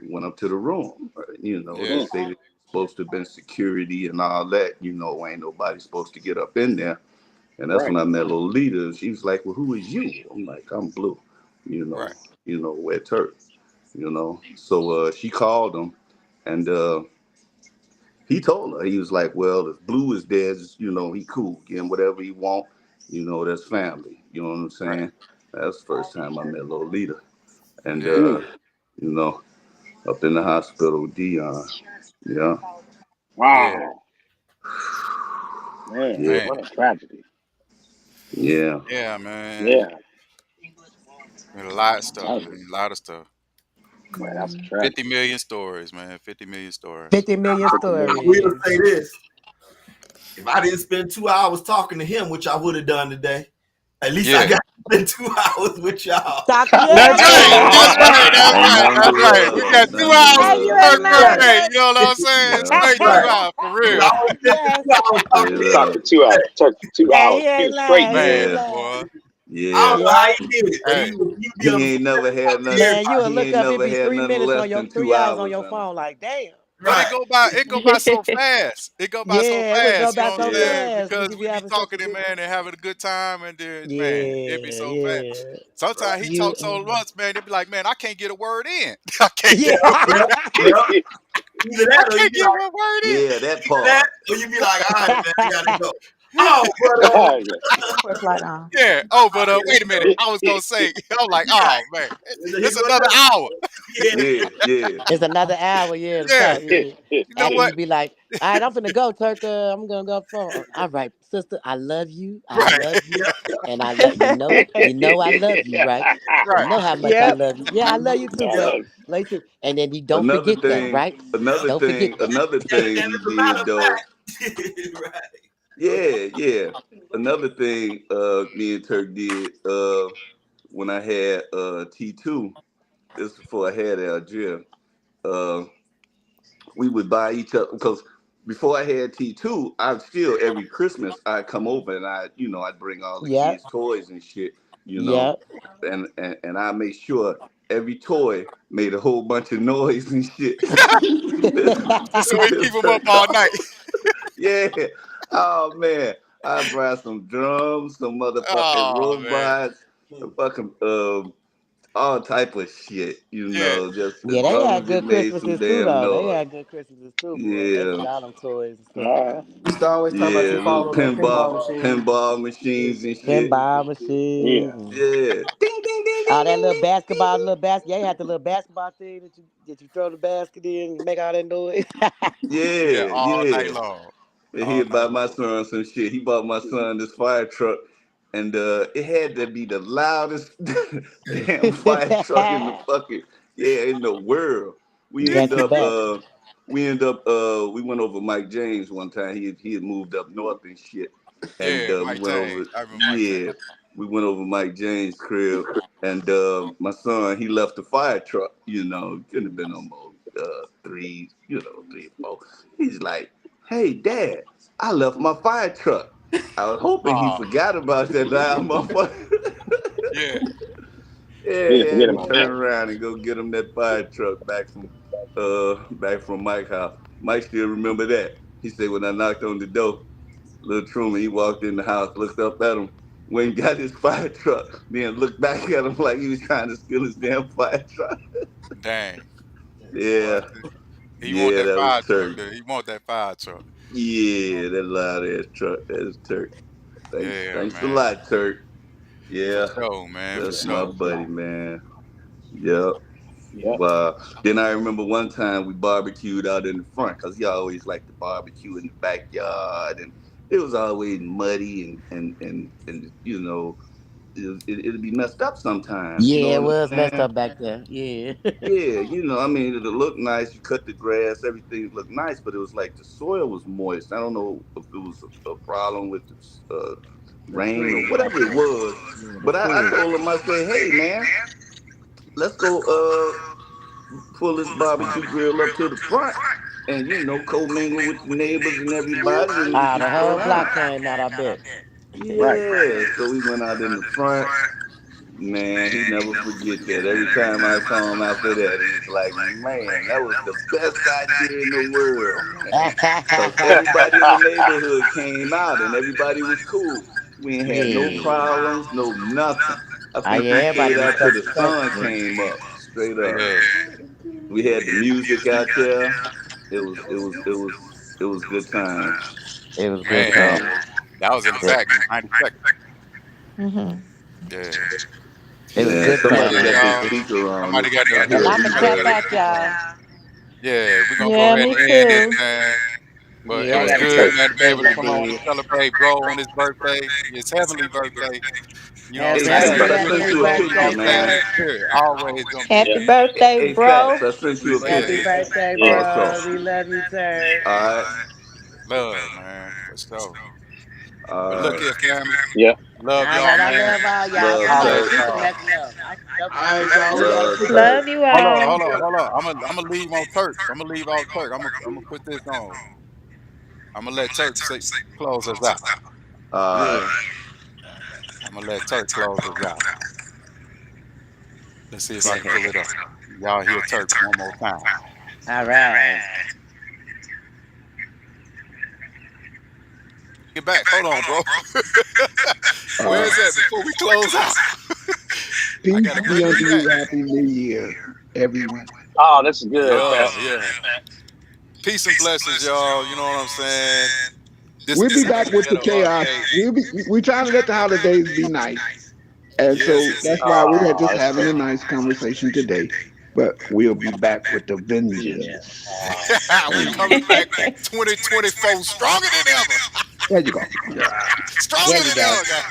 went up to the room. They Yeah. Mm. say that supposed to have been security and all that. Ain't nobody supposed to get up in there. And that's Right. when I met Lolita. She was like, "Well, who is you?" I'm like, "I'm Blue." You know, Right. Wet Turk. So she called him, and he told her, he was like, "Well, if Blue is dead, he cool, get him whatever he want. That's family. You know what I'm Right. saying?" That's the first time I met Lolita, and Yeah. Mm. you know, up in the hospital with Dion. Yeah, Yeah. Wow. Man, yeah, what Man. a tragedy. yeah. Yeah, man. Yeah. A lot of stuff, That man. was A lot of stuff. Man, that's a tragedy. 50 million stories, man. 50 million stories. 50 million 50 million. I will stories. say this: if I didn't spend 2 hours talking to him, which I would have done today, at least I Yeah. got to spend 2 hours with y'all. Talk, That's Right. right. That's right. That's Ain't right. nothing That's but right. We love. got two Nothing but hours Hey, you love. first ain't Yeah. lying, Right, birthday. Turk. You know what I'm saying? Yeah. Straight right. 2 hours for Because real. I only spent Yes. 2 hours Straight talking to him. Talk up. for 2 hours. Talk for two Hey, hours. he He ain't was straight. lying. He ain't Man, Yeah. boy. lying. I Yeah. don't know how Yep. he did it, but Hey. he be able He to ain't never had talk to nothing. Man, you everybody. will He look ain't up, it never be had three nothing minutes less on your than 3 hours on 2 hours your in him. phone. Like, damn. But Right. it go by so fast. It go by so Yeah, it would go fast, you know by what I'm so Yeah. saying? fast because Because you be we be having such a talking and good. man and having a good time and then man, it be Yeah, so fast. yeah. Sometimes he You. talks so much, man, they be like, man, I can't get a word in. I can't Yeah. get a word. Yep. Yep. Either I that or you can't be get like, one word in. Yeah, that either that part. or you be like, all right, man, I gotta go. Oh, but Yeah. Put flight on. Yeah. Oh, but yeah, wait a minute. I was gonna say, I'm like, right. oh man, Here it's go another another. hour. Yeah. Yeah, yeah. It's another hour, yeah, to Yeah. talk. Yeah. You know After what? you be like, all right, I'm finna go, Turk. I'm gonna go phone. All right, sister, I love you. I Right. love you. Yep. And I love you know I love you, right? You Right. know how much I Yep. love you. Yeah, I love you too, I bro. love Love you too. And then you don't Another forget that, thing, right? Yep. Don't forget that. another thing And he as a matter did of though. fact, right. Yeah, yeah. Another thing me and Turk did when I had T2, this is before I had Algier. Uh we would buy each other because before I had T2, I still every Christmas I'd come over and I'd bring all the Yep. kids toys and shit, you know, Yep. and I make sure every toy made a whole bunch of noise and shit. Just so we keep This them up Turk all night. yeah. Oh man, I brought some drums, some motherfucking Oh man. robots, a fucking all type of shit. Yeah. Just Yeah, as they long had as it good made some Christmases too, damn though. They noise. had good Christmases too, boy. They Yeah, get all them toys and stuff. you. Used to always talk about you yeah, little fall on that pinball machine. pinball machines and shit. Pinball Yeah. machines. And Yeah, ding ding ding all ding that ding little ding ding. basketball, little basket. Yeah, you had the little basketball thing that you throw the basket in and make all that noise. Yeah. Yeah, All night yeah. long. And All he night bought my long. son some shit. He bought my son this fire truck, and it had to be the loudest damn fire truck in the fucking in the world. We end Got you up back. we went over Mike James one time. He had moved up north and shit, and Yeah, we Mike went over James. I remember Mike James. we went over Mike James' crib, and my son he left the fire truck. Could have been almost three, 3 or 4. He's like, "Hey, Dad, I left my fire truck." I was hoping he Oh, forgot about that damn motherfucker. yeah. Yeah, He he didn't had forget me about turn that. around and go get him that fire truck back from Mike's house. Mike still remember that. He said when I knocked on the door, little Truman, he walked in the house, looked up at him, went and got his fire truck, then looked back at him like he was trying to steal his damn fire truck. Dang. Boy, Yeah, he want yeah, that that was fire truck Turk. there. He want that fire truck. Yeah, that loud ass truck. That's Turk. Thanks, Yeah, thanks a man. lot, Turk. For Yeah, sure, man. For that's my sure. buddy, man. Yep. Yep. Wow. Then I remember one time we barbecued out in the front because he always liked to barbecue in the backyard, and it was always muddy and it'd be messed up sometimes. You know Yeah, it what was I'm messed saying? up back there. Yeah. Yeah, I mean, it'll look nice. You cut the grass, everything looked nice, but it was like the soil was moist. I don't know if it was a problem with the The rain or food. whatever it was. Yeah, the But I food. told him, I said, hey, man, let's go pull this barbecue grill up to the front and, co-mingle with the neighbors and everybody and Ah, just the go whole out. block came out, I bet. Right. Yeah, so we went out in the front. Man, he never forget that. Every time I saw him after that, he's like, man, that was the best idea in the world, man. Because everybody in the neighborhood came out and everybody was cool. We ain't had no Yeah. problems, no nothing. I Ah, think yeah, we everybody stayed was out till stuck the to stuck. sun Yeah. came up, straight up. Yeah. We had the music out there. It was good times. It was good Man, Yeah. time. that was in the It, back, 92nd. Mm-hmm. Yeah. it was Man, good somebody Okay, got time. their y'all. speaker on. Somebody got I the I'm hear a about to tap reverb. out, y'all. yeah, we're gonna go Yeah, ahead me and end this, too. man. But it Yeah, I was gotta good, take man, to be take able it. to Come on. celebrate bro on his birthday, his heavenly birthday. You know what I'm Happy, Hey, saying? Fats, happy, I Living sent happy you a room, you know picture, birthday, what I'm saying? man. Turk. Period. Always gonna be Happy there. birthday, Hey, Fats, bro. I sent you a Happy picture. Yeah. birthday, Also, bro. We love you, Turk. all right, Love, man. For sure. But all look right. here, family. Yeah. Love All y'all, right, I man. love all y'all. Love Holler Somebody at Turk. speaking y'all. messing up. All right, y'all. We got to Love put Turk. Love you Hold on, all. hold on, hold on. I'm gonna leave on Turk. I'm gonna leave off Turk. I'm gonna put this on. I'm gonna let Turk say close us out. All right. Yeah. I'm gonna let Turk close us out. Let's see if I can pull it up. Y'all hear Turk one more time. All right. Get back. Hold on, bro. Where uh, is that before we close out? I peace gotta be bring unto it back. you. Happy New Year, everyone. Oh, this is good, Yeah, Pat. yeah. Peace and blessings, y'all. You know what I'm saying? This We'll is be another back with the ghetto chaos. update. We're trying to let the holidays be nice. And Yes, so that's indeed. why we are Oh, just that's having a crazy. nice conversation today. But we'll be back with the vengeance. We Mm. coming back 2024 stronger than ever. There you go. Yeah. There Stronger you than go. ever, guys.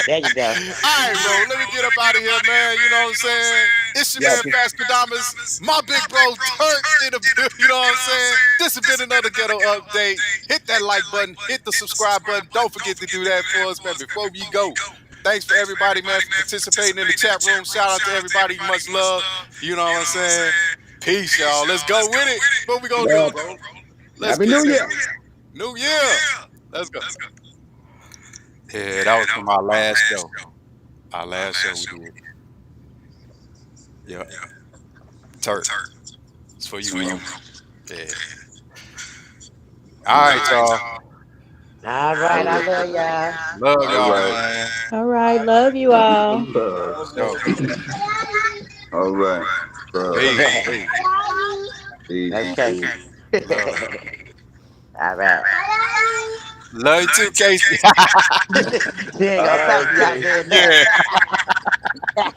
There you go. All right, bro. Let me get up out of here, man. You know what I'm saying? It's your Yeah. man, Fastradamus, my big bro, Turk, in the you know what I'm saying? This has been another ghetto update. Hit that like button, hit the subscribe button. Don't forget to do that for us, man, before we go. Thanks for everybody, man, for participating in the chat room. Shout out to everybody. Much love. You know what I'm saying? Peace, y'all. Let's go with it. What we gonna do, Love. bro? Let's Happy get New to Year. it. New Year. Let's go. Yeah, that was from our last show. Our last show we did. Yeah. Turk. It's for you, bro. Mm. Yeah. All right, y'all. All All right, I right. love y'all. Love All y'all, right. man. All right. Love you all. For Love. sure. All right. Love. Peace. Peace. Peace. Okay. Love. All right. Love you too, Casey. She ain't All gonna right, talk to y'all Kay. doing that. Yeah.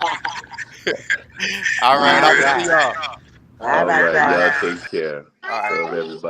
All right. All I'll see right. y'all. All All right, right. y'all. Y'all take care. All right. Love everybody.